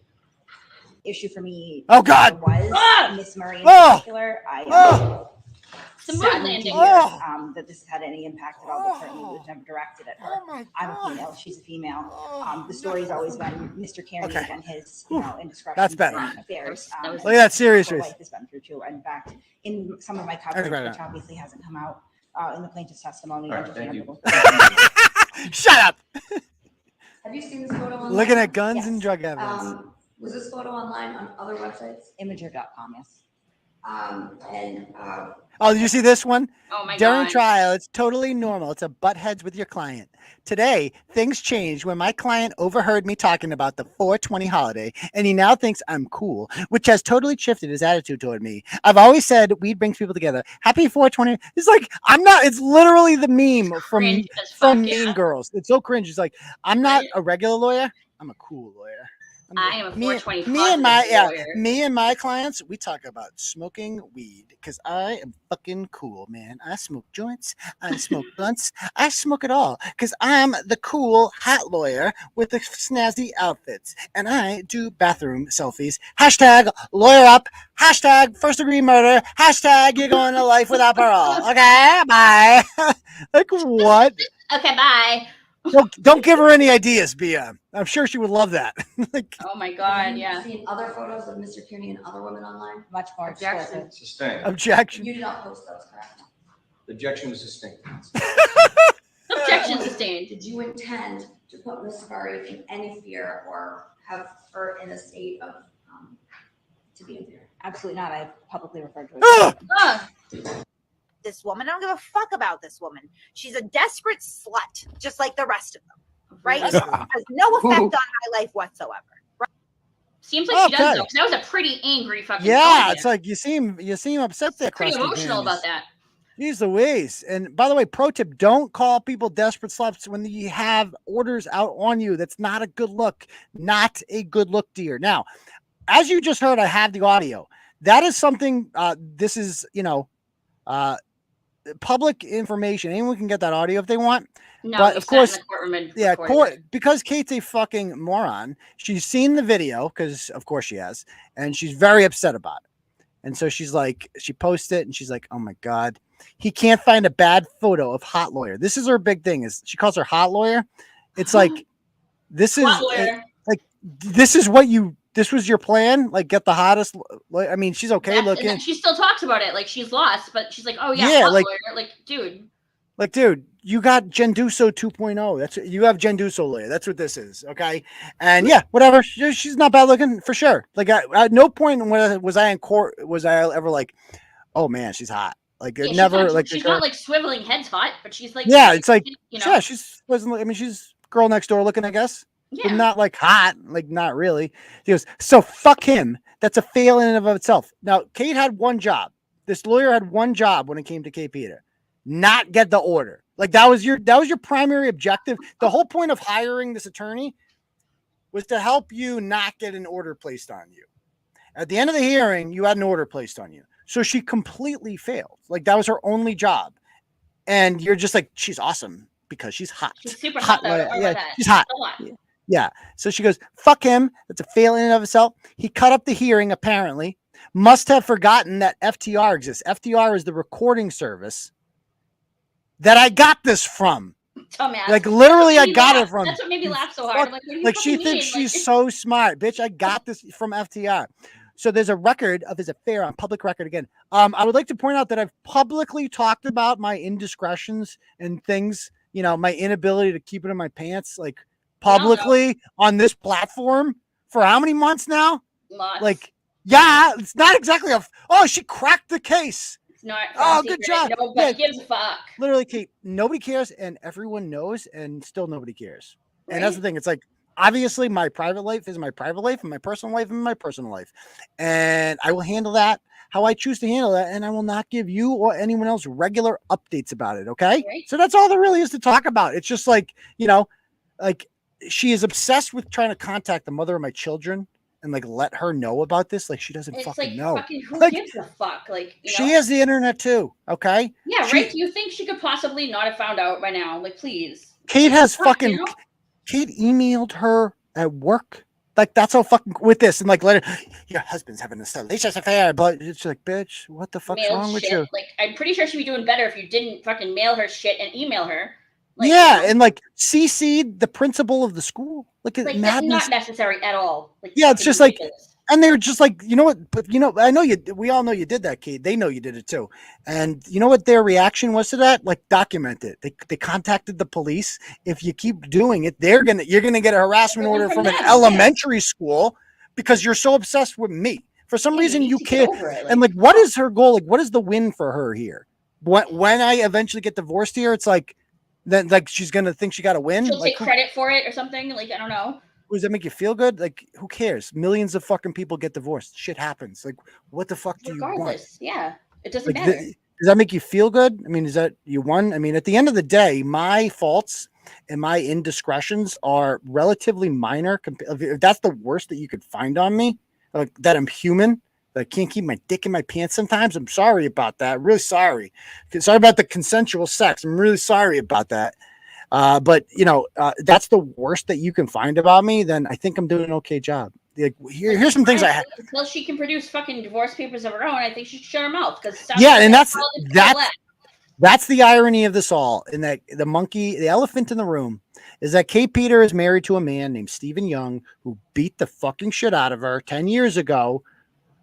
Issue for me. Oh God. Was Miss Murray in particular. It's a mood saddened to landing. hear that this had any impact at all, but certainly was never directed at her. I'm a female, she's a female. The story's always been Mr. Kearney and his, indiscretions. That's better. and affairs. Look at that serious Her face. life has been through too. In fact, in some of my coverage, right. which obviously hasn't come out in the plaintiff's testimony. All right, thank you. Shut up. Have you seen this photo online? Looking at guns Yes. and drug evidence. Was this photo online on other websites? Imager.com, yes. Oh, did you see this one? Oh my During God. trial, it's totally normal to butt heads with your client. Today, things changed when my client overheard me talking about the 420 holiday, and he now thinks I'm cool, which has totally shifted his attitude toward me. I've always said weed brings people together. Happy 420. It's like, I'm not, it's literally the meme Cringe as fuck, from yeah. Mean Girls. It's so cringe. It's like, I'm not a regular lawyer. I'm a cool lawyer. I am a 420 me and my clients, we talk about smoking weed because I am fucking cool, man. I smoke joints, I smoke blunts, I smoke it all because I'm the cool hot lawyer with the snazzy outfits, and I do bathroom selfies. Hashtag lawyer up. Hashtag first degree murder. Hashtag you're going to life without parole. Okay, bye. Like what? Okay, bye. Don't give her any ideas, Bia. I'm sure she would love that. Like, Oh my God, Have you yeah. seen other photos of Mr. Kearney and other women online? Much more Objection. explicit. Sustained. objection. You did not post those, correct? The objection was sustained. Objection sustained. Did you intend to put Ms. Murray in any fear or have her in a state of to be in fear? Absolutely not. I publicly referred to her. Ah, This woman. I don't give a fuck about this woman. She's a desperate slut, just like the rest of them, right? Has no effect on my life whatsoever. Right? seems like she does Okay. though, because that was a pretty angry fucking. Yeah, comment. it's like you seem upset there. Pretty emotional about that. Use the ways. And by the way, pro tip: don't call people desperate sluts when you have orders out on you. That's not a good look. Not a good look, dear. Now, as you just heard, I have the audio. That is something. This is public information. Anyone can get that audio if they want. No, but we of sat in course, the courtroom and yeah, recorded it. because Kate's a fucking moron. She's seen the video because, of course, she has, and she's very upset about it. And so she's like, she posts it, and she's like, "Oh my God, he can't find a bad photo of hot lawyer." This is her big thing. Is she calls her hot lawyer? It's like this is Hot lawyer. like this is what you. This was your plan. Like get the hottest. I mean, she's okay That's- and looking. then she still talks about it like she's lost, but she's like, "Oh yeah, Yeah, hot like- lawyer." Like, dude. Like, dude, you got Genduso 2.0. That's you have Genduso layer. That's what this is. Okay. And yeah, whatever. She's not bad looking for sure. Like at no point when was I in court was I ever like, oh man, she's hot. Like Yeah, it she's never not, like she's not like swiveling heads hot, but she's like, yeah, it's like you know, yeah, she's wasn't. I mean, she's girl next door looking, I guess. Yeah. But not like hot, like not really. He goes, so fuck him. That's a fail in and of itself. Now, Kate had one job. This lawyer had one job when it came to Kate Peter. Not get the order. Like that was your primary objective. The whole point of hiring this attorney was to help you not get an order placed on you. At the end of the hearing, you had an order placed on you. So she completely failed. Like that was her only job. And you're just like, she's awesome because she's hot. She's super hot, though. Don't worry about that. She's hot. So what? Yeah. So she goes, fuck him. That's a fail in and of itself. He cut up the hearing, apparently. Must have forgotten that FTR exists. FTR is the recording service that I got this from. Dumbass. Like literally, I got it from. That's what made me laugh so hard. I'm like, what do you like she fucking thinks mean? she's so smart, bitch. I got this from FTR. So there's a record of his affair on public record again. I would like to point out that I've publicly talked about my indiscretions and things, you know, my inability to keep it in my pants, like publicly on this platform for how many months now? Lots. Like, yeah, it's not exactly she cracked the case. It's not. Oh, good job. Nobody gives a fuck. Literally, Kate, nobody cares and everyone knows and still nobody cares. Right? And that's the thing. It's like, obviously my private life is my private life and my personal life and my personal life. And I will handle that how I choose to handle that. And I will not give you or anyone else regular updates about it. Okay. Right. So that's all there really is to talk about. It's just like, you know, like she is obsessed with trying to contact the mother of my children and like let her know about this. Like she doesn't It's fucking like, know. fucking who Like, gives a fuck? Like, you know? she has the internet too. Okay. Yeah, right. Do you think she could possibly not have found out by now? Like, please. Kate has fucking. You know? Kate emailed her at work. Like that's how fucking with this and like later, your husband's having a salacious affair, but it's like, bitch, what the fuck's wrong with you? Like, I'm pretty sure she'd be doing better if you didn't fucking mail her shit and email her. Like, yeah, you know? and like CC'd the principal of the school. Like that's madness. not necessary at all. Like, Yeah, it's just like, ridiculous. and they're just like, you know what? But you know, I know you. We all know you did that, Kate. They know you did it too. And you know what their reaction was to that? Like, document it. They contacted the police. If you keep doing it, you're gonna get a harassment order from an elementary school because you're so obsessed with me. For some reason, you can't. And like, what is her goal? Like, what is the win for her here? When I eventually get divorced here, it's like, then like she's gonna think she got to win. She'll like, take credit for it or something. Like, I don't know. Does that make you feel good? Like, who cares? Millions of fucking people get divorced. Shit happens. Like, what the fuck do you want? Regardless, yeah, it doesn't Like, matter. does that make you feel good? I mean, is that you won? I mean, at the end of the day, my faults and my indiscretions are relatively minor. If that's the worst that you could find on me, like that I'm human, that I can't keep my dick in my pants sometimes. I'm sorry about that. Really sorry. Sorry about the consensual sex. I'm really sorry about that. But you know, that's the worst that you can find about me. Then I think I'm doing an okay job. Like, here's some things I have. Until she can produce fucking divorce papers of her own, I think she should shut her mouth. Because yeah, and that's the irony of this all. In that the elephant in the room is that Kate Peter is married to a man named Stephen Young who beat the fucking shit out of her 10 years ago.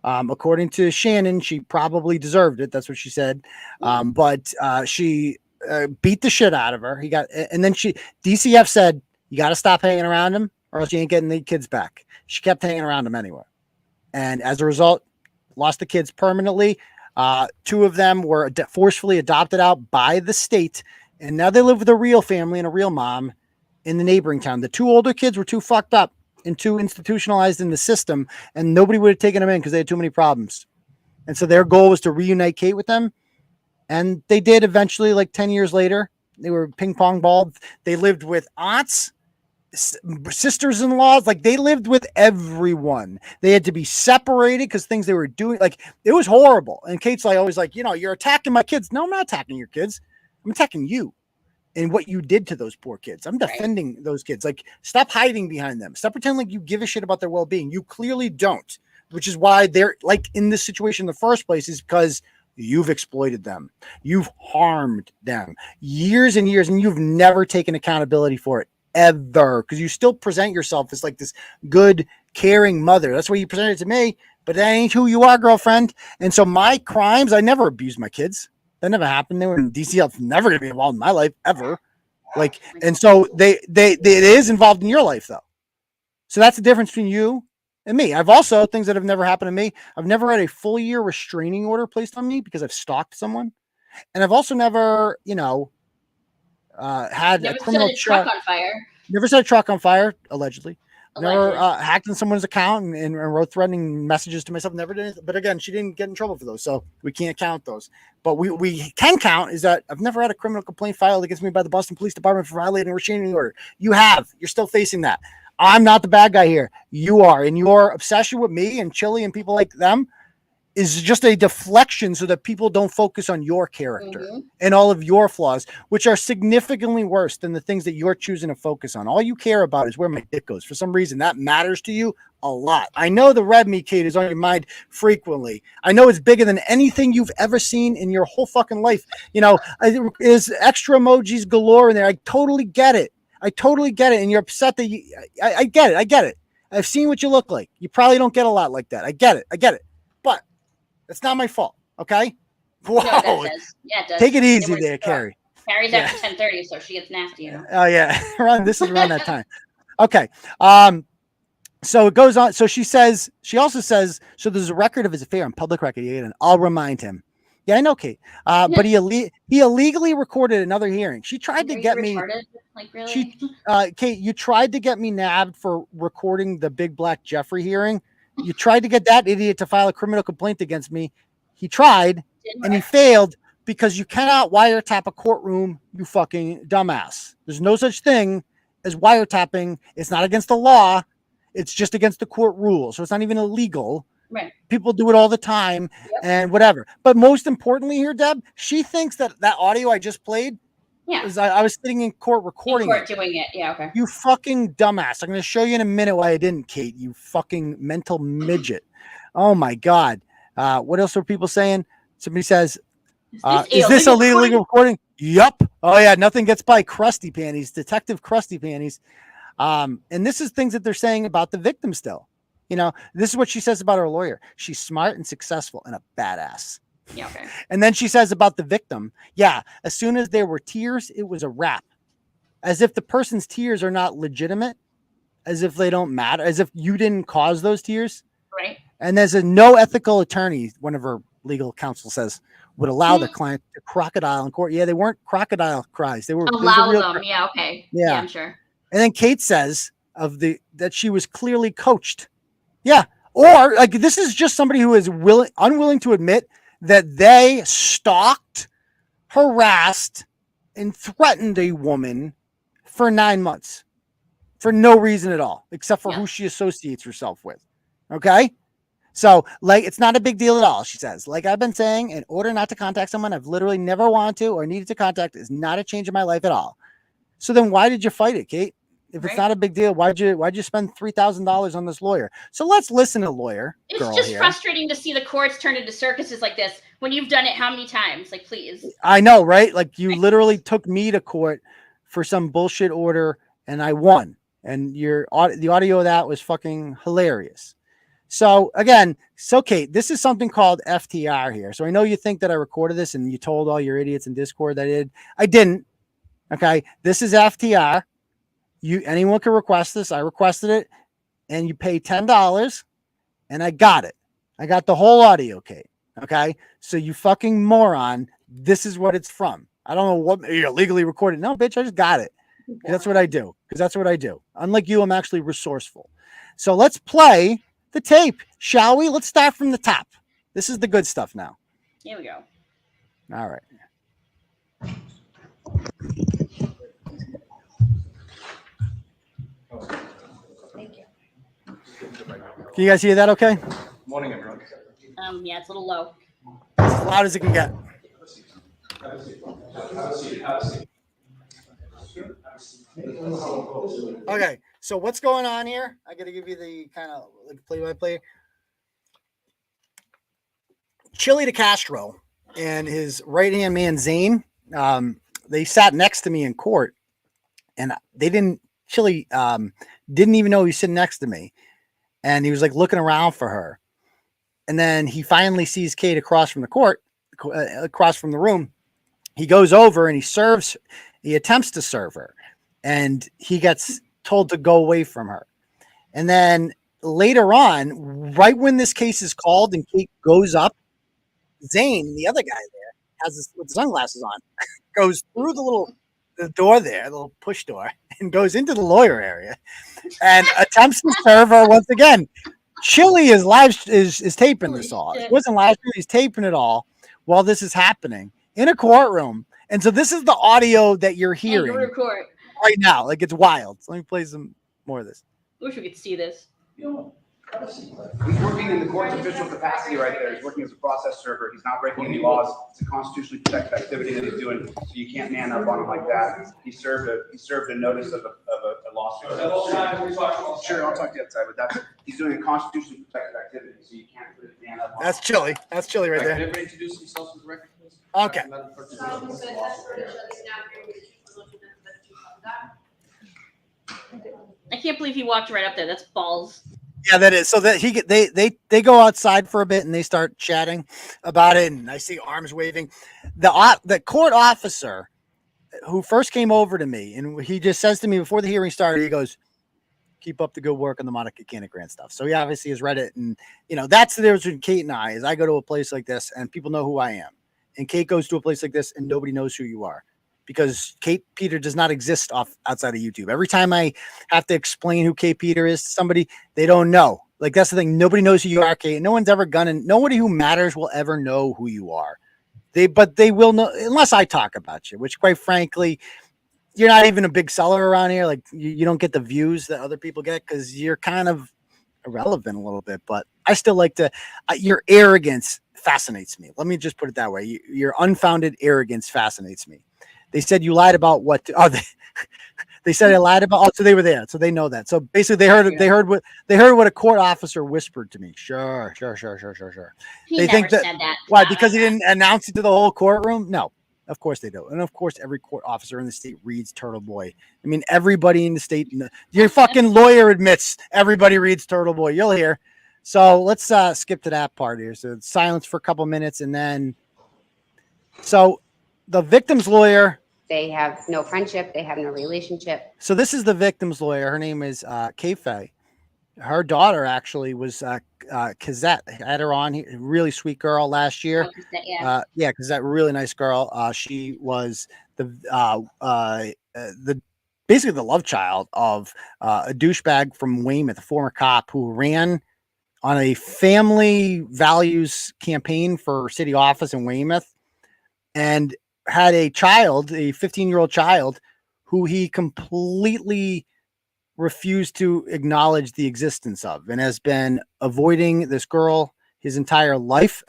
According to Shannon, she probably deserved it. That's what she said. But she beat the shit out of her. And then DCF said, you got to stop hanging around him or else you ain't getting the kids back. She kept hanging around him anyway. And as a result, lost the kids permanently. 2 of them were forcefully adopted out by the state. And now they live with a real family and a real mom in the neighboring town. The 2 older kids were too fucked up and too institutionalized in the system. And nobody would have taken them in because they had too many problems. And so their goal was to reunite Kate with them. And they did eventually, like 10 years later. They were ping pong ball. They lived with aunts, sisters-in-laws. Like they lived with everyone. They had to be separated because things they were doing, like it was horrible. And Kate's like always like, you know, you're attacking my kids. No, I'm not attacking your kids. I'm attacking you and what you did to those poor kids. I'm defending those kids. Like, stop hiding behind them. Stop pretending like you give a shit about their well-being. You clearly don't, which is why they're like in this situation in the first place, is because you've exploited them. You've harmed them years and years, and you've never taken accountability for it ever, because you still present yourself as like this good, caring mother. That's why you present it to me, but that ain't who you are, girlfriend. And so my crimes, I never abused my kids. That never happened. They were in DCL. Never going to be involved in my life ever. Like, and so it is involved in your life though. So that's the difference between you and me. I've also, things that have never happened to me, I've never had a full year restraining order placed on me because I've stalked someone. And I've also never, you know, had a criminal truck on fire. Never set a truck on fire, allegedly. Never hacked in someone's account and wrote threatening messages to myself. Never did anything. But again, she didn't get in trouble for those, so we can't count those. But we can count is that I've never had a criminal complaint filed against me by the Boston Police Department for violating a restraining order. You have. You're still facing that. I'm not the bad guy here. You are. And your obsession with me and Chili and people like them is just a deflection so that people don't focus on your character and all of your flaws, which are significantly worse than the things that you're choosing to focus on. All you care about is where my dick goes. For some reason, that matters to you a lot. I know the red meat, Kate, is on your mind frequently. I know it's bigger than anything you've ever seen in your whole fucking life. You know, is extra emojis galore in there. I totally get it. I totally get it. And you're upset that I get it. I get it. I've seen what you look like. You probably don't get a lot like that. I get it. I get it. But it's not my fault. Okay. Whoa. No, it does. Take it easy there, Carrie. Carrie's after 10:30, so she gets nasty. You know? Oh yeah. This is around that time. Okay. So it goes on. So she also says, so there's a record of his affair on public record, and I'll remind him. Yeah, I know, Kate. But he illegally recorded another hearing. She tried to get me. Like, really? Kate, you tried to get me nabbed for recording the Big Black Jeffrey hearing. You tried to get that idiot to file a criminal complaint against me. He tried and he failed because you cannot wiretap a courtroom, you fucking dumbass. There's no such thing as wiretapping. It's not against the law. It's just against the court rules. So it's not even illegal. Right. People do it all the time and whatever. But most importantly here, Deb, she thinks that audio I just played, I was sitting in court recording doing it. Yeah, okay. You fucking dumbass. I'm going to show you in a minute why I didn't, Kate. You fucking mental midget. Oh, my God. What else are people saying? Somebody says, is this illegally recording? Yup. Oh, yeah. Nothing gets by Krusty Panties. Detective Krusty Panties. And this is things that they're saying about the victim still. You know, this is what she says about her lawyer. She's smart and successful and a badass. Yeah, okay. And then she says about the victim, as soon as there were tears, it was a wrap. As if the person's tears are not legitimate, as if they don't matter, as if you didn't cause those tears. Right. And there's no ethical attorney, one of her legal counsel says, would allow the client to crocodile in court. Yeah, they weren't crocodile cries. They were allow them. Yeah, okay. Yeah, I'm sure. And then Kate says that she was clearly coached. Yeah. Or like this is just somebody who is unwilling to admit that they stalked, harassed, and threatened a woman for 9 months for no reason at all, except for who she associates herself with. Okay. So like, it's not a big deal at all. She says, like I've been saying, in order not to contact someone I've literally never wanted to or needed to contact is not a change in my life at all. So then why did you fight it, Kate? If it's not a big deal, why'd you spend $3,000 on this lawyer? So let's listen to lawyer. It's just frustrating to see the courts turn into circuses like this when you've done it how many times? Like, please. I know, right? Like you literally took me to court for some bullshit order and I won. And the audio of that was fucking hilarious. So again, Kate, this is something called FTR here. So I know you think that I recorded this and you told all your idiots in Discord that I did. I didn't. Okay. This is FTR. Anyone can request this. I requested it and you pay $10 and I got it. I got the whole audio, Kate. Okay. So you fucking moron. This is what it's from. I don't know what you're legally recorded. No, bitch. I just got it. That's what I do. Because that's what I do. Unlike you, I'm actually resourceful. So let's play the tape, shall we? Let's start from the top. This is the good stuff now. Here we go. All right. Thank you. Can you guys hear that okay? Morning, everyone. Yeah, it's a little low. As loud as it can get. Okay, so what's going on here? I got to give you the kind of like play-by-play. Chili DeCastro and his right-hand man, Zane, they sat next to me in court, and Chili didn't even know he was sitting next to me, and he was like looking around for her. And then he finally sees Kate across from the court, across from the room. He goes over and he attempts to serve her, and he gets told to go away from her. And then later on, right when this case is called and Kate goes up, Zane, the other guy there, with sunglasses on, goes through the door there, the little push door, and goes into the lawyer area and attempts to serve her once again. Chili is taping this all. It wasn't live stream, he's taping it all while this is happening in a courtroom. And so this is the audio that you're hearing right now. Like, it's wild. So let me play some more of this. wish we could see this. He's working in the court's official capacity right there. He's working as a process server. He's not breaking any laws. It's a constitutionally protected activity that he's doing, so you can't man up on him like that. He served a notice of a lawsuit. Sure, I'll talk to you outside, but he's doing a constitutionally protected activity, so you can't really man up on him. That's chilly. That's chilly right Can there. everybody introduce themselves for the record, please? Okay. I can't believe he walked right up there. That's balls. Yeah, that is. So that they go outside for a bit and they start chatting about it, and I see arms waving. The court officer who first came over to me, and he just says to me before the hearing started, he goes, "Keep up the good work on the Monica Cannon Grant stuff." So he obviously has read it, and that's the difference between Kate and I. Is I go to a place like this and people know who I am, and Kate goes to a place like this and nobody knows who you are. Because Kate Peter does not exist outside of YouTube. Every time I have to explain who Kate Peter is to somebody, they don't know. Like, that's the thing. Nobody knows who you are, Kate. No one's ever gonna. Nobody who matters will ever know who you are. But they will know unless I talk about you. Which, quite frankly, you're not even a big seller around here. Like, you don't get the views that other people get because you're kind of irrelevant a little bit. But I still like to. Your arrogance fascinates me. Let me just put it that way. Your unfounded arrogance fascinates me. They said you lied about what? They said I lied about. Oh, so they were there, so they know that. So basically, they heard what a court officer whispered to me. Sure. He They never think said that. Why? Because he didn't announce it to the whole courtroom? No, of course they do, and of course every court officer in the state reads Turtleboy. I mean, everybody in the state. Your fucking lawyer admits everybody reads Turtleboy. You'll hear. So let's skip to that part here. So silence for a couple minutes, and then so the victim's lawyer. They have no friendship. They have no relationship. So this is the victim's lawyer. Her name is Kei-Fei. Her daughter actually was Kazette. I had her on here. Really sweet girl last year. Kazette, really nice girl. She was the basically the love child of a douchebag from Weymouth, a former cop who ran on a family values campaign for city office in Weymouth, and had a child, a 15-year-old child, who he completely refused to acknowledge the existence of, and has been avoiding this girl his entire life.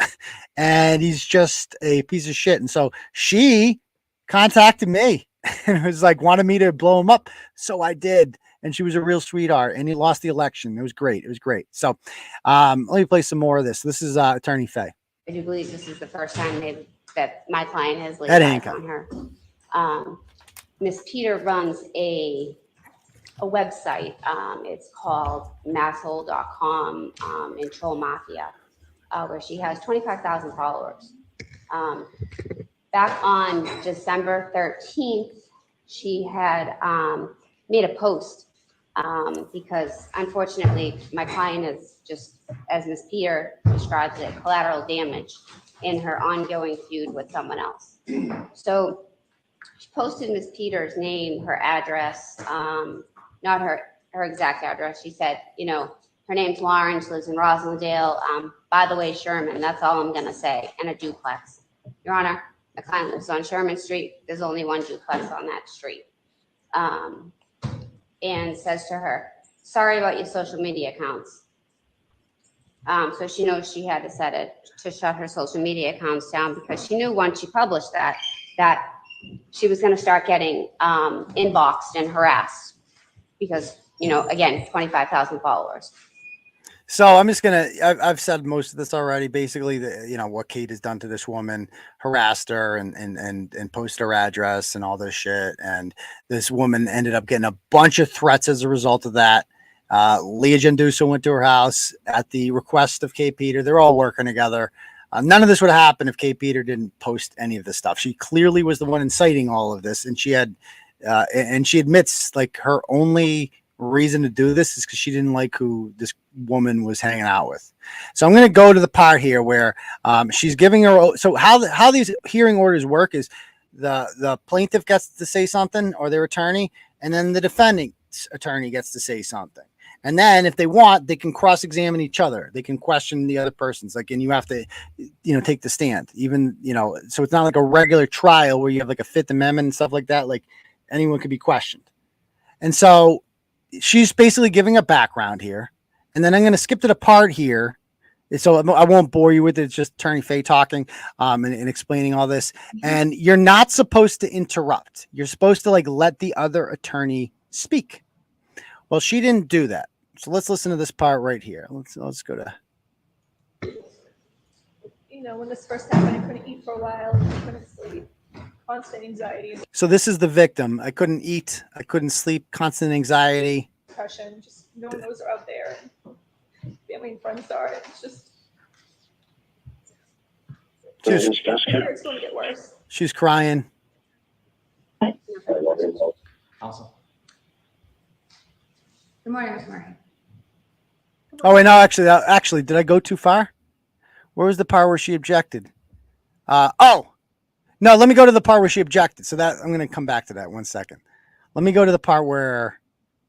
And he's just a piece of shit. And so she contacted me and was like, wanted me to blow him up. So I did. And she was a real sweetheart, and he lost the election. It was great. So let me play some more of this. This is Attorney Faye. I do believe this is the first time that my client has laid eyes on her. Miss Peter runs a website. It's called masshole.com in Troll Mafia, where she has 25,000 followers. Back on December 13th, she had made a post because unfortunately my client is just, as Miss Peter describes it, collateral damage in her ongoing feud with someone else. So she posted Miss Peter's name, her address, not her exact address. She said, her name's Lauren, she lives in Roslindale. By the way, Sherman, that's all I'm gonna say, and a duplex. Your Honor, my client lives on Sherman Street. There's only one duplex on that street. And says to her, sorry about your social media accounts. So she knows she had to shut her social media accounts down, because she knew once she published that she was going to start getting inboxed and harassed because, again, 25,000 followers. So I'm just I've said most of this already. Basically, what Kate has done to this woman, harassed her and posted her address and all this shit. And this woman ended up getting a bunch of threats as a result of that. Leah Genduso went to her house at the request of Kate Peter. They're all working together. None of this would happen if Kate Peter didn't post any of this stuff. She clearly was the one inciting all of this. And she admits, like, her only reason to do this is because she didn't like who this woman was hanging out with. So I'm going to go to the part here where she's giving her. So how these hearing orders work is the plaintiff gets to say something, or their attorney, and then the defendant's attorney gets to say something. And then if they want, they can cross-examine each other. They can question the other person's, and you have to, take the stand, even, so it's not like a regular trial where you have like a Fifth Amendment and stuff like that. Like, anyone could be questioned. And so she's basically giving a background here. And then I'm going to skip to the part here. So I won't bore you with it. It's just Attorney Faye talking and explaining all this. And you're not supposed to interrupt. You're supposed to like let the other attorney speak. Well, she didn't do that. So let's listen to this part right here. Let's go to. You know, when this first happened, I couldn't eat for a while. I couldn't sleep. Constant anxiety. So this is the victim. I couldn't eat. I couldn't sleep. Constant anxiety. Depression. Just no one knows are out there. And family and friends are. It's just. It's going to get worse. She's crying. Counsel. Good morning, Ms. Murray. Oh, wait, no, actually, did I go too far? Where was the part where she objected? Oh, no, let me go to the part where she objected. So that I'm going to come back to that 1 second. Let me go to the part where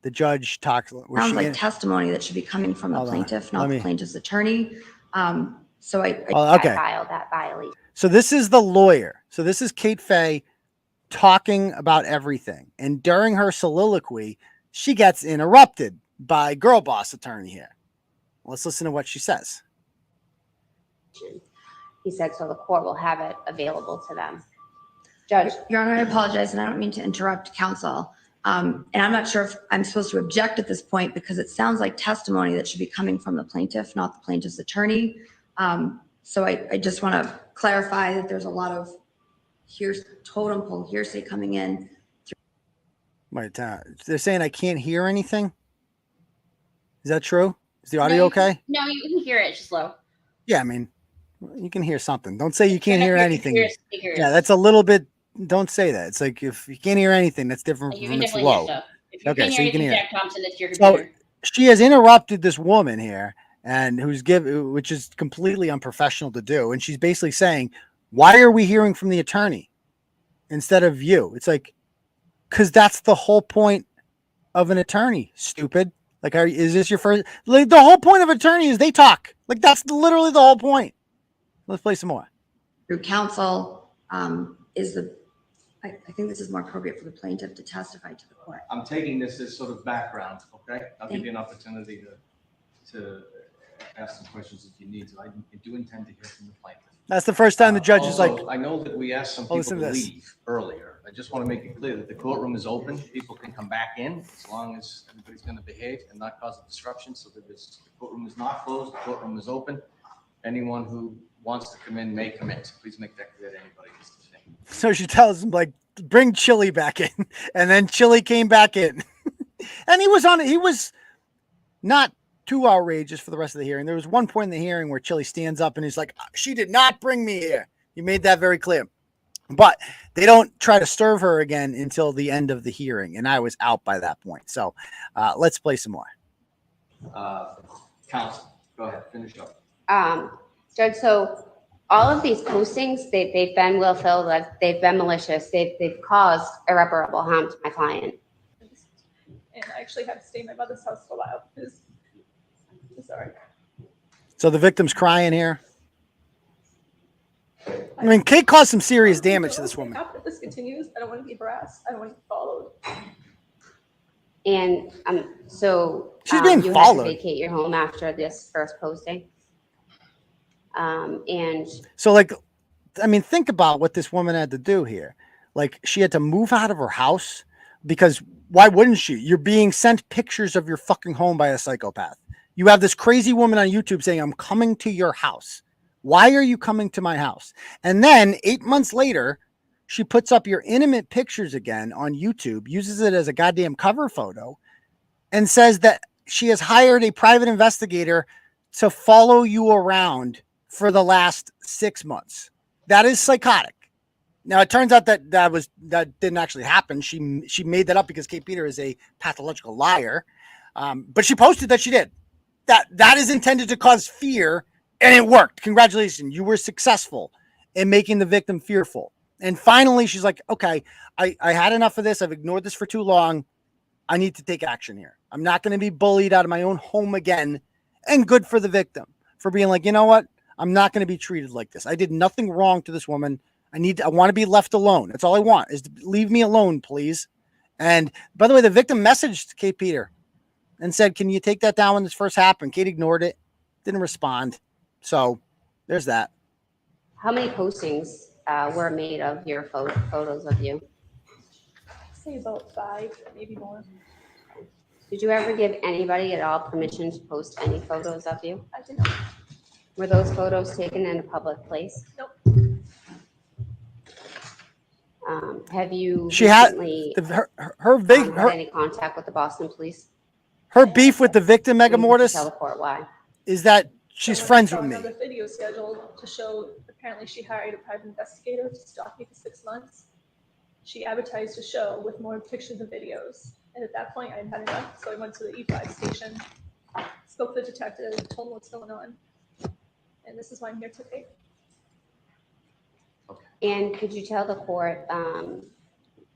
the judge talks. Sounds like testimony that should be coming from the plaintiff, not the plaintiff's attorney. So I filed that violation. So this is the lawyer. So this is Kate Faye talking about everything. And during her soliloquy, she gets interrupted by girl boss attorney here. Let's listen to what she says. He said, so the court will have it available to them. Judge. Your Honor, I apologize, and I don't mean to interrupt counsel. And I'm not sure if I'm supposed to object at this point because it sounds like testimony that should be coming from the plaintiff, not the plaintiff's attorney. So I just want to clarify that there's a lot of totem pole hearsay coming in. Wait, they're saying I can't hear anything. Is that true? Is the audio okay? No, you can hear it. It's just low. Yeah, I mean, you can hear something. Don't say you can't hear anything. Speakers. Yeah, that's a little bit. Don't say that. It's like if you can't hear anything, that's different You from can it's definitely hear low. stuff. If you Okay, can so hear you can anything, hear. Jack Thompson, it's your So computer. she has interrupted this woman here, and which is completely unprofessional to do. And she's basically saying, "Why are we hearing from the attorney instead of you?" It's like, because that's the whole point of an attorney. Stupid. Like, is this your first? Like, the whole point of attorney is they talk. Like, that's literally the whole point. Let's play some more. Through counsel I think this is more appropriate for the plaintiff to testify to the court. I'm taking this as sort of background, okay? I'll give you an opportunity to ask some questions if you need to. I do intend to hear from the plaintiff. That's the first time the judge is like. I know that we asked some people to leave earlier. I just want to make it clear that the courtroom is open. People can come back in as long as everybody's going to behave and not cause a disruption. So that the courtroom is not closed. The courtroom is open. Anyone who wants to come in may come in. So please make that clear to anybody. So she tells him, like, bring Chili back in. And then Chili came back in. And he was not too outrageous for the rest of the hearing. There was one point in the hearing where Chili stands up and he's like, she did not bring me here. He made that very clear. But they don't try to serve her again until the end of the hearing. And I was out by that point. So let's play some more. Counsel, go ahead, finish up. Judge, so all of these postings, they've been will-filled, they've been malicious, they've caused irreparable harm to my client. And I actually had to stay in my mother's house for a while. I'm sorry. So the victim's crying here. I mean, Kate caused some serious damage to this woman. If this continues, I don't want to be harassed. I don't want to be followed. And so she's being you followed. had to vacate your home after this first posting. And so, like, I mean, think about what this woman had to do here. Like, she had to move out of her house because why wouldn't she? You're being sent pictures of your fucking home by a psychopath. You have this crazy woman on YouTube saying, I'm coming to your house. Why are you coming to my house? And then 8 months later, she puts up your intimate pictures again on YouTube, uses it as a goddamn cover photo, and says that she has hired a private investigator to follow you around for the last 6 months. That is psychotic. Now, it turns out that didn't actually happen. She made that up because Kate Peter is a pathological liar. But she posted that she did. That is intended to cause fear, and it worked. Congratulations. You were successful in making the victim fearful. And finally, she's like, okay, I had enough of this. I've ignored this for too long. I need to take action here. I'm not going to be bullied out of my own home again. And good for the victim for being like, you know what? I'm not going to be treated like this. I did nothing wrong to this woman. I want to be left alone. That's all I want is to leave me alone, please. And by the way, the victim messaged Kate Peter and said, "Can you take that down when this first happened?" Kate ignored it, didn't respond. So there's that. How many postings were made of your photos of you? Say about 5, maybe more. Did you ever give anybody at all permission to post any photos of you? I did not. Were those photos taken in a public place? Nope. Have you She had recently her had any contact with the Boston police? her beef with the victim, Mega Maybe you could Mortis, tell the court why. is that she's friends with me. Another video scheduled to show. Apparently, she hired a private investigator to stalk me for 6 months. She advertised a show with more pictures and videos, and at that point, I had had enough. So I went to the E5 station, spoke to the detective, told him what's going on, and this is why I'm here today. And could you tell the court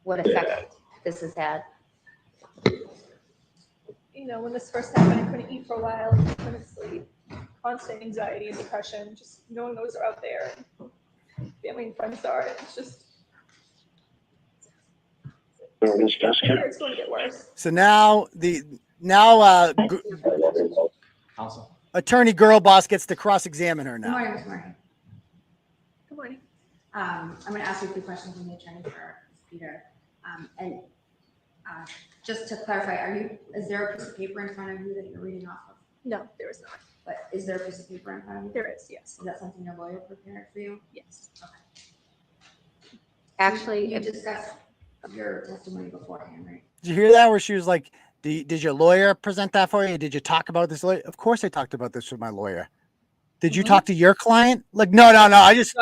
what effect this has had? You know, when this first happened, I couldn't eat for a while, I couldn't sleep, constant anxiety and depression, just knowing those are out there, and family and friends are, it's just, it's going to get worse. So now Counsel. attorney girl boss gets to cross-examine her Good now. morning, Ms. Murray. Good morning. I'm going to ask you a few questions from the attorney for Peter. Just to clarify, is there a piece of paper in front of you that you're reading off of? No, there is not. But is there a piece of paper in front of you? There is, yes. Is that something your lawyer prepared for you? Yes. Okay. Actually, you discussed your testimony beforehand, right? Did you hear that? Where she was like, "Did your lawyer present that for you? Did you talk about this?" Of course, I talked about this with my lawyer. Did you talk to your client? Like, no. I just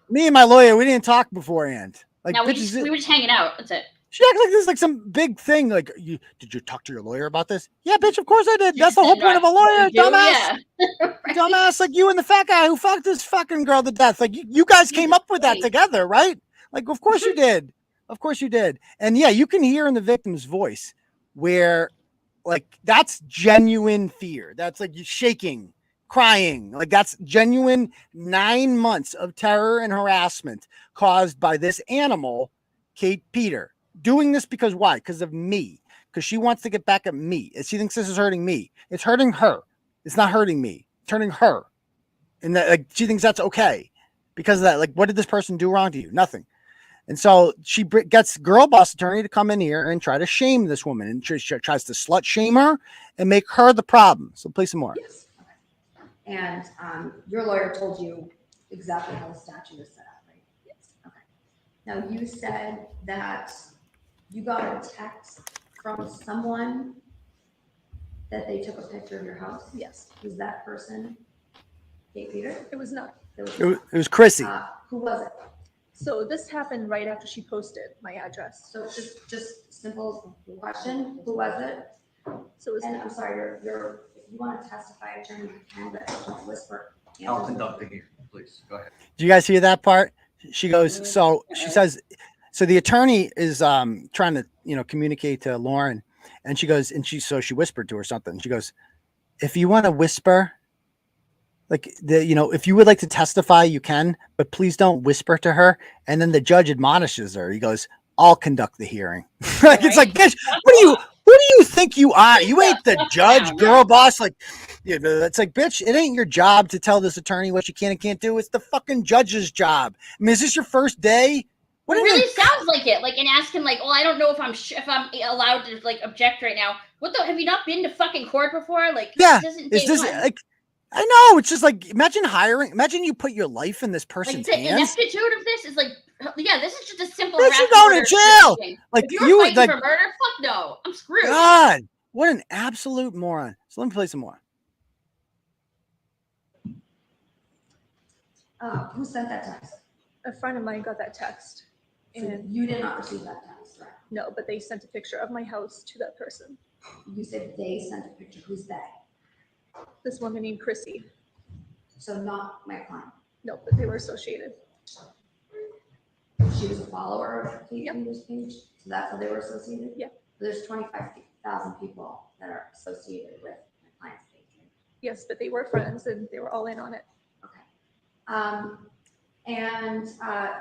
me and my lawyer, we didn't talk beforehand. Like, No, we were just hanging out. That's it. She acted like this is like some big thing. Like, did you talk to your lawyer about this? Yeah, bitch, of course I did. That's the whole point of a lawyer, dumbass. Yeah. Dumbass, like you and the fat guy who fucked this fucking girl to death. Like, you guys came up with that together, right? Like, of course you did. Of course you did. And yeah, you can hear in the victim's voice where, like, that's genuine fear. That's like you shaking, crying. Like, that's genuine 9 months of terror and harassment caused by this animal, Kate Peter. Doing this because why? Because of me. Because she wants to get back at me. And she thinks this is hurting me. It's hurting her. It's not hurting me. It's hurting her. And that, like, she thinks that's okay. Because of that, like, what did this person do wrong to you? Nothing. And so she gets girl boss attorney to come in here and try to shame this woman. And she tries to slut shame her and make her the problem. So play some more. Yes. Okay. And your lawyer told you exactly how the statute is set up, right? Yes. Okay. Now you said that you got a text from someone that they took a picture of your house. Yes. Was that person Kate Peter? It was not. It was Chrissy. Who was it? So this happened right after she posted my address. So just simple question. Who was it? So it was, and I'm sorry, you're if you want to testify, attorney, you can, but don't whisper. I'll conduct the hearing, please. Go ahead. Do you guys hear that part? She goes, so she says, so the attorney is trying to, communicate to Lauren, and she goes, and she whispered to her something. She goes, if you want to whisper, like if you would like to testify, you can, but please don't whisper to her. And then the judge admonishes her. He goes, I'll conduct the hearing. Like, it's like, bitch, who do you think you are? You ain't the judge, girl boss. Like, it's like, bitch, it ain't your job to tell this attorney what you can and can't do. It's the fucking judge's job. I mean, is this your first day? It really sounds like it. Like, and ask him, like, well, I don't know if I'm allowed to, like, object right now. Have you not been to fucking court before? Like, yeah, is this like, I know, it's just like, imagine you put your life in this person's like, the hands. ineptitude of this is like, yeah, this is just a simple. Bitch, you going to jail. Like, if you're you fighting like for murder, fuck no, I'm screwed. God, what an absolute moron. So let me play some more. Who sent that text? a friend of mine got that text. So you did not receive that text, right? No, but they sent a picture of my house to that person. You said they sent a picture. Who's they? This woman named Chrissy. So not my client. No, but they were associated. She was a follower of Kate Peter's page, so that's how they were associated. Yeah. There's 25,000 people that are associated with my client's page. Right? Yes, but they were friends and they were all in on it. Okay. And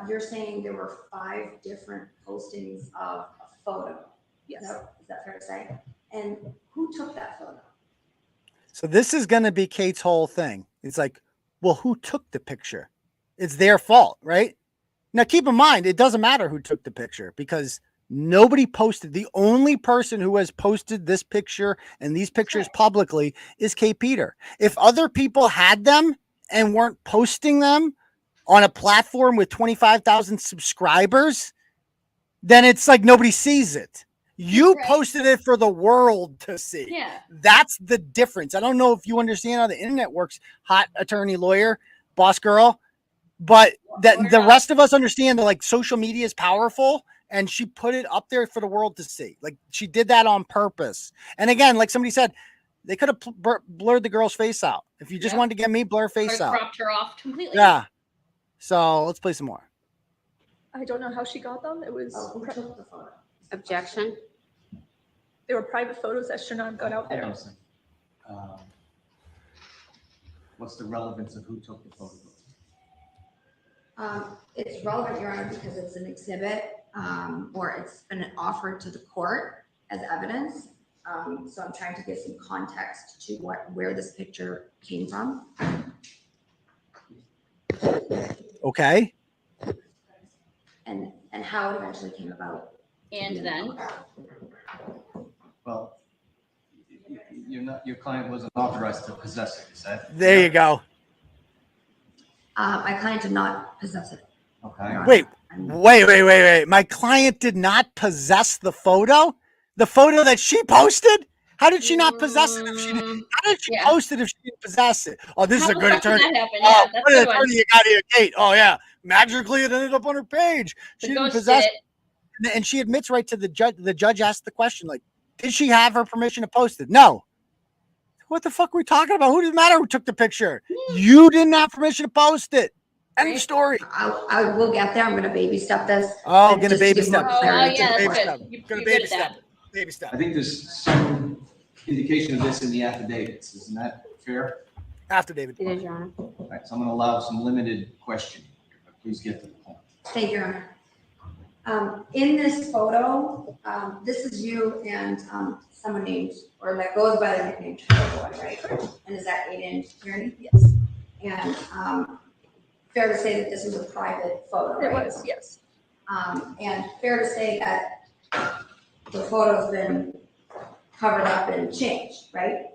you're saying there were 5 different postings of a photo. Yes. Is that fair to say? And who took that photo? So this is going to be Kate's whole thing. It's like, well, who took the picture? It's their fault, right? Now, keep in mind, it doesn't matter who took the picture because nobody posted. The only person who has posted this picture and these pictures publicly is Kate Peter. If other people had them and weren't posting them on a platform with 25,000 subscribers, then it's like nobody sees it. You posted it for the world to see. Yeah. That's the difference. I don't know if you understand how the internet works, hot attorney, lawyer, boss girl, but that the rest of us understand that like social media is powerful, and she put it up there for the world to see. Like she did that on purpose. And again, like somebody said, they could have blurred the girl's face out. If you just wanted to get me, blur her face out. Cropped her off completely. Yeah. So let's play some more. I don't know how she got them. It was Who took the photo? Objection. they were private photos that should not have gone out there. What's the relevance of who took the photo? It's relevant, Your Honor, because it's an exhibit, or it's been offered to the court as evidence. So I'm trying to give some context to where this picture came from. Okay. And how it eventually came about. And then? Well, your client wasn't authorized to possess it, is that? There you go. My client did not possess it. Okay. Wait. My client did not possess the photo? The photo that she posted? How did she not possess it if she didn't? How did she post it if she didn't possess it? Oh, this is a good attorney. Oh, what an attorney you got here, Kate. Oh, yeah. Magically, it ended up on her page. She didn't possess it. And she admits right to the judge. The judge asked the question, like, did she have her permission to post it? No. What the fuck are we talking about? Who does it matter who took the picture? You didn't have permission to post it. End of story. I will get there. I'm going to baby step this. Oh, gonna baby step. Baby step. I think there's some indication of this in the affidavits. Isn't that fair? Affidavit. It is, Your Honor. All right, so I'm going to allow some limited questioning. Please get to the point. Thank you, Your Honor. In this photo, this is you and someone named, or that goes by the nickname Turtleboy, right? And is that Aidan Kearney? Yes. And fair to say that this was a private photo, right? It was, yes. And fair to say that the photo's been covered up and changed, right?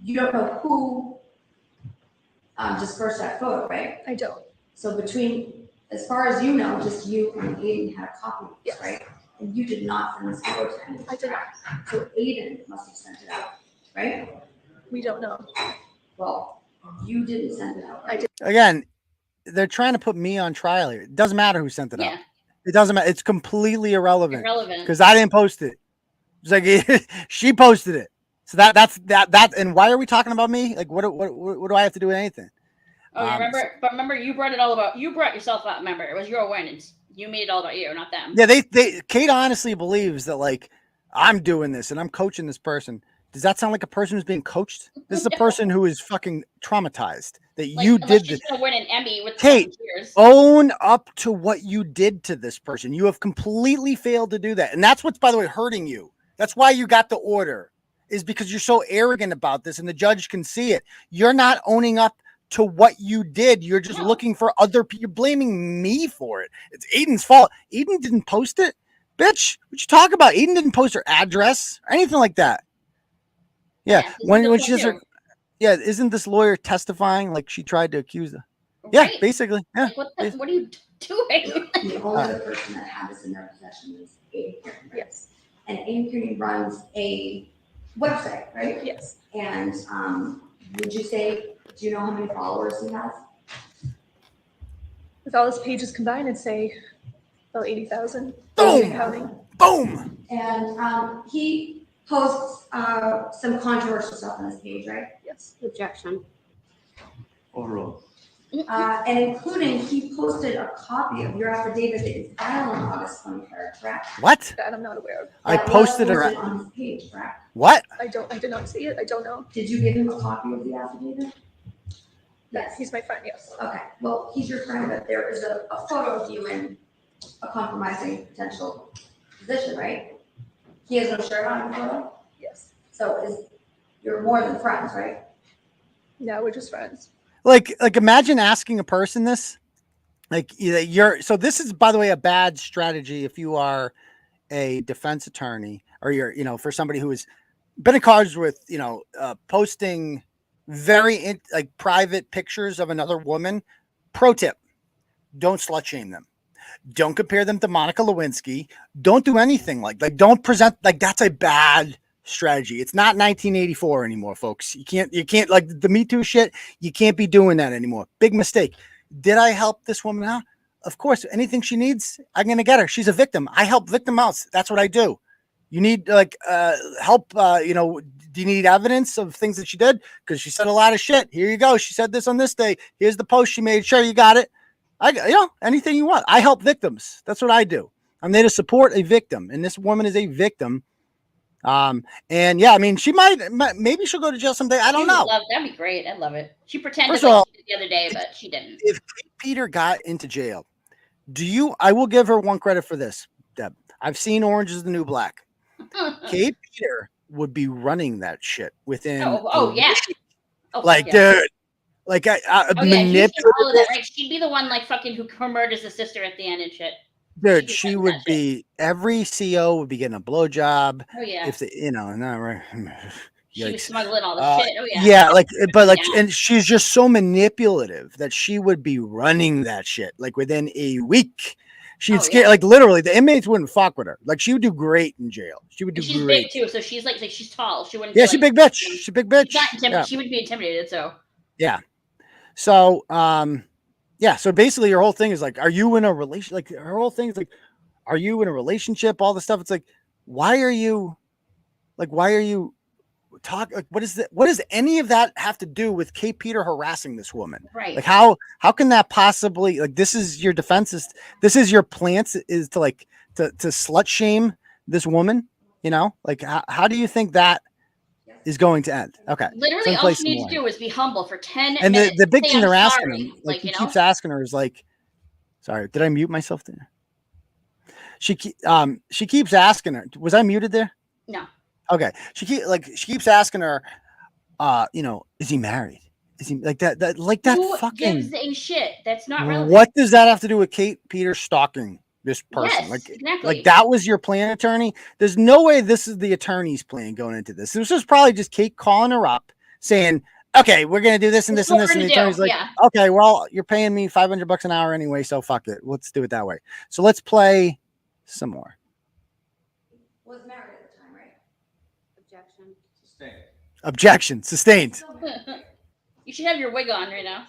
You don't know who dispersed that photo, right? I don't. So between, as far as you know, just you and Aidan had a copy of this, right? And you did not send this photo to anyone. I did not. So Aidan must have sent it out, right? We don't know. Well, you didn't send it out, right? Again, they're trying to put me on trial here. It doesn't matter who sent it out. It doesn't matter. It's completely irrelevant. Because I didn't post it. It's like she posted it. So that's. And why are we talking about me? Like, what do I have to do with anything? Oh, remember, you brought it all about. You brought yourself up. Remember, it was your awareness. You made it all about you, not them. Yeah, Kate honestly believes that like I'm doing this and I'm coaching this person. Does that sound like a person who's being coached? This is a person who is fucking traumatized that you did this. She's gonna win an Emmy with Kate, years. own up to what you did to this person. You have completely failed to do that. And that's what's, by the way, hurting you. That's why you got the order, is because you're so arrogant about this and the judge can see it. You're not owning up to what you did. You're just looking for other people. You're blaming me for it. It's Aidan's fault. Aidan didn't post it. Bitch, what you talk about? Aidan didn't post her address or anything like that. Yeah, when she does her, isn't this lawyer testifying like she tried to accuse her? Yeah, basically. Yeah. Like, what are you doing? The only other person that had this in their possession is Aidan Kearney. Yes. And Aidan Kearney runs a website, right? Yes. And would you say, do you know how many followers he has? With all his pages combined, I'd say about 80,000. Boom! Boom! And he posts some controversial stuff on his page, right? Yes. Objection. Overall. And including, he posted a copy of your affidavit that you filed on August 23rd, correct? What? That I'm not aware of. I posted it on his page, correct? What? I did not see it. I don't know. Did you give him a copy of the affidavit? Yes. He's my friend, yes. Okay, well, he's your friend, but there is a photo of you in a compromising potential position, right? He has no shirt on in the photo? Yes. So you're more than friends, right? No, we're just friends. Like imagine asking a person this. Like so this is, by the way, a bad strategy if you are a defense attorney or you're, for somebody who has been in cars with, posting very private pictures of another woman. Pro tip: don't slut shame them. Don't compare them to Monica Lewinsky. Don't do anything like don't present that's a bad strategy. It's not 1984 anymore, folks. You can't like the Me Too shit. You can't be doing that anymore. Big mistake. Did I help this woman out? Of course. Anything she needs, I'm going to get her. She's a victim. I help victim outs. That's what I do. You need help. Do you need evidence of things that she did? Because she said a lot of shit. Here you go. She said this on this day. Here's the post she made. Sure, you got it. Anything you want. I help victims. That's what I do. I'm there to support a victim, and this woman is a victim. And yeah, I mean, maybe she'll go to jail someday. I don't know. That'd be great. I love it. She pretended First of all, she did the other day, but she didn't. If Kate Peter got into jail, I will give her one credit for this, Deb. I've seen Orange is the New Black. Kate Peter would be running that shit within. Oh yeah. Dude. Manipulative. All of that, right? She'd be the one fucking who murders the sister at the end and shit. Dude, she would be. Every CO would be getting a blowjob. Oh yeah. If they, not right. She was smuggling all the shit. Oh yeah. Yeah, and she's just so manipulative that she would be running that shit within a week. She'd scare literally the inmates wouldn't fuck with her. She would do great in jail. She would do she's great. Big too, so she's she's tall. She wouldn't. Yeah, she's big bitch. She's big bitch. She would be intimidated. So. Yeah. So so basically your whole thing is are you in a relation? Her whole thing is are you in a relationship? All this stuff. It's why are you talk? What does any of that have to do with Kate Peter harassing this woman? Right. How can that possibly this is your defense? This is your plans is to slut shame this woman? How do you think that is going to end? Okay. Literally, all she needs to do is be humble for 10 and minutes. the big thing they're asking sorry. him, he keeps asking her is sorry, did I mute myself there? She keeps asking her. Was I muted there? No. Okay. She keeps asking her, is he married? Is he that Who fucking gives a shit? That's not relevant. What does that have to do with Kate Peter stalking this person? Yes, exactly. That was your plan, attorney? There's no way this is the attorney's plan going into this. This was probably just Kate calling her up saying, okay, we're going to do this and this and this. And the attorney's okay, well, you're paying me $500 an hour anyway. So fuck it. Let's do it that way. So let's play some more. Was married at the time, right? Objection. Sustained. Objection. Sustained. You should have your wig on right now.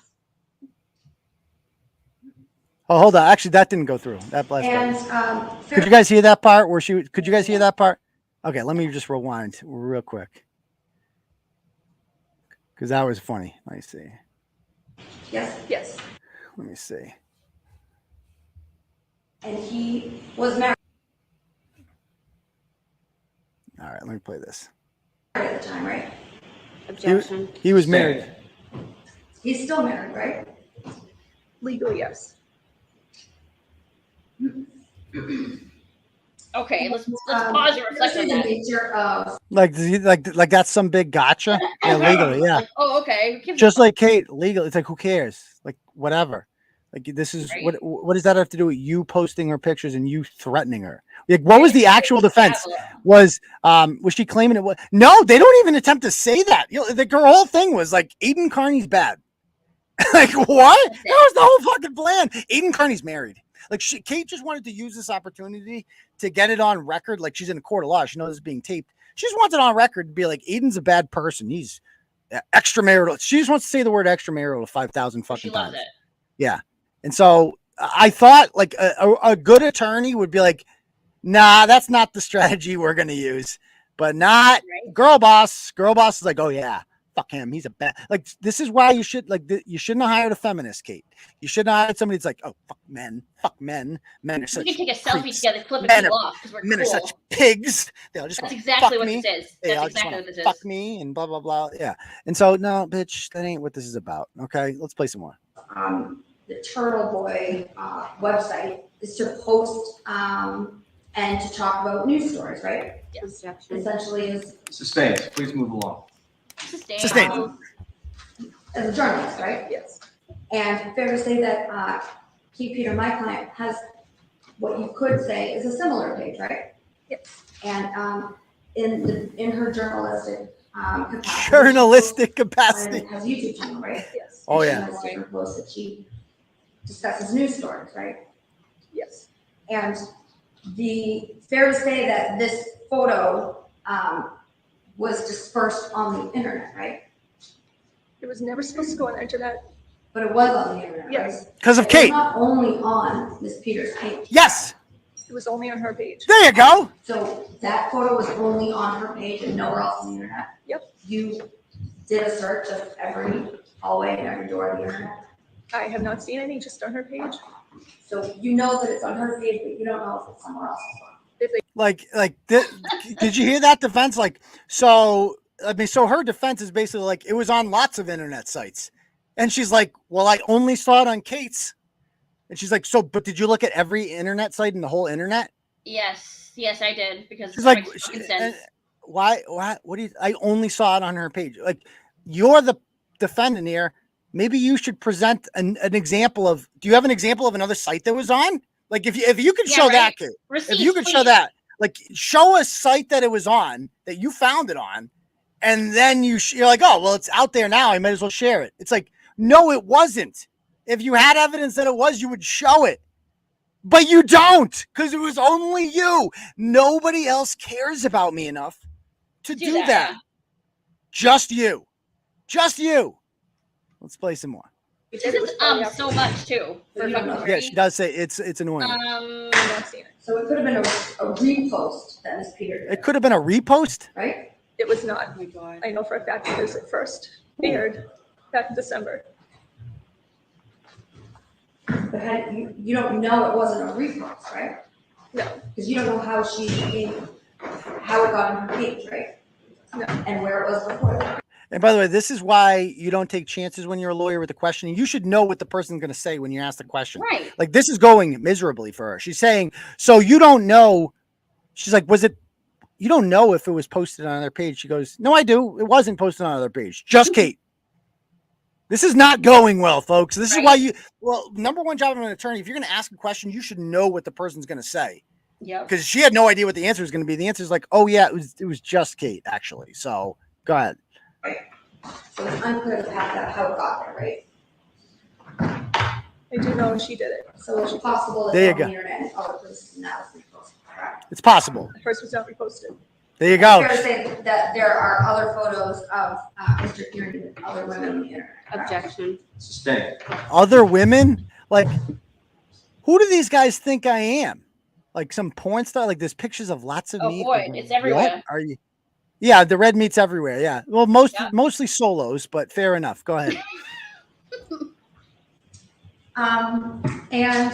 Oh, hold on. Actually, that didn't go through. That last part. Could you guys hear that part? Could you guys hear that part? Okay, let me just rewind real quick. Because that was funny. Let me see. Yes. Let me see. And he was married. All right, let me play this. At the time, right? Objection. He was married. He's still married, right? Legally, yes. Okay, let's pause and reflect on that. Like that's some big gotcha. Yeah, legally, yeah. Okay. Just like Kate, legal. It's who cares? Whatever. This is right. What does that have to do with you posting her pictures and you threatening her? What was the actual defense? Was she claiming it was? No, they don't even attempt to say that. Her whole thing was Aidan Kearney's bad. What? That was the whole fucking plan. Aidan Kearney's married. Kate just wanted to use this opportunity to get it on record. She's in a court of law. She knows it's being taped. She just wants it on record to be Aidan's a bad person. He's extramarital. She just wants to say the word extramarital 5,000 fucking times. It. Yeah. And so I thought a good attorney would be nah, that's not the strategy we're going to use, but not right. Girl boss. Girl boss is oh yeah, fuck him. He's a bad, this is why you shouldn't have hired a feminist, Kate. You shouldn't have hired somebody that's oh, fuck men. Men are such We can take a selfie creeps. together, clip it off because we're men cool. are such pigs. They'll just That's exactly what me. this is. That's exactly what this is. Fuck me and blah, blah, blah. Yeah. And so, no, bitch, that ain't what this is about. Okay. Let's play some more. The Turtleboy website is to post and to talk about news stories, right? Yes. Essentially is Sustained. Please move along. Sustained. As a journalist, right? Yes. And fair to say that Keith Peter, my client, has what you could say is a similar page, right? Yes. And in her journalistic capacity. Journalistic capacity. Has a YouTube channel, right? Yes. Oh, And yeah. She has different posts that she discusses news stories, right? Yes. And fair to say that this photo was dispersed on the internet, right? It was never supposed to go on the internet. But it was on the internet, Yes. right? Because of It was Kate. not only on Miss Peters' page. Yes. It was only on her page. There you go. So that photo was only on her page and nowhere else on the internet? Yep. You did a search of every hallway and every door of the internet? I have not seen any, just on her page. So you know that it's on her page, but you don't know if it's somewhere else as well? Did you hear that defense? So her defense is basically like, it was on lots of internet sites. And she's like, well, I only saw it on Kate's. And she's like, but did you look at every internet site in the whole internet? Yes, I did because She's like, it makes sense. why, what do you, I only saw it on her page. Like, you're the defendant here. Maybe you should present an example of, do you have an example of another site that was on? Like, if you could show that, Kate, if you could show that, like, show a site that it was on, that you found it on, and then you're like, oh, well, it's out there now, I might as well share it. It's like, no, it wasn't. If you had evidence that it was, you would show it. But you don't, because it was only you. Nobody else cares about me enough to do that. Just you. Just you. Let's play some more. This is so much too. Yeah, she does say it's annoying. So it could have been a repost that Miss Peter did. It could have been a repost? Right? It was not. Oh my God. I know for a fact because it first aired back in December. But you don't know it wasn't a repost, right? No. Because you don't know how it got on her page, right? No. And where it was before. And by the way, this is why you don't take chances when you're a lawyer with a question. You should know what the person's going to say when you ask the question. Right. Like, this is going miserably for her. She's saying, so you don't know. She's like, you don't know if it was posted on their page. She goes, no, I do. It wasn't posted on their page. Just Kate. This is not going well, folks. This is why number one job of an attorney, if you're going to ask a question, you should know what the person's going to say. Yeah. Because she had no idea what the answer was going to be. The answer is like, oh yeah, it was just Kate, actually. So go ahead. Right. So it's unclear how it got there, right? I do know she did it. So it's possible that there you on go. the internet and other places and that was reposted, correct? It's possible. The first was not reposted. There you go. Fair to say that there are other photos of Mr. Kearney with other women on the internet. Correct? Objection. Sustained. Other women? Like, who do these guys think I am? Like some porn star? Like, there's pictures of lots of meat. Boy, it's everywhere. What are you? Yeah, the red meat's everywhere. Yeah. Well, mostly solos, but fair enough. Go ahead. And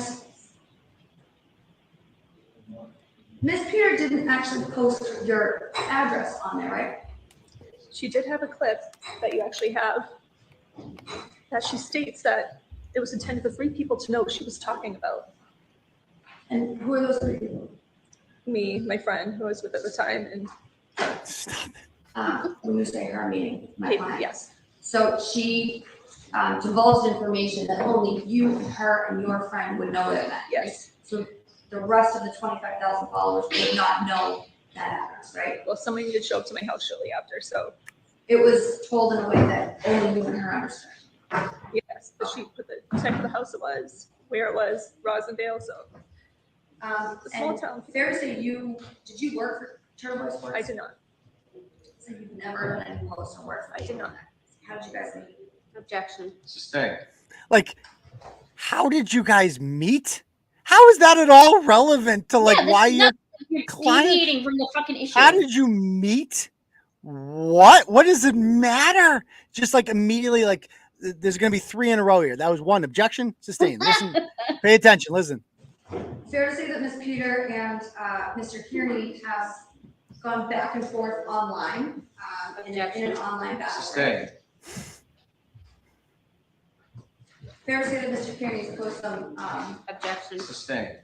Miss Peter didn't actually post your address on there, right? She did have a clip that you actually have that she states that it was intended for 3 people to know what she was talking about. And who are those 3 people? Me, my friend who I was with at the time, and stop it. When you say her, meaning my client. Yes. So she divulged information that only you, her, and your friend would know that. Yes. Right? So the rest of the 25,000 followers would not know that address, right? Well, somebody did show up to my house shortly after, so. It was told in a way that only you and her understood. Yes, but she put the type of the house it was, where it was, Rosendale, so. The small town. Fair to say did you work for Turtleboy Sports? I did not. So you've never done any posts or work? I did not. How did you guys meet? Objection. Sustained. Like, how did you guys meet? How is that at all relevant to why you're deviating from the fucking issue? How did you meet? What does it matter? Just like immediately, like, there's going to be 3 in a row here. That was 1. Objection. Sustained. Listen, pay attention. Listen. Fair to say that Miss Peter and Mr. Kearney have gone back and forth online in an online battle. Sustained. Fair to say that Mr. Kearney has posted some Objection. Sustained.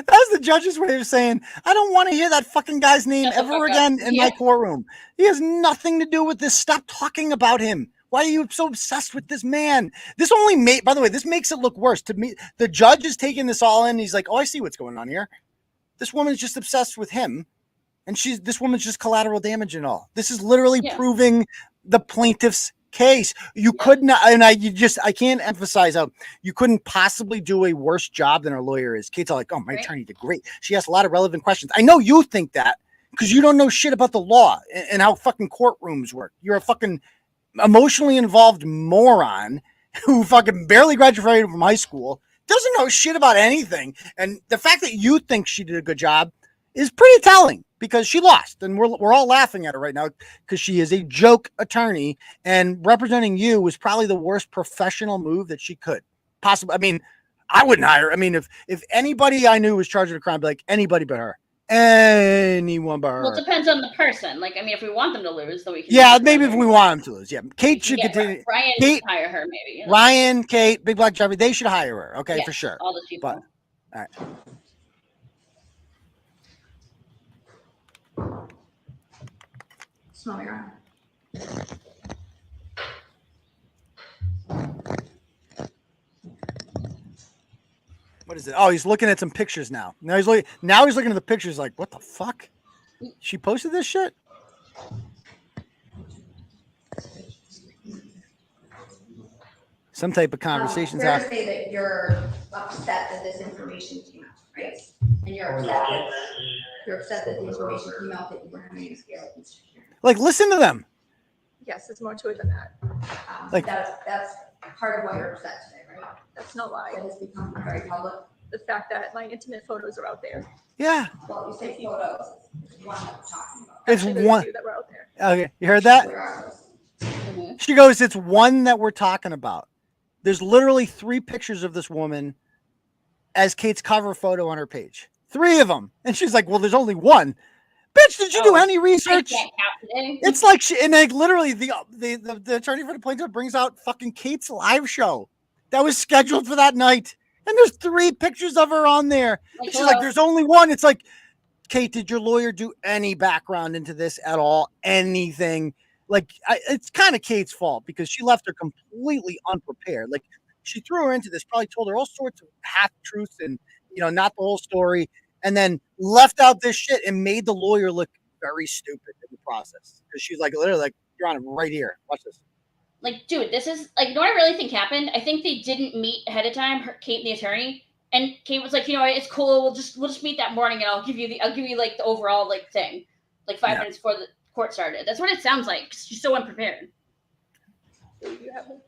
That's the judge's way of saying, I don't want to hear that fucking guy's name ever again in my courtroom. He has nothing to do with this. Stop talking about him. Why are you so obsessed with this man? This only made, by the way, this makes it look worse to me. The judge is taking this all in. He's like, oh, I see what's going on here. This woman's just obsessed with him. And this woman's just collateral damage and all. This is literally proving the plaintiff's case. You could not, and I can't emphasize how you couldn't possibly do a worse job than our lawyer is. Kate's all like, oh, my attorney did great. She asked a lot of relevant questions. I know you think that because you don't know shit about the law and how fucking courtrooms work. You're a fucking emotionally involved moron who fucking barely graduated from high school, doesn't know shit about anything. And the fact that you think she did a good job is pretty telling. Because she lost, and we're all laughing at her right now because she is a joke attorney, and representing you was probably the worst professional move that she could possibly. I mean, I wouldn't hire. I mean, if anybody I knew was charged with a crime, I'd be like anybody but her, anyone but her. Well, it depends on the person. Like, I mean, if we want them to lose, then we can. Yeah, maybe if we want them to lose. Yeah, Kate should continue. Ryan Kate, hire her, maybe. Ryan, Kate, Big Black Jeffrey, they should hire her. Okay, Yes, for sure. all those people. But, all right. Smell your arm. What is it? Oh, he's looking at some pictures now. Now he's looking at the pictures like, what the fuck? She posted this shit? Some type of conversations Fair out. to say that you're upset that this information came out, right? And you're upset that the information came out that you were having a scale with Mr. Kearney. Like, listen to them. Yes, there's more to it than that. Like- That's part of why you're upset today, right? That's not why. That has become very public. The fact that my intimate photos are out there. Yeah. Well, you say photos. It's one that we're talking about. It's Actually, there's one. two that were out there. Okay, you heard that? Where are those? She goes, it's one that we're talking about. There's literally 3 pictures of this woman as Kate's cover photo on her page. 3 of them. And she's like, well, there's only one. Bitch, did you do any research? It's like literally the attorney for the plaintiff brings out fucking Kate's live show that was scheduled for that night. And there's 3 pictures of her on there. Like, She's like, there's only one. It's like, Kate, did your lawyer do any background into this at all? Anything? Like, it's kind of Kate's fault because she left her completely unprepared. Like, she threw her into this, probably told her all sorts of half truths and, not the whole story, and then left out this shit and made the lawyer look very stupid in the process. Because she's like, literally, like, you're on it right here. Watch this. Like, dude, this is like, you know what I really think happened? I think they didn't meet ahead of time, Kate and the attorney. And Kate was like, it's cool. We'll just meet that morning, and I'll give you like the overall like thing, like 5 minutes before the court started. That's what it sounds like. She's so unprepared. You have them?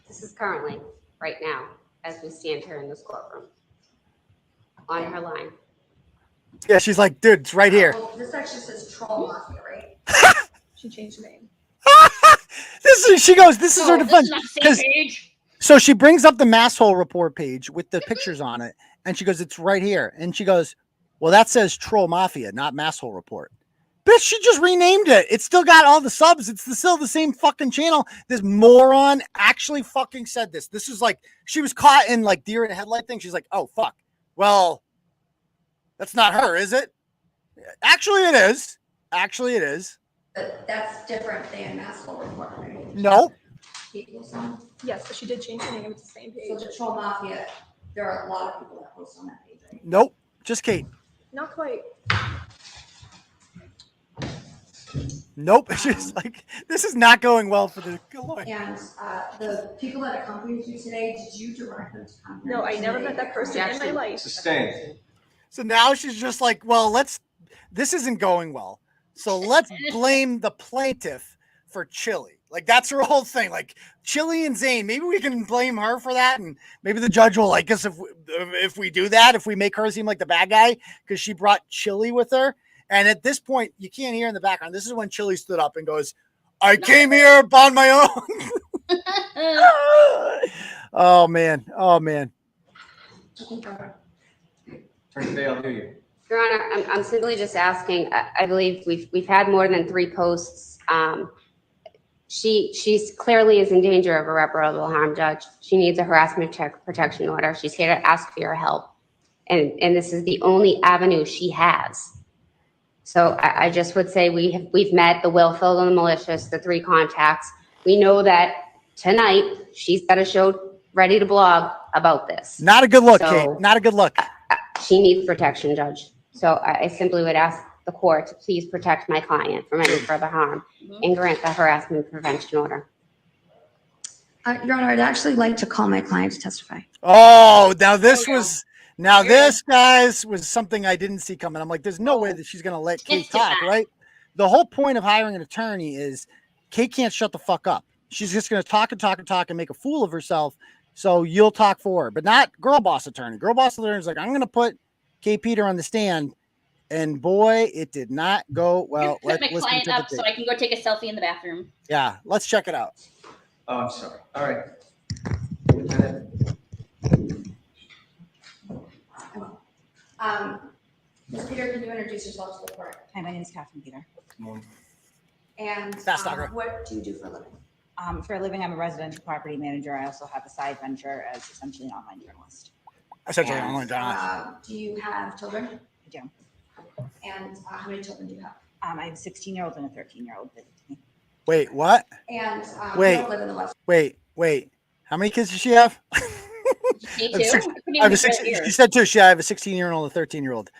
This is currently, right now, as we stand here in this courtroom, on her line. Yeah, she's like, dude, it's right here. Well, this actually says Troll Mafia, right? She changed the name. She goes, this is her defense. This is not the same page. So she brings up the Masshole report page with the pictures on it, and she goes, it's right here. And she goes, well, that says Troll Mafia, not Masshole report. Bitch, she just renamed it. It's still got all the subs. It's still the same fucking channel. This moron actually fucking said this. This is like, she was caught in like deer in a headlight thing. She's like, oh, fuck. Well, that's not her, is it? Actually, it is. Actually, it is. But that's different than Masshole report, right? No. Yes, but she did change the name. It's the same page. So the Troll Mafia, there are a lot of people that post on that page, right? Nope. Just Kate. Not quite. Nope. She's like, this is not going well for the lawyer. And the people that accompanied you today, did you direct them to come here? No, I never met that person in my life. Sustained. So now she's just like, well, this isn't going well. So let's blame the plaintiff for Chili. Like, that's her whole thing. Like, Chili and Zane, maybe we can blame her for that. And maybe the judge will like us if we do that, if we make her seem like the bad guy, because she brought Chili with her. And at this point, you can't hear in the background. This is when Chili stood up and goes, I came here on my own. Oh, man. Oh, man. Turn the day, I'll do you. Your Honor, I'm simply just asking, I believe we've had more than 3 posts She's clearly is in danger of irreparable harm, Judge. She needs a harassment protection order. She's here to ask for your help. And this is the only avenue she has. So I just would say we've met the willful and the malicious, the 3 contacts. We know that tonight she's got a show ready to blog about this. Not a good look, Kate. Not a good look. She needs protection, Judge. So I simply would ask the court to please protect my client from any further harm and grant the harassment prevention order. Your Honor, I'd actually like to call my client to testify. Oh, now this was, this, guys, was something I didn't see coming. I'm like, there's no way that she's going to let Kate talk, right? The whole point of hiring an attorney is Kate can't shut the fuck up. She's just going to talk and talk and talk and make a fool of herself. So you'll talk for her, but not girl boss attorney. Girl boss attorney is like, I'm going to put Kate Peter on the stand. And boy, it did not go well. Put my client up so I can go take a selfie in the bathroom. Yeah, let's check it out. Oh, I'm sorry. All right. Ms. Peter, can you introduce yourself to the court? Hi, my name is Catherine Peter. Good morning. And what do you do for a living? For a living, I'm a residential property manager. I also have a side venture as essentially an online journalist. Essentially, an online journalist. Do you have children? I do. And how many children do you have? I have a 16-year-old and a 13-year-old. Wait, what? And you wait, don't live in the West. wait. How many kids does she have? Me too. I have a she said 2. I have a 16-year-old and a 13-year-old.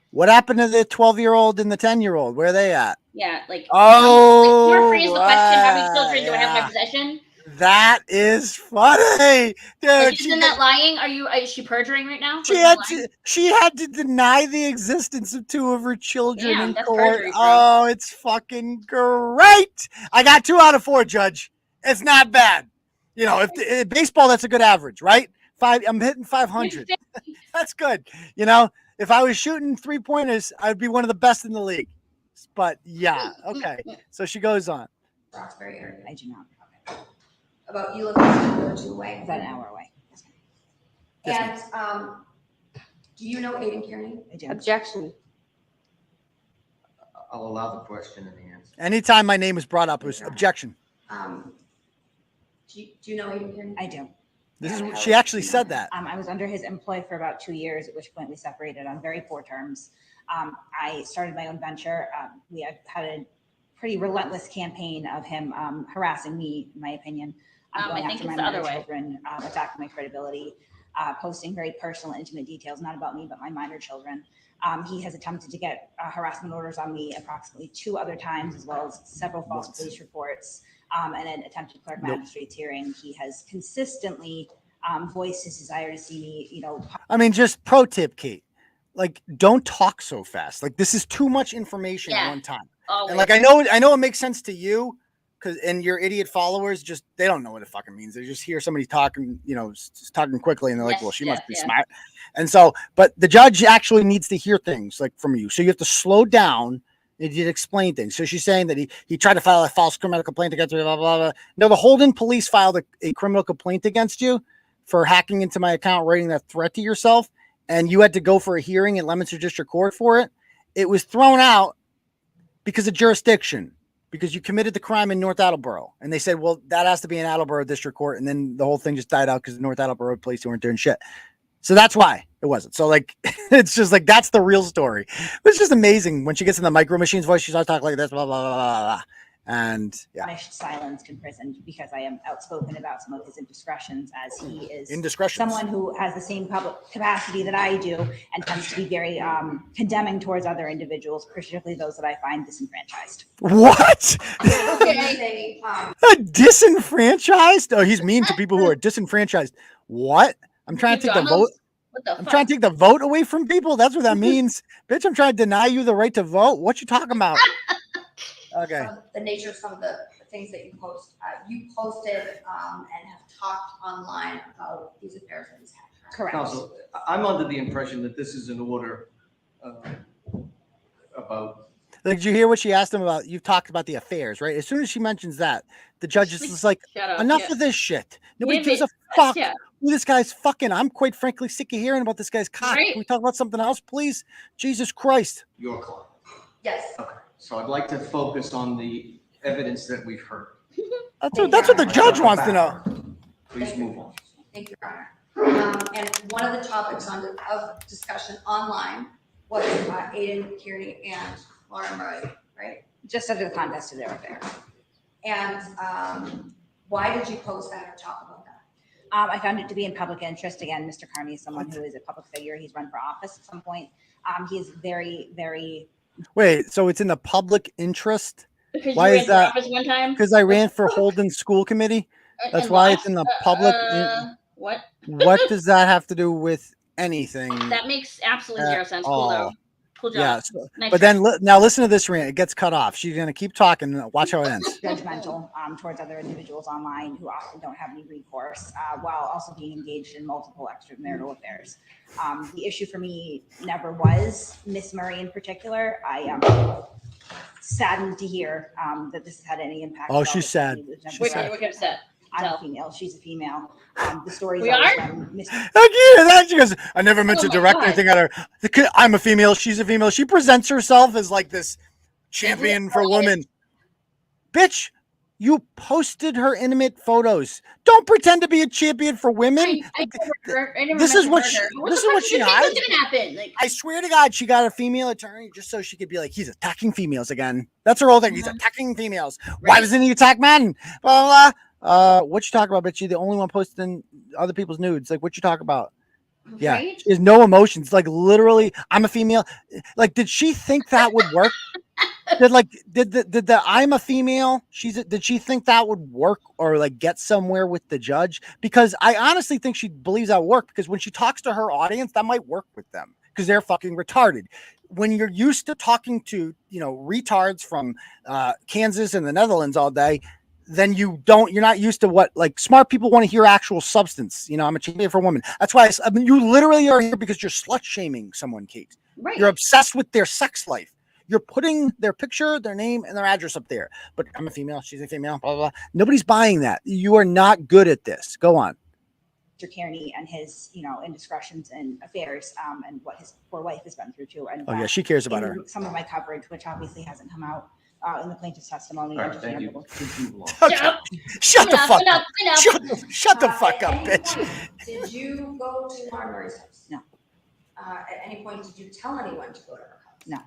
What happened to the 12-year-old and the 10-year-old? Where are they at? Yeah, like. Oh, Can you rephrase the question? How many children do I have in my possession? That is funny, dude. Like, isn't that lying? Is she perjuring right now? She had to deny the existence of 2 of her children in that's court. perjury, bro. Oh, it's fucking great. I got 2 out of 4, Judge. It's not bad. You know, if baseball, that's a good average, right? I'm hitting 500. That's good. You know, if I was shooting 3-pointers, I'd be one of the best in the league. But yeah, okay. So she goes on. Roxbury area. I do not. About you live an hour or 2 away. About an hour away. And do you know Aidan Kearney? I do. Objection. I'll allow the question and the answer. Anytime my name is brought up, it was objection. Do you know Aidan Kearney? I do. She actually said that. I was under his employ for about 2 years, at which point we separated on very poor terms. I started my own venture. We had a pretty relentless campaign of him harassing me, in my opinion. Going I think after it's my the other minor way. children, attacking my credibility, posting very personal, intimate details, not about me, but my minor children. He has attempted to get harassment orders on me approximately 2 other times, as well as several false police reports and an attempted clerk magistrate's hearing. He has consistently voiced his desire to see me, you know. I mean, just pro tip, Kate. Like, don't talk so fast. Like, this is too much information at one time. Always. And like, I know it makes sense to you, and your idiot followers they don't know what it fucking means. They just hear somebody talking, you know, talking quickly, and they're like, well, she must be smart. And so, but the judge actually needs to hear things like from you. So you have to slow down and you explain things. So she's saying that he tried to file a false criminal complaint against her, blah, blah, blah. No, the Holden police filed a criminal complaint against you for hacking into my account, writing that threat to yourself. And you had to go for a hearing in Leominster District Court for it. It was thrown out because of jurisdiction, because you committed the crime in North Attleboro. And they said, well, that has to be in Attleboro District Court. And then the whole thing just died out because the North Attleboro police weren't doing shit. So that's why it wasn't. So like, it's just like, that's the real story. It's just amazing when she gets in the Micro Machines voice, she starts talking like this, blah, blah, blah, blah, blah. And yeah. Punished, silenced, imprisoned because I am outspoken about some of his indiscretions, as he is Indiscretions. someone who has the same public capacity that I do and tends to be very condemning towards other individuals, particularly those that I find disenfranchised. What? Okay. Disenfranchised? Oh, he's mean to people who are disenfranchised. What? I'm trying to take the vote. I'm trying to take the vote away from people. That's what that means. Bitch, I'm trying to deny you the right to vote. What you talking about? Okay. The nature of some of the things that you post. You posted and have talked online about these affairs that he's had. Correct. Counsel, I'm under the impression that this is an order about. Did you hear what she asked him about? You've talked about the affairs, right? As soon as she mentions that, the judge is just like, enough of this shit. Nobody gives a fuck who this guy's fucking. I'm quite frankly sick of hearing about this guy's cock. Right. Can we talk about something else, please? Jesus Christ. Your client. Yes. Okay. So I'd like to focus on the evidence that we've heard. That's what the judge wants to know. Please move on. Thank you, Your Honor. And one of the topics of discussion online was Aidan, Kearney, and Laura Murray, right? Just after the contest they were there. And why did you post that or talk about that? I found it to be in public interest. Again, Mr. Kearney is someone who is a public figure. He's run for office at some point. He is very, very. Wait, so it's in the public interest? Because Why you ran is that? for office one time? Because I ran for Holden School Committee. That's And why lost? it's in the public. What? What does that have to do with anything? That makes absolutely zero sense. Cool all? though. Cool job. Yeah, Nice but try. then now listen to this rant. It gets cut off. She's gonna keep talking. Watch how it ends. Judgmental towards other individuals online who often don't have any recourse, while also being engaged in multiple extramarital affairs. The issue for me never was Miss Murray in particular. I am saddened to hear that this has had any impact. Oh, she's sad. We're upset. I'm a female. She's a female. The stories We always are? been Miss. She goes, I never meant to direct anything at her. I'm a female. She's a female. She presents herself as like this champion for women. Bitch, you posted her intimate photos. Don't pretend to be a champion for women. This is what she hides. What's gonna happen? Like, I swear to God, she got a female attorney just so she could be like, he's attacking females again. That's her whole thing. He's attacking females. Why doesn't he attack men? Blah, blah, blah. What you talk about, bitch? You're the only one posting other people's nudes. Like, what you talk about? Yeah, Right? she has no emotions. Like, literally, I'm a female. Like, did she think that would work? Did the I'm a female? Did she think that would work or like get somewhere with the judge? Because I honestly think she believes that would work, because when she talks to her audience, that might work with them because they're fucking retarded. When you're used to talking to, retards from Kansas and the Netherlands all day, then you're not used to what, like, smart people want to hear actual substance. I'm a champion for women. That's why you literally are here because you're slut shaming someone, Kate. Right. You're obsessed with their sex life. You're putting their picture, their name, and their address up there. But I'm a female. She's a female. Blah, blah, blah. Nobody's buying that. You are not good at this. Go on. Mr. Kearney and his, indiscretions and affairs, and what his poor wife has been through too. And Oh, yeah, she cares about in her. Some of my coverage, which obviously hasn't come out in the plaintiff's testimony. All right, thank you. Shut the fuck up. Enough. Shut the fuck up, At any bitch. point, did you go to Laura Murray's house? No. At any point, did you tell anyone to go to her house? No.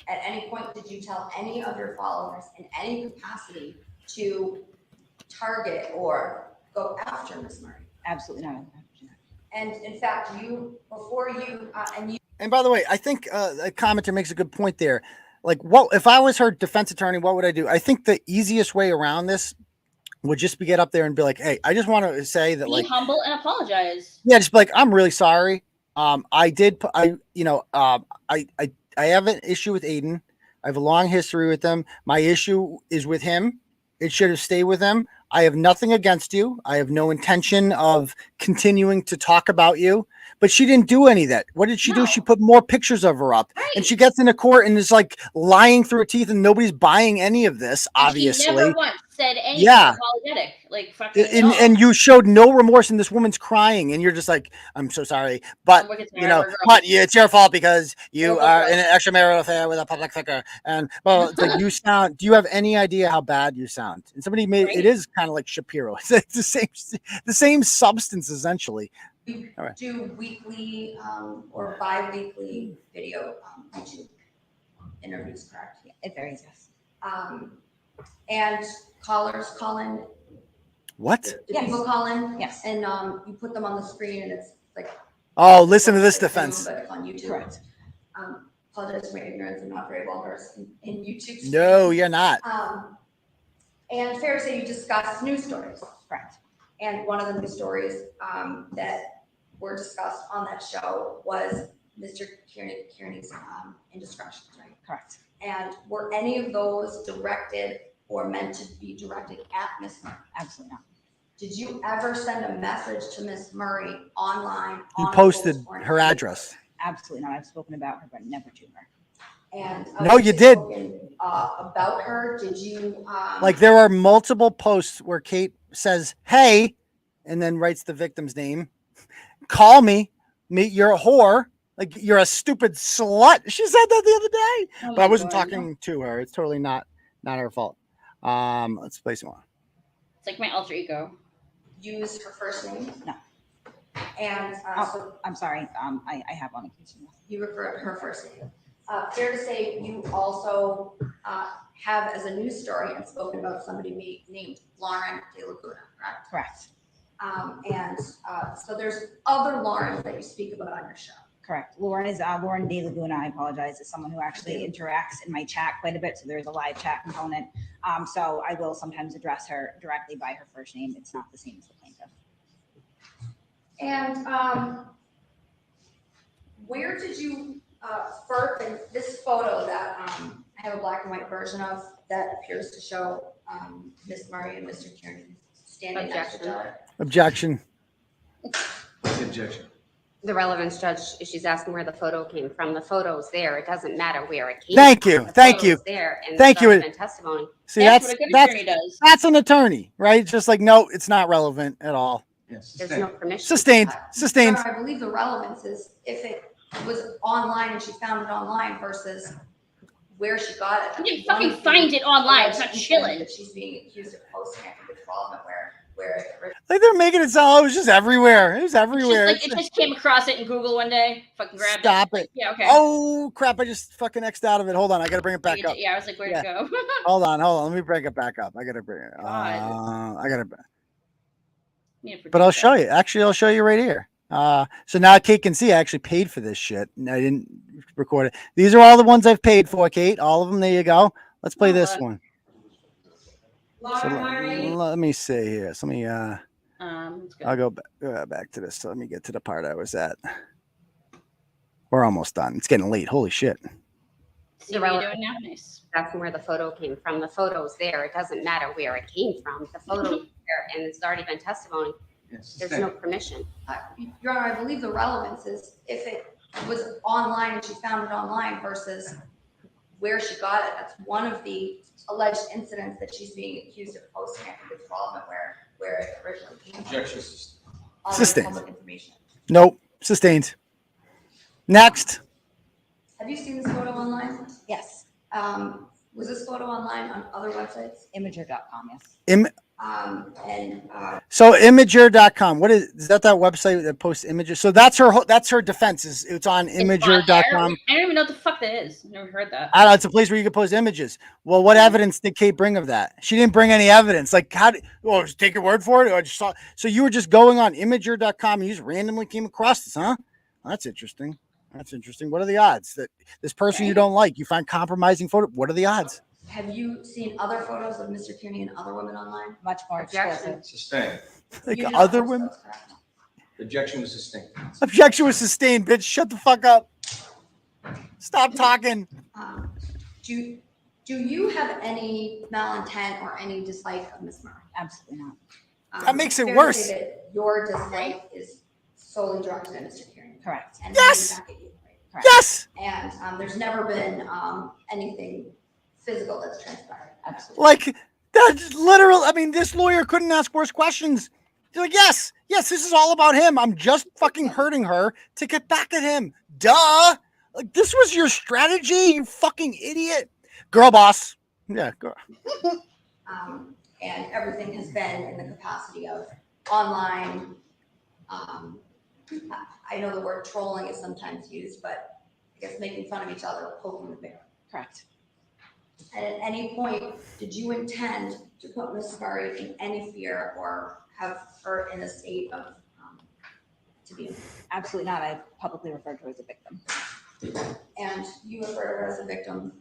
At any point, did you tell any of your followers in any capacity to target or go after Ms. Murray? Absolutely not. And in fact, And by the way, I think a commenter makes a good point there. Like, what if I was her defense attorney? What would I do? I think the easiest way around this would just be get up there and be like, "Hey, I just want to say that, be like, humble and apologize. yeah, just be like, I'm really sorry. I have an issue with Aidan. I have a long history with him. My issue is with him. It should have stayed with him. I have nothing against you. I have no intention of continuing to talk about you." But she didn't do any of that. What did she do? She put more pictures of her up. Right. And she gets into court and is like lying through her teeth, and nobody's buying any of this, obviously. She never once said anything apologetic. Like, fucking and you showed no remorse, and this woman's crying, and you're just like, I'm so sorry. But, it's your fault because you are in an extramarital affair with a public figure. And, well, it's like, do you have any idea how bad you sound? And somebody it is kind of like Shapiro. It's the same substance, essentially. you All right. do weekly or bi-weekly video YouTube interviews, correct? Yeah, it varies, yes. And callers call in. What? Do people call in? Yes. And you put them on the screen and it's like. Oh, listen to this defense. But on YouTube. Correct. Apologize for my ignorance. I'm not very well versed in YouTube. No, you're not. And fair to say you discuss news stories. Correct. And one of the news stories that were discussed on that show was Mr. Kearney's indiscretions, right? Correct. And were any of those directed or meant to be directed at Miss Murray? Absolutely not. Did you ever send a message to Miss Murray online? You posted her address. Absolutely not. I've spoken about her, but never to her. And no, you did. About her, did you? Like, there are multiple posts where Kate says, "Hey," and then writes the victim's name. Call me. You're a whore. Like, you're a stupid slut. She said that the other day, but I wasn't talking to her. It's totally not her fault. Let's play some more. It's like my alter ego. Use her first name? No. And I'm sorry. I have on occasion. you refer to her first name. Fair to say you also have as a news story and spoken about somebody named Lauren De Laguna, correct? Correct. So there's other Laurens that you speak about on your show. Correct. Lauren is Lauren De Laguna. I apologize. Is someone who actually interacts in my chat quite a bit. So there's a live chat component. So I will sometimes address her directly by her first name. It's not the same as the plaintiff. And where did you first, and this photo that I have a black and white version of that appears to show Miss Murray and Mr. Kearney standing next to each other. Objection. Objection. The relevance judge, she's asking where the photo came from. The photo's there. It doesn't matter where it came Thank from. you. The Thank you. photo's there, and Thank it's you. already been testimony. See, That's what a good attorney does. that's an attorney, right? It's just like, no, it's not relevant at all. Yes. There's no permission. Sustained. Sustained. I believe the relevance is if it was online and she found it online versus where she got it. You didn't fucking find it online. It's not chilling. That she's being accused of posting. I think it's relevant where Like they're making it sound, oh, it was just everywhere. It was everywhere. It just came across it in Google one day. Fucking grabbed Stop it. it. Yeah, okay. Oh crap! I just fucking X'd out of it. Hold on, I gotta bring it back up. Yeah, I was like, where'd it go? Hold on. Let me bring it back up. I gotta bring it. I gotta. But I'll show you. Actually, I'll show you right here. So now Kate can see I actually paid for this shit. And I didn't record it. These are all the ones I've paid for, Kate. All of them. There you go. Let's play this one. So let me see here. So let me. I'll go back to this. So let me get to the part I was at. We're almost done. It's getting late. Holy shit. The relevance asking where the photo came from. The photo's there. It doesn't matter where it came from. The photo's there, and it's already been testimony. Yes. There's no permission. Your Honor, I believe the relevance is if it was online and she found it online versus where she got it. That's one of the alleged incidents that she's being accused of posting. I think it's relevant where it originally came from. Objection. Sustained. Public information. Nope. Sustained. Next. Have you seen this photo online? Yes. Was this photo online on other websites? Imager.com, yes. So Imager.com. What is that website that posts images? So that's her defense. It's on Imager.com. I don't even know what the fuck that is. I've never heard that. I don't know, it's a place where you can post images. Well, what evidence did Kate bring of that? She didn't bring any evidence. Like, just take your word for it? Or just so you were just going on Imager.com and you just randomly came across this, huh? That's interesting. That's interesting. What are the odds that this person you don't like, you find compromising photo? What are the odds? Have you seen other photos of Mr. Kearney and other women online? Much more Objection. Sustained. Like other women? Objection was sustained. Objection was sustained, bitch. Shut the fuck up. Stop talking. Do you have any malintent or any dislike of Miss Murray? Absolutely not. That makes it fair to worse. say that your dislike is solely directed at Mr. Kearney. Correct. And Yes. back at you, right? Correct. Yes. And there's never been anything physical that's transpired. Absolutely. Like, that's literal. I mean, this lawyer couldn't ask worse questions. He's like, yes, this is all about him. I'm just fucking hurting her to get back at him. Duh. Like, this was your strategy, you fucking idiot. Girl boss. Yeah, girl. And everything has been in the capacity of online. I know the word trolling is sometimes used, but I guess making fun of each other, poking the bear. Correct. And at any point, did you intend to put Ms. Murray in any fear or have her in a state of to be? Absolutely not. I publicly referred to her as a victim. And you refer to her as a victim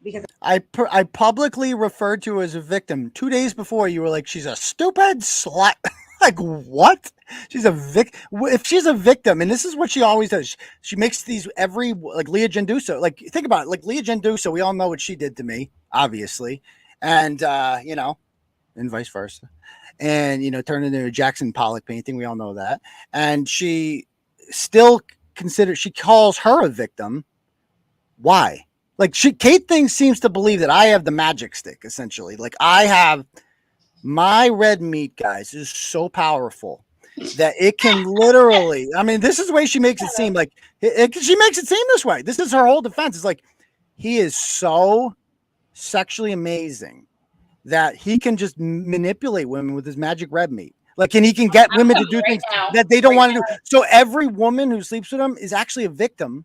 because I publicly referred to her as a victim. 2 days before, you were like, she's a stupid slut. Like, what? She's a if she's a victim, and this is what she always does, she makes these like Leah Genduso. Like, think about it, like Leah Genduso, we all know what she did to me, obviously, and and vice versa, and turned into a Jackson Pollock painting. We all know that, and she still she calls her a victim. Why? Like, Kate seems to believe that I have the magic stick, essentially. Like, I have. My red meat, guys, is so powerful that it can literally, I mean, this is the way she makes it seem like she makes it seem this way. This is her whole defense. It's like, he is so sexually amazing that he can just manipulate women with his magic red meat. Like, and he can get women to do things that they don't want to do. So every woman who sleeps with him is actually a victim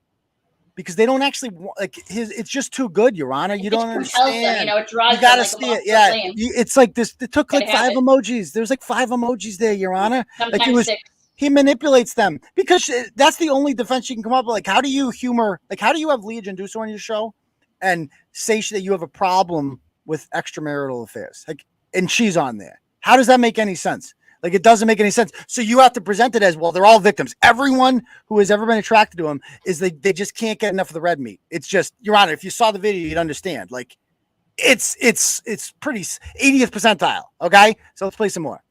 because they don't actually like his. It's just too good, Your Honor. You don't understand. Them, it draws you gotta them like see it. Yeah, it's like this. It took like 5 it. emojis. There's like 5 emojis there, Your Honor. Sometimes like it was. 6. He manipulates them because that's the only defense you can come up with. Like, how do you humor? Like, how do you have Leah Janduso on your show and say that you have a problem with extramarital affairs? Like, and she's on there. How does that make any sense? Like, it doesn't make any sense. So you have to present it as, well, they're all victims. Everyone who has ever been attracted to him is they just can't get enough of the red meat. It's just, Your Honor, if you saw the video, you'd understand. Like, it's pretty 80th percentile. Okay, so let's play some more.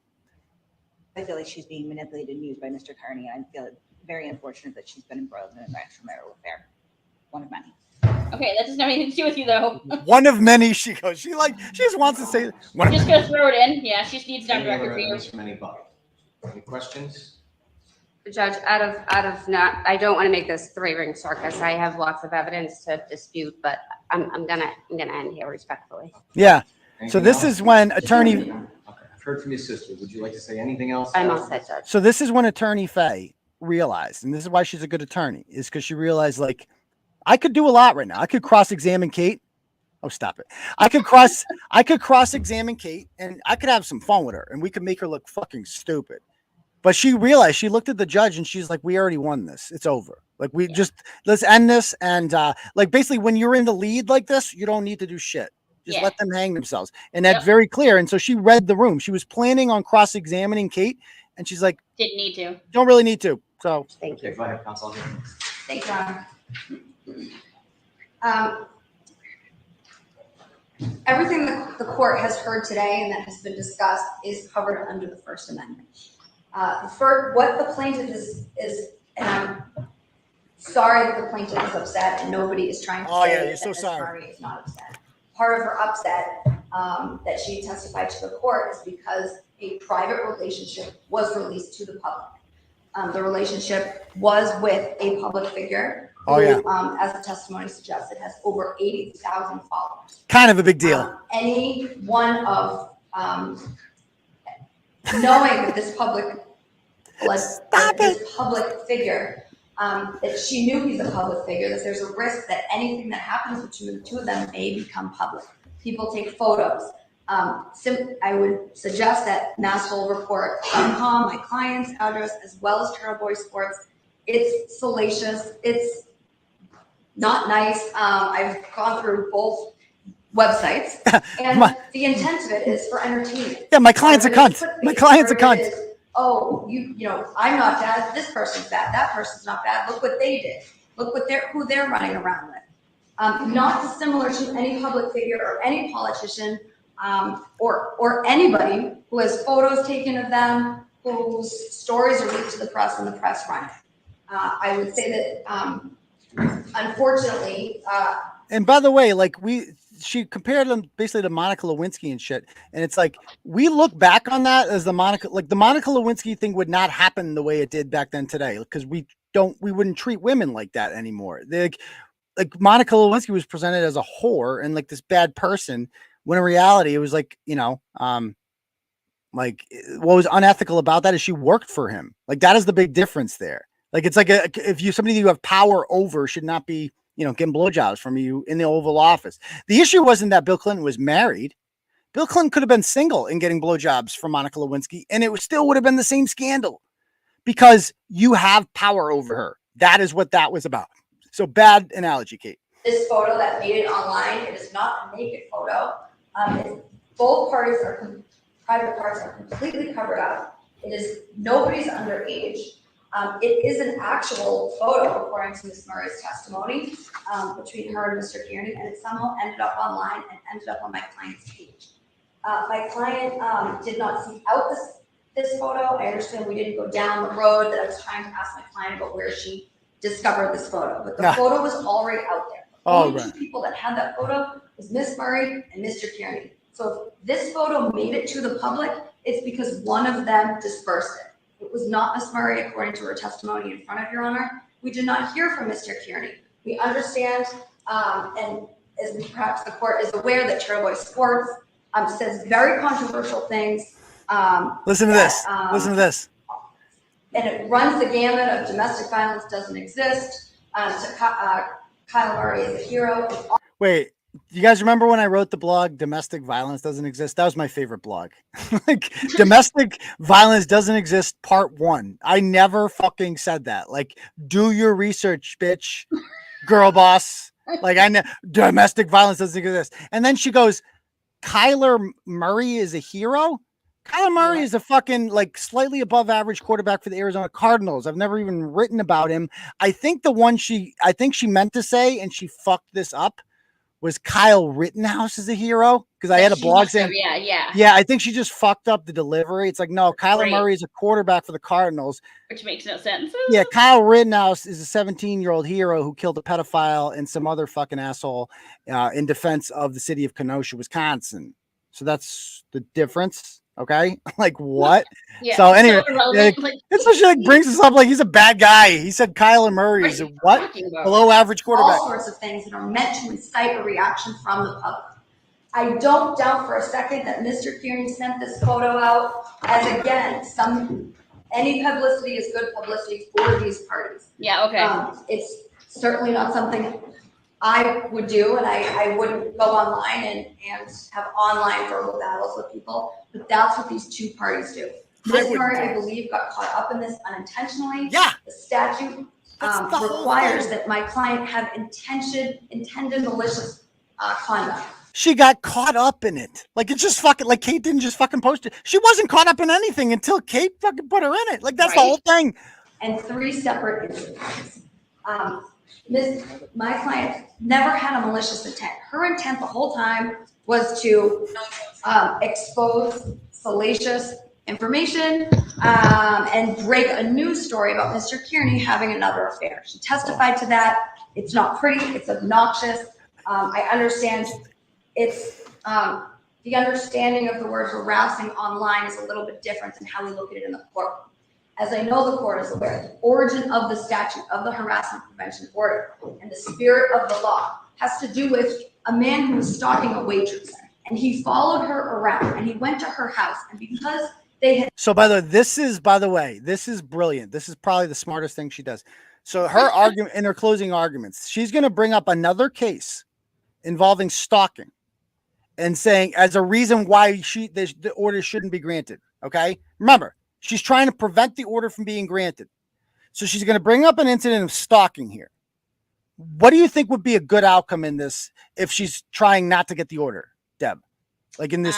I feel like she's being manipulated and used by Mr. Kearney, and I feel very unfortunate that she's been embroiled in an extramarital affair. One of many. Okay, that doesn't have anything to do with you, though. One of many, she goes. She just wants to say. I'm just gonna throw it in. Yeah, she just needs it on record for you. From anybody. Any questions? Judge, out of not, I don't want to make this 3-ring circus. I have lots of evidence to dispute, but I'm gonna end here respectfully. Yeah. Anything So this else? is when attorney. Okay, I've heard from your sister. Would you like to say anything else? I'm all set, Judge. So this is when Attorney Faye realized, and this is why she's a good attorney, is because she realized, like, I could do a lot right now. I could cross-examine Kate. Oh, stop it. I could cross-examine Kate, and I could have some fun with her, and we could make her look fucking stupid. But she realized, she looked at the judge, and she's like, we already won this. It's over. Like, let's end this. And like, basically, when you're in the lead like this, you don't need to do shit. Just let them hang themselves. And that's very clear. And so she read the room. She was planning on cross-examining Kate, and she's like, didn't need to. Don't really need to. So thank you. Okay, go ahead, counsel. Thanks, Ron. Everything that the court has heard today and that has been discussed is covered under the First Amendment. What the plaintiff is, and I'm sorry that the plaintiff is upset, and nobody is trying to say you're so that Ms. sorry. Murray is not upset. Part of her upset that she testified to the court is because a private relationship was released to the public. The relationship was with a public figure who, as the testimony suggested, has over 80,000 followers. Kind of a big deal. Any one of knowing that this public figure, that she knew he's a public figure, that there's a risk that anything that happens between the two of them may become public. People take photos. I would suggest that MassHoleReport.com, my client's address, as well as Turtleboy Sports. It's salacious. It's not nice. I've gone through both websites, and the intent of it is for entertainment. Yeah, my client's a cunt. My client's a cunt. Oh, you know, I'm not bad. This person's bad. That person's not bad. Look what they did. Look what who they're running around with. Not dissimilar to any public figure or any politician. Or anybody who has photos taken of them, whose stories are leaked to the press and the press run it. I would say that, unfortunately. And by the way, like she compared them basically to Monica Lewinsky and shit. And it's like, we look back on that as the Monica Lewinsky thing would not happen the way it did back then today. Because we wouldn't treat women like that anymore. Like Monica Lewinsky was presented as a whore and like this bad person. When in reality, it was like, you know, like what was unethical about that is she worked for him. Like that is the big difference there. Like it's like somebody that you have power over should not be, you know, getting blowjobs from you in the Oval Office. The issue wasn't that Bill Clinton was married. Bill Clinton could have been single and getting blowjobs from Monica Lewinsky, and it still would have been the same scandal because you have power over her. That is what that was about. So bad analogy, Kate. This photo that made it online, it is not a naked photo. Both parties private parts are completely covered up. It is nobody's underage. It is an actual photo, according to Ms. Murray's testimony, between her and Mr. Kearney, and it somehow ended up online and ended up on my client's page. My client did not seek out this photo. I understand we didn't go down the road that I was trying to ask my client about where she discovered this photo, but the photo was already out there. Only two people that had that photo was Ms. Murray and Mr. Kearney. So if this photo made it to the public, it's because one of them dispersed it. It was not Ms. Murray, according to her testimony in front of Your Honor. We did not hear from Mr. Kearney. We understand, and as perhaps the court is aware, that Turtleboy Sports says very controversial things. Listen to this. Listen to this. And it runs the gamut of domestic violence doesn't exist. Kyle Murray is a hero. Wait, you guys remember when I wrote the blog, Domestic Violence Doesn't Exist? That was my favorite blog. Like, Domestic Violence Doesn't Exist, Part 1. I never fucking said that. Like, do your research, bitch. Girl boss. Like, domestic violence doesn't exist. And then she goes, Kyler Murray is a hero? Kyler Murray is a fucking like slightly above average quarterback for the Arizona Cardinals. I've never even written about him. I think she meant to say, and she fucked this up, was Kyle Rittenhouse is a hero, because I had a blog saying, yeah. I think she just fucked up the delivery. It's like, no, Kyler Murray is a quarterback for the Cardinals, which makes no sense. Yeah, Kyle Rittenhouse is a 17-year-old hero who killed a pedophile and some other fucking asshole in defense of the city of Kenosha, Wisconsin. So that's the difference. Okay, like what? Yeah, so anyway, so she like brings us up like he's a bad guy. He said Kyler Murray is a what? Below average quarterback. All sorts of things that are meant to incite a reaction from the public. I don't doubt for a second that Mr. Kearney sent this photo out as, again, any publicity is good publicity for these parties. Yeah, okay. It's certainly not something I would do, and I wouldn't go online and have online verbal battles with people, but that's what these two parties do. This party, I believe, got caught up in this unintentionally. Yeah. The statute requires that my client have intended malicious conduct. She got caught up in it. Like, it's just fucking, like, Kate didn't just fucking post it. She wasn't caught up in anything until Kate fucking put her in it. Like, that's the whole thing. And 3 separate incidents. My client never had a malicious intent. Her intent the whole time was to expose salacious information and break a news story about Mr. Kearney having another affair. She testified to that. It's not pretty. It's obnoxious. I understand it's the understanding of the word harassing online is a little bit different than how we look at it in the court. As I know the court is aware, the origin of the statute of the harassment prevention order and the spirit of the law has to do with a man who was stalking a waitress, and he followed her around and he went to her house, and because they had. So by the way, this is brilliant. This is probably the smartest thing she does. So her argument in her closing arguments, she's going to bring up another case involving stalking and saying as a reason why the order shouldn't be granted. Okay. Remember, she's trying to prevent the order from being granted. So she's going to bring up an incident of stalking here. What do you think would be a good outcome in this if she's trying not to get the order, Deb? Like in this,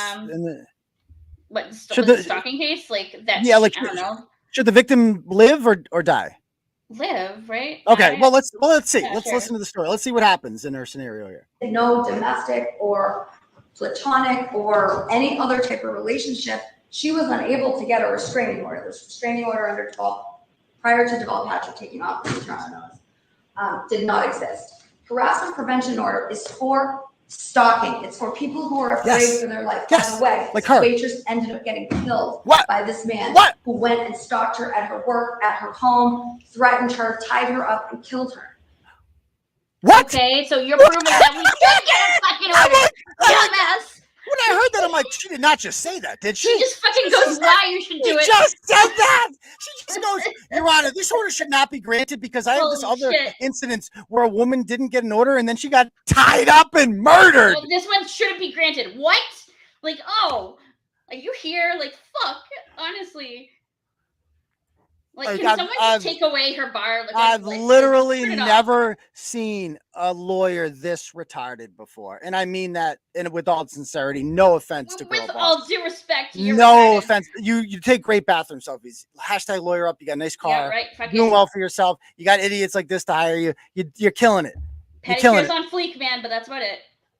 should the stalking case? Like that? Yeah, like I don't know. Should the victim live or die? Live, right? Okay. Well, let's see. Yeah, let's sure. listen to the story. Let's see what happens in her scenario here. No domestic or platonic or any other type of relationship, she was unable to get a restraining order. This restraining order under prior to Deval Patrick taking off the Toronto notice did not exist. Harassment prevention order is for stalking. It's for people who are afraid for their life. By the way, like this her. waitress ended up getting killed by this man who went and stalked her at her work, at her home, threatened her, tied her up, and killed her. What? Okay, so you're proving that we should get a fucking order. Dumbass. When I heard that, I'm like, she did not just say that, did she? She just fucking goes, why you should do it. She just said that. She just goes, Your Honor, this order should not be granted because I have this other incidents where a woman didn't get an order and then she got tied up and murdered. Well, this one shouldn't be granted. What? Like, oh, like you here? Like, fuck. Honestly. Like, can someone just take away her bar? Like, I've literally never seen a lawyer this retarded before. And I mean that with all sincerity. No offense to girl with boss. all due respect. No offense. You take great bathroom selfies. Hashtag lawyer up. You got a nice car. Yeah, right. Fucking Doing well for yourself. You got idiots like this to hire you. You're killing it. You're killing Pedicure's it. on fleek, man, but that's about it.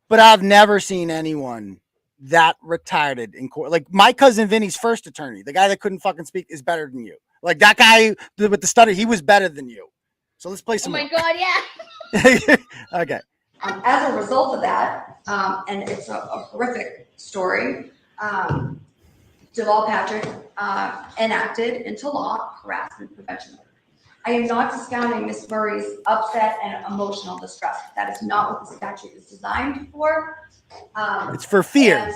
But I've never seen anyone that retarded in court. Like my cousin Vinny's first attorney, the guy that couldn't fucking speak, is better than you. Like that guy with the stutter, he was better than you. So let's play some. Oh my God, yeah. Okay. As a result of that, and it's a horrific story, Deval Patrick enacted into law harassment prevention order. I am not discounting Ms. Murray's upset and emotional distress. That is not what the statute is designed for. It's for fear. And,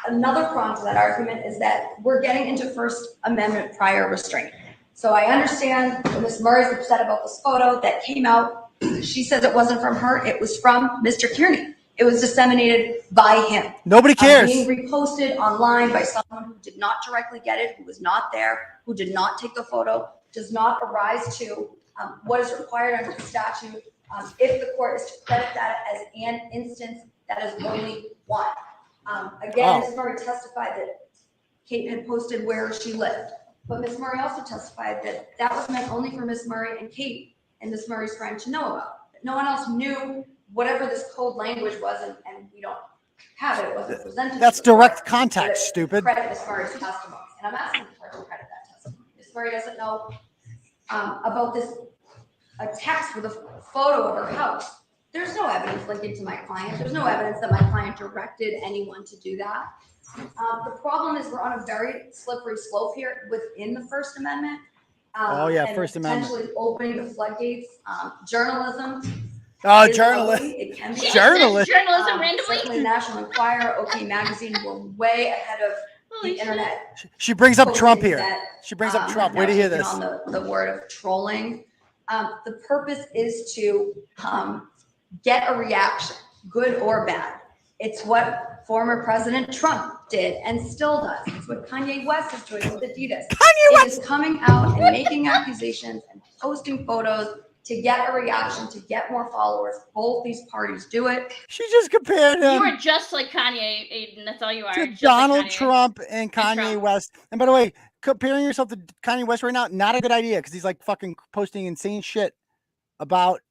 another prong to that argument is that we're getting into First Amendment prior restraint. So I understand that Ms. Murray's upset about this photo that came out. She says it wasn't from her. It was from Mr. Kearney. It was disseminated by him. Nobody cares. Being reposted online by someone who did not directly get it, who was not there, who did not take the photo, does not arise to what is required under the statute. If the court is to credit that as an instance, that is only one. Again, Ms. Murray testified that Kate had posted where she lived, but Ms. Murray also testified that that was meant only for Ms. Murray and Kate and Ms. Murray's friend to know about. That no one else knew whatever this code language was, and we don't have it. It wasn't presented. That's direct contact, stupid. Credit Ms. Murray's testimony, and I'm asking her to credit that testimony. Ms. Murray doesn't know about this a text with a photo of her house. There's no evidence linking to my client. There's no evidence that my client directed anyone to do that. The problem is we're on a very slippery slope here within the First Amendment. And First Amendment. Potentially opening the floodgates. Journalism. Oh, journalism. It can be journalism randomly. Certainly National Enquirer, OK Magazine were way ahead of the internet. She brings up Trump here. She brings up Trump. Wait to hear this. On the word of trolling. The purpose is to get a reaction, good or bad. It's what former President Trump did and still does. It's what Kanye West is doing with Adidas. It is coming out and making accusations and posting photos to get a reaction, to get more followers. Both these parties do it. She just compared him. You are just like Kanye, Aidan. That's all you are. To Just Donald like Trump and Kanye West. And by the way, comparing yourself to Kanye West right now, not a good idea because he's like fucking posting insane shit about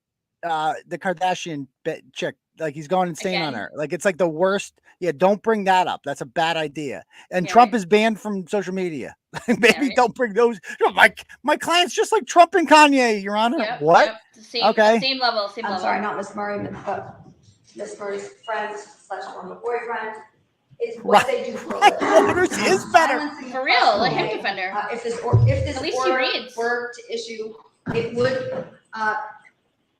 the Kardashian chick. Like he's going insane on her. Like it's like the worst. Yeah, don't bring that up. That's a bad idea. And Trump is banned from social media. Maybe don't bring those. My client's just like Trump and Kanye, Your Honor. What? Yep. Same level. Same level. I'm sorry, not Miss Murray, but Miss Murray's friend / former boyfriend is what they do for a living. She is better. For real, let him defend her. If this At least he order reads. were to issue, it would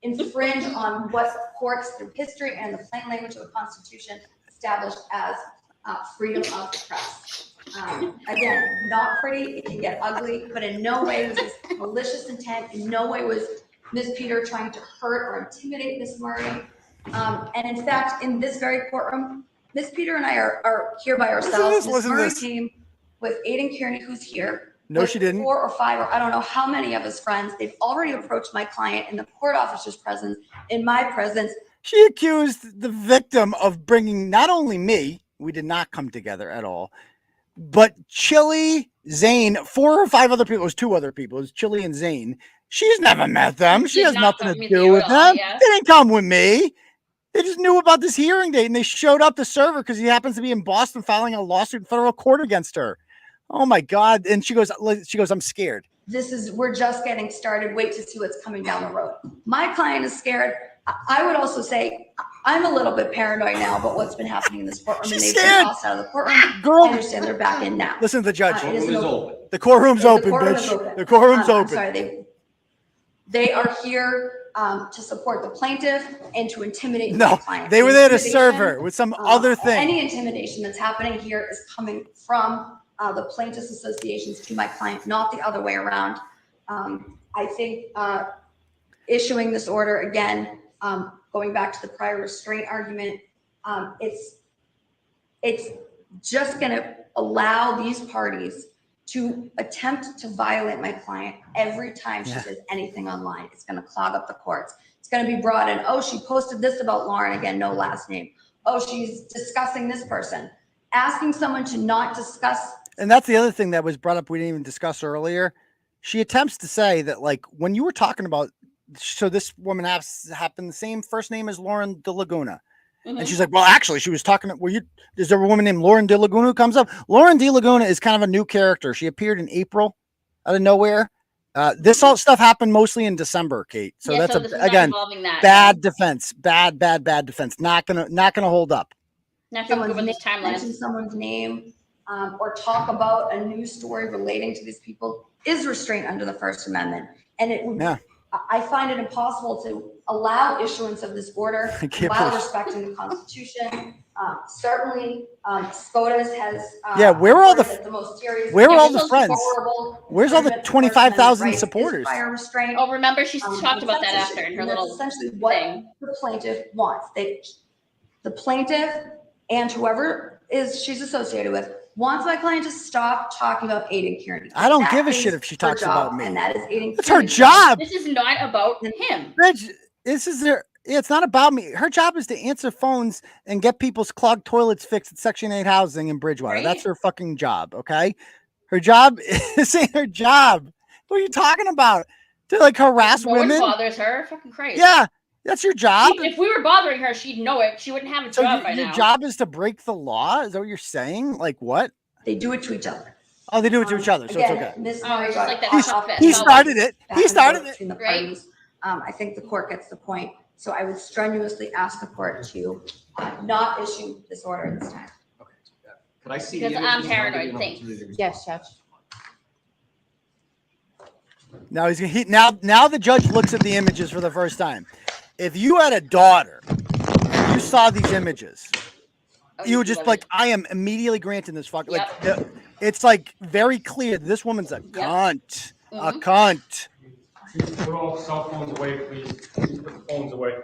infringe on what courts through history and the plain language of the Constitution established as freedom of the press. Again, not pretty, it can get ugly, but in no way was this malicious intent. In no way was Ms. Peter trying to hurt or intimidate Ms. Murray. And in fact, in this very courtroom, Ms. Peter and I are here by ourselves. Ms. Murray came with Aidan Kearney, who's here. No, she didn't. 4 or 5, or I don't know how many of his friends. They've already approached my client in the court officer's presence, in my presence. She accused the victim of bringing not only me, we did not come together at all, but Chili, Zane, 4 or 5 other people. It was 2 other people. It was Chili and Zane. She's never met them. She has nothing to do with them. They didn't come with me. They just knew about this hearing date and they showed up to serve her because he happens to be in Boston filing a lawsuit in federal court against her. Oh my God. And she goes, I'm scared. We're just getting started. Wait to see what's coming down the road. My client is scared. I would also say I'm a little bit paranoid now about what's been happening in this courtroom. She's and they've scared. been tossed out of the courtroom. Girl. I understand they're back in now. Listen to the judge. The courtroom's open, bitch. The courtroom's open. I'm sorry, they are here to support the plaintiff and to intimidate my client. They were there to serve her with some other thing. Any intimidation that's happening here is coming from the plaintiff's associations to my client, not the other way around. I think issuing this order again, going back to the prior restraint argument, it's just going to allow these parties to attempt to violate my client every time she says anything online. It's going to clog up the courts. It's going to be brought in. Oh, she posted this about Lauren, again, no last name. Oh, she's discussing this person. Asking someone to not discuss. And that's the other thing that was brought up. We didn't even discuss earlier. She attempts to say that, like, when you were talking about, so this woman happened the same first name as Lauren De Laguna. Mm-hmm. And she's like, well, actually, she was talking. Is there a woman named Lauren De Laguna who comes up? Lauren De Laguna is kind of a new character. She appeared in April out of nowhere. This all stuff happened mostly in December, Kate. So that's again bad defense. Bad defense. Not gonna hold up. Not gonna go with this timeline. Mention someone's name or talk about a news story relating to these people is restraint under the First Amendment. And it would, I find it impossible to allow issuance of this order while respecting the Constitution. Certainly, SCOTUS has. Where are all the where are all the friends? Where's all the 25,000 supporters? Oh, remember she talked about that after in her little essentially what thing. The plaintiff wants. The plaintiff and whoever she's associated with wants my client to stop talking about Aidan Kearney. I don't give a shit if she talks about me. And that is Aidan. It's her job. This is not about him. Rich, it's not about me. Her job is to answer phones and get people's clogged toilets fixed at Section 8 housing in Bridgewater. That's her fucking job, okay? Her job isn't her job. What are you talking about? To like harass women? What bothers her? Fucking crazy. Yeah, that's your job. If we were bothering her, she'd know it. She wouldn't have a job by now. Your job is to break the law? Is that what you're saying? Like what? They do it to each other. Oh, they do it to each other, so Again, it's okay. Ms. He started it. He started it. Right. I think the court gets the point. So I would strenuously ask the court to not issue this order at this time. Could I see? Because I'm paranoid. Thanks. Yes, Judge. Now now the judge looks at the images for the first time. If you had a daughter and you saw these images, you would just like, I am immediately granting this fuck. Like it's like very clear this woman's a cunt. A cunt. Put all cell phones away, please. Please put the phones away.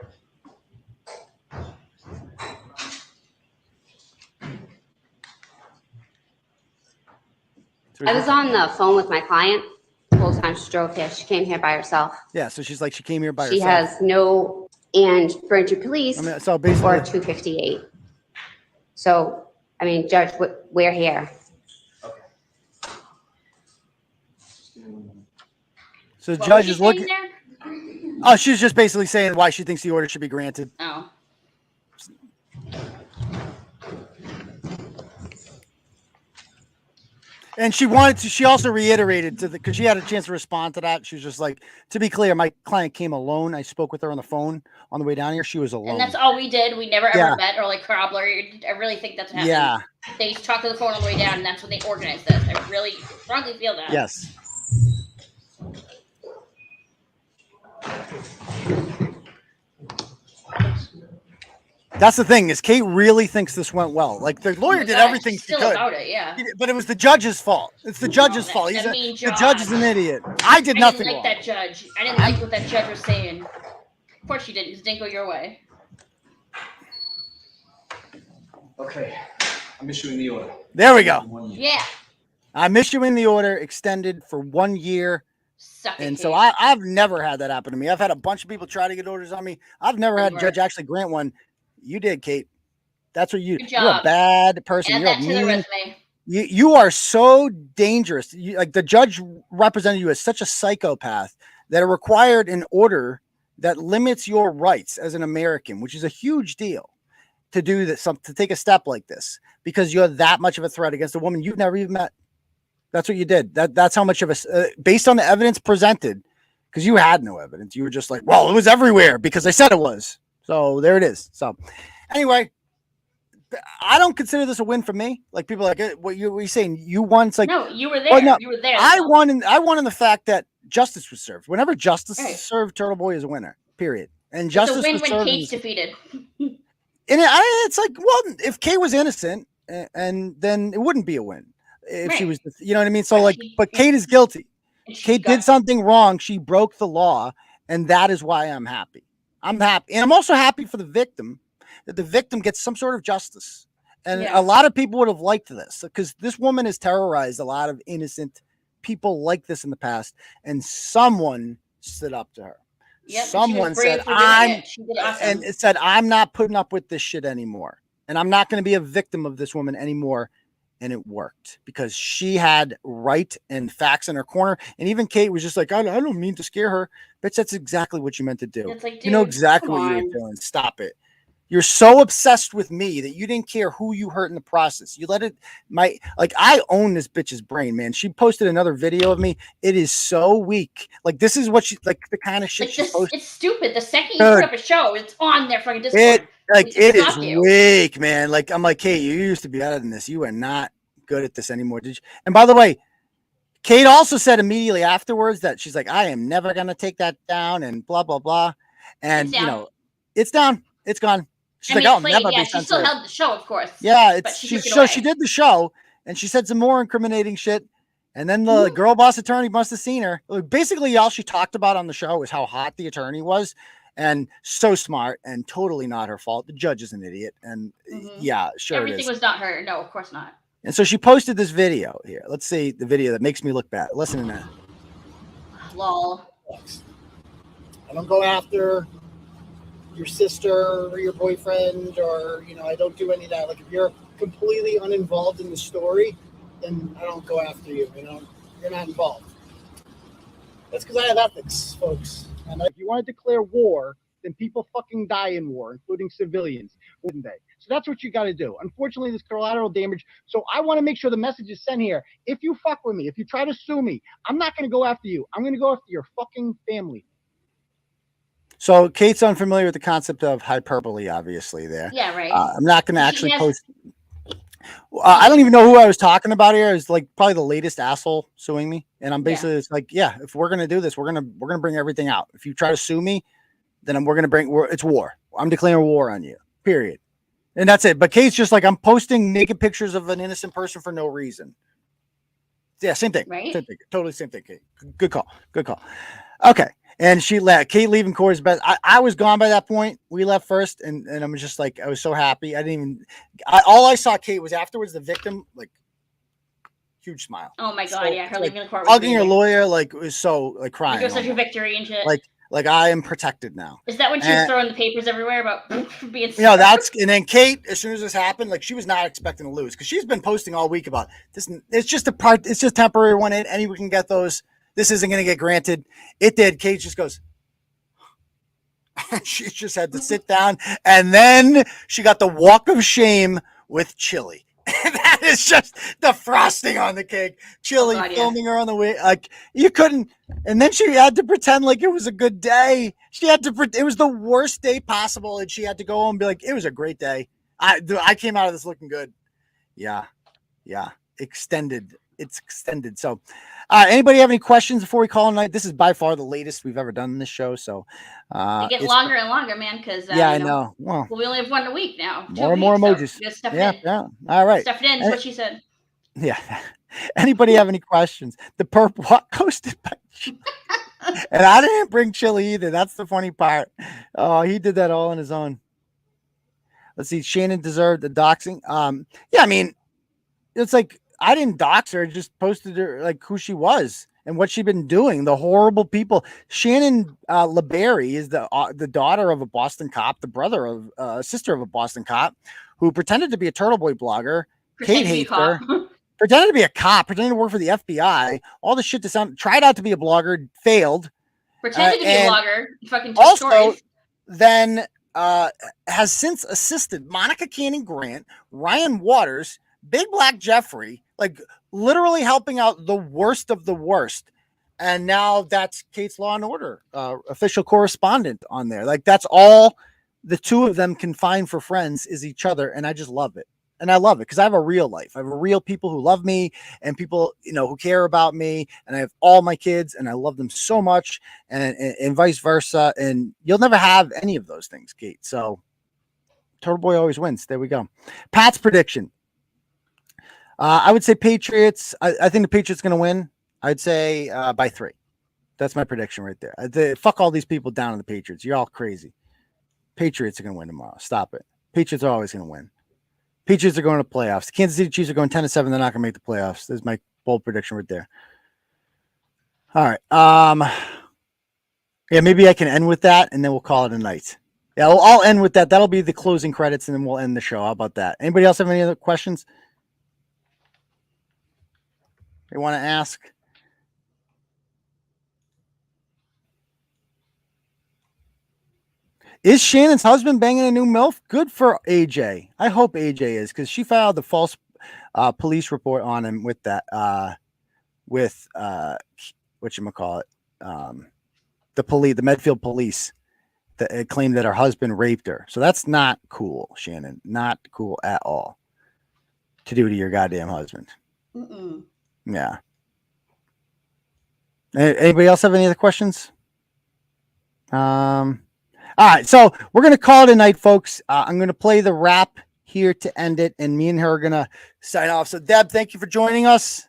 I was on the phone with my client the whole time she drove here. She came here by herself. Yeah, so she's like, she came here by She herself. has no, and Braintree Police so basically, or 258. So, I mean, Judge, we're here. So the judge is looking. Oh, she's just basically saying why she thinks the order should be granted. Oh. And she wanted to, she also reiterated to because she had a chance to respond to that. She was just like, to be clear, my client came alone. I spoke with her on the phone on the way down here. She was alone. And that's all we did. We never ever met or like corroborated. I really think that's what happened. Yeah. They talked to the phone on the way down, and that's when they organized this. I really strongly feel that. Yes. That's the thing is Kate really thinks this went well. Like the lawyer did everything she could. About it, yeah. But it was the judge's fault. It's the judge's fault. The judge is an idiot. I did nothing like wrong. that judge. I didn't like what that judge was saying. Of course you didn't. It didn't go your way. Okay, I'm issuing the order. There we go. Yeah. I'm issuing the order extended for 1 year. And so I've never had that happen to me. I've had a bunch of people try to get orders on me. I've never had a judge actually grant one. You did, Kate. That's what you're a bad person. Add You're that to the resume. You are so dangerous. Like the judge represented you as such a psychopath that it required an order that limits your rights as an American, which is a huge deal to do this, to take a step like this, because you're that much of a threat against a woman you've never even met. That's what you did. That's how much of a, based on the evidence presented, because you had no evidence. You were just like, well, it was everywhere because I said it was. So there it is. So anyway, I don't consider this a win for me. Like people are like, what you saying? You won. It's like, no, you were there. Well, no, you were there. I won in the fact that justice was served. Whenever justice is served, Turtleboy is a winner. Period. And justice it's a win was when served. Kate's defeated. And it's like, well, if Kate was innocent, and then it wouldn't be a win if she was, you know what I mean? So but Kate is guilty. Kate did something wrong. She broke the law, and that is why I'm happy. I'm happy. And I'm also happy for the victim, that the victim gets some sort of justice. And a lot of people would have liked this because this woman has terrorized a lot of innocent people like this in the past. And someone stood up to her. Yep, someone said, I'm not putting up with this shit anymore. And I'm not going to be a victim of this woman anymore. And it worked because she had right and facts in her corner. And even Kate was just like, I don't mean to scare her. Bitch, that's exactly what you meant to do. It's like, dude, you know exactly what you were doing. Stop it. You're so obsessed with me that you didn't care who you hurt in the process. You let it, I own this bitch's brain, man. She posted another video of me. It is so weak. Like, this is what she, like, the kind of shit she posted. It's stupid. The second you put up a show, it's on their fucking Discord. It is weak, man. Like, I'm like, hey, you used to be better than this. You are not good at this anymore. Did you? And by the way, Kate also said immediately afterwards that she's like, I am never going to take that down and blah, blah, blah. And, you know, it's down. It's gone. She's like, I'll never be she censored. still held the show, of course. Yeah, but she she did the show and she said some more incriminating shit. And then the girl boss attorney must have seen her. Basically, all she talked about on the show was how hot the attorney was and so smart and totally not her fault. The judge is an idiot. And yeah, sure. Everything was not her. No, of course not. And so she posted this video here. Let's see the video that makes me look bad. Listen to that. Lol. I don't go after your sister or your boyfriend, or, you know, I don't do any of that. Like, if you're completely uninvolved in the story, then I don't go after you. You know, you're not involved. That's because I have ethics, folks. And if you want to declare war, then people fucking die in war, including civilians, wouldn't they? So that's what you got to do. Unfortunately, there's collateral damage. So I want to make sure the message is sent here. If you fuck with me, if you try to sue me, I'm not going to go after you. I'm going to go after your fucking family. So Kate's unfamiliar with the concept of hyperbole, obviously, there. Yeah, right. I'm not going to actually post. I don't even know who I was talking about here. It's like probably the latest asshole suing me. And I'm basically it's like, yeah, if we're going to do this, we're going to bring everything out. If you try to sue me, then we're going to bring it's war. I'm declaring war on you, period. And that's it. But Kate's just like, I'm posting naked pictures of an innocent person for no reason. Yeah, same thing. Right? Same thing. Totally same thing, Kate. Good call. Good call. Okay. And she left. Kate leaving Corey's best. I was gone by that point. We left first, and I'm just like, I was so happy. I didn't even. All I saw Kate was afterwards. The victim, like, huge smile. Oh my god, yeah, her like, leaving the court, hugging her lawyer, like, was so like crying. Like it was such a victory and shit. Like I am protected now. Is that when she was throwing the papers everywhere about being? You know, and then Kate, as soon as this happened, like she was not expecting to lose because she's been posting all week about this. It's just a part. It's just temporary. When anyone can get those. This isn't going to get granted. It did. Kate just goes. She just had to sit down, and then she got the walk of shame with Chili. That is just the frosting on the cake. Chili filming her on the way. Like you couldn't. And then she had to pretend like it was a good day. She had to. It was the worst day possible, and she had to go home and be like, "It was a great day. I came out of this looking good." Yeah. Extended. It's extended. So, anybody have any questions before we call it a night? This is by far the latest we've ever done in this show. So, they get longer and longer, man. Because I know. Well, we only have one a week now. More and more emojis. So yeah. All right. Stuff it in is what she said. Yeah. Anybody have any questions? The perp posted by and I didn't bring Chili either. That's the funny part. Oh, he did that all on his own. Let's see. Shannon deserved the doxing. Yeah, I mean, it's like I didn't dox her. I just posted her like who she was and what she'd been doing. The horrible people. Shannon LeBerry is the daughter of a Boston cop, the brother of sister of a Boston cop who pretended to be a Turtleboy blogger. Kate hates her. Pretended to be a cop, pretended to work for the FBI, all the shit tried out to be a blogger, failed. Pretended to be a blogger, fucking also, stories. Then has since assisted Monica Cannon Grant, Ryan Waters, Big Black Jeffrey, like literally helping out the worst of the worst. And now that's Kate's Law and Order official correspondent on there. Like that's all the two of them can find for friends is each other. And I just love it. And I love it because I have a real life. I have a real people who love me and people, who care about me. And I have all my kids and I love them so much and vice versa. And you'll never have any of those things, Kate. So Turtleboy always wins. There we go. Pat's prediction. I would say Patriots. I think the Patriots going to win. I'd say by 3. That's my prediction right there. Fuck all these people down on the Patriots. You're all crazy. Patriots are going to win tomorrow. Stop it. Patriots are always going to win. Patriots are going to playoffs. The Kansas City Chiefs are going 10-7. They're not going to make the playoffs. There's my bold prediction right there. All right. Yeah, maybe I can end with that, and then we'll call it a night. Yeah, I'll end with that. That'll be the closing credits, and then we'll end the show. How about that? Anybody else have any other questions they want to ask? Is Shannon's husband banging a new MILF? Good for AJ. I hope AJ is because she filed the false police report on him with that whatchamacallit, the Medfield police that claimed that her husband raped her. So that's not cool, Shannon. Not cool at all to do to your goddamn husband. Mm-mm. Yeah. Anybody else have any other questions? All right, so we're gonna call it a night, folks. I'm gonna play the rap here to end it, and me and her are gonna sign off. So, Deb, thank you for joining us.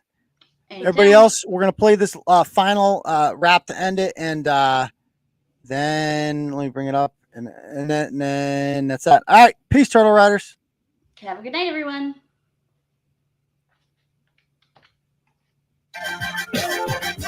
Everybody else, we're gonna play this final rap to end it, and then let me bring it up, and then that's that. All right, peace, Turtle Riders. Have a good night, everyone.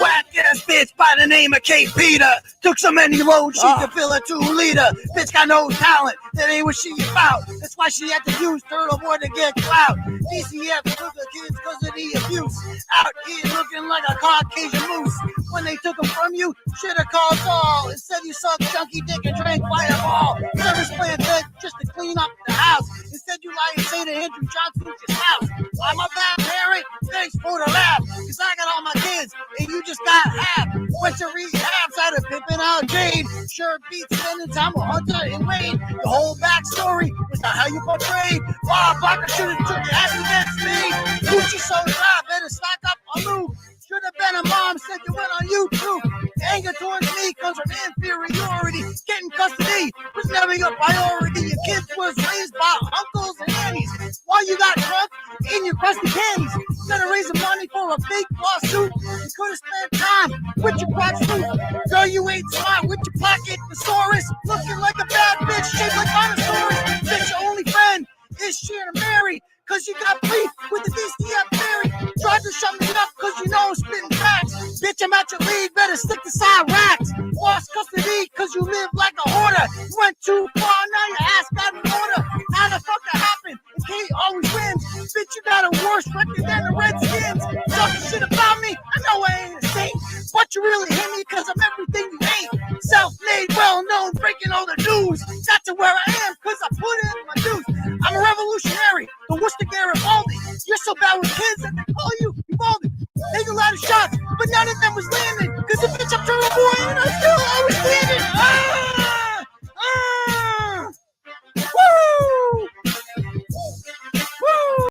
Whack ass bitch by the name of Kate Peter. Took so many roads she could fill a 2-liter. Bitch got no talent, that ain't what she about. That's why she had to use Turtleboy to get clout. DCF took the kids cause of the abuse. Out here looking like a Caucasian moose. When they took them from you, should've called all. Instead you sucked chunky dick and drank Fireball. Service plan said just to clean up the house. Instead you lie and say to Andrew Johnson's your spouse. I'm a bad parent, thanks for the laugh. Cause I got all my kids and you just got half. Went to rehab, started pimping out Jade. Sure beats spending time with Hunter and Wade. The whole backstory was not how you portrayed. Bob Barker should've took your ass against me. Gucci so dry, better stock up on Lou. Should have been a mom, said you went on YouTube. The anger towards me comes from inferiority. Getting custody was never your priority. Your kids was raised by uncles and aunties. While you got drunk in your crusty candies. Instead of raising money for a big lawsuit, you could have spent time with your prostitute. Girl, you ain't smart with your pocket thesaurus. Looking like a bad bitch, shaped like Montessori. Bitch, your only friend is Sharon Mary. Cause you got beef with the DCF theory. Tried to shut me up cause you know I'm spitting facts. Bitch, I'm out your league, better stick to side racks. Lost custody cause you live like a hoarder. You went too far, now your ass got an order. How the fuck that happened? And Kate always wins. Bitch, you got a worse record than the Redskins. Talking shit about me, I know I ain't a saint. But you really hate me cause I'm everything you ain't. Self-made, well-known, breaking all the news. Got to where I am cause I put in my dues. I'm a revolutionary, the Worcester Garibaldi. You're so bad with kids that they call you Uvalde. Take a lot of shots, but none of them was landing. Cause the bitch I'm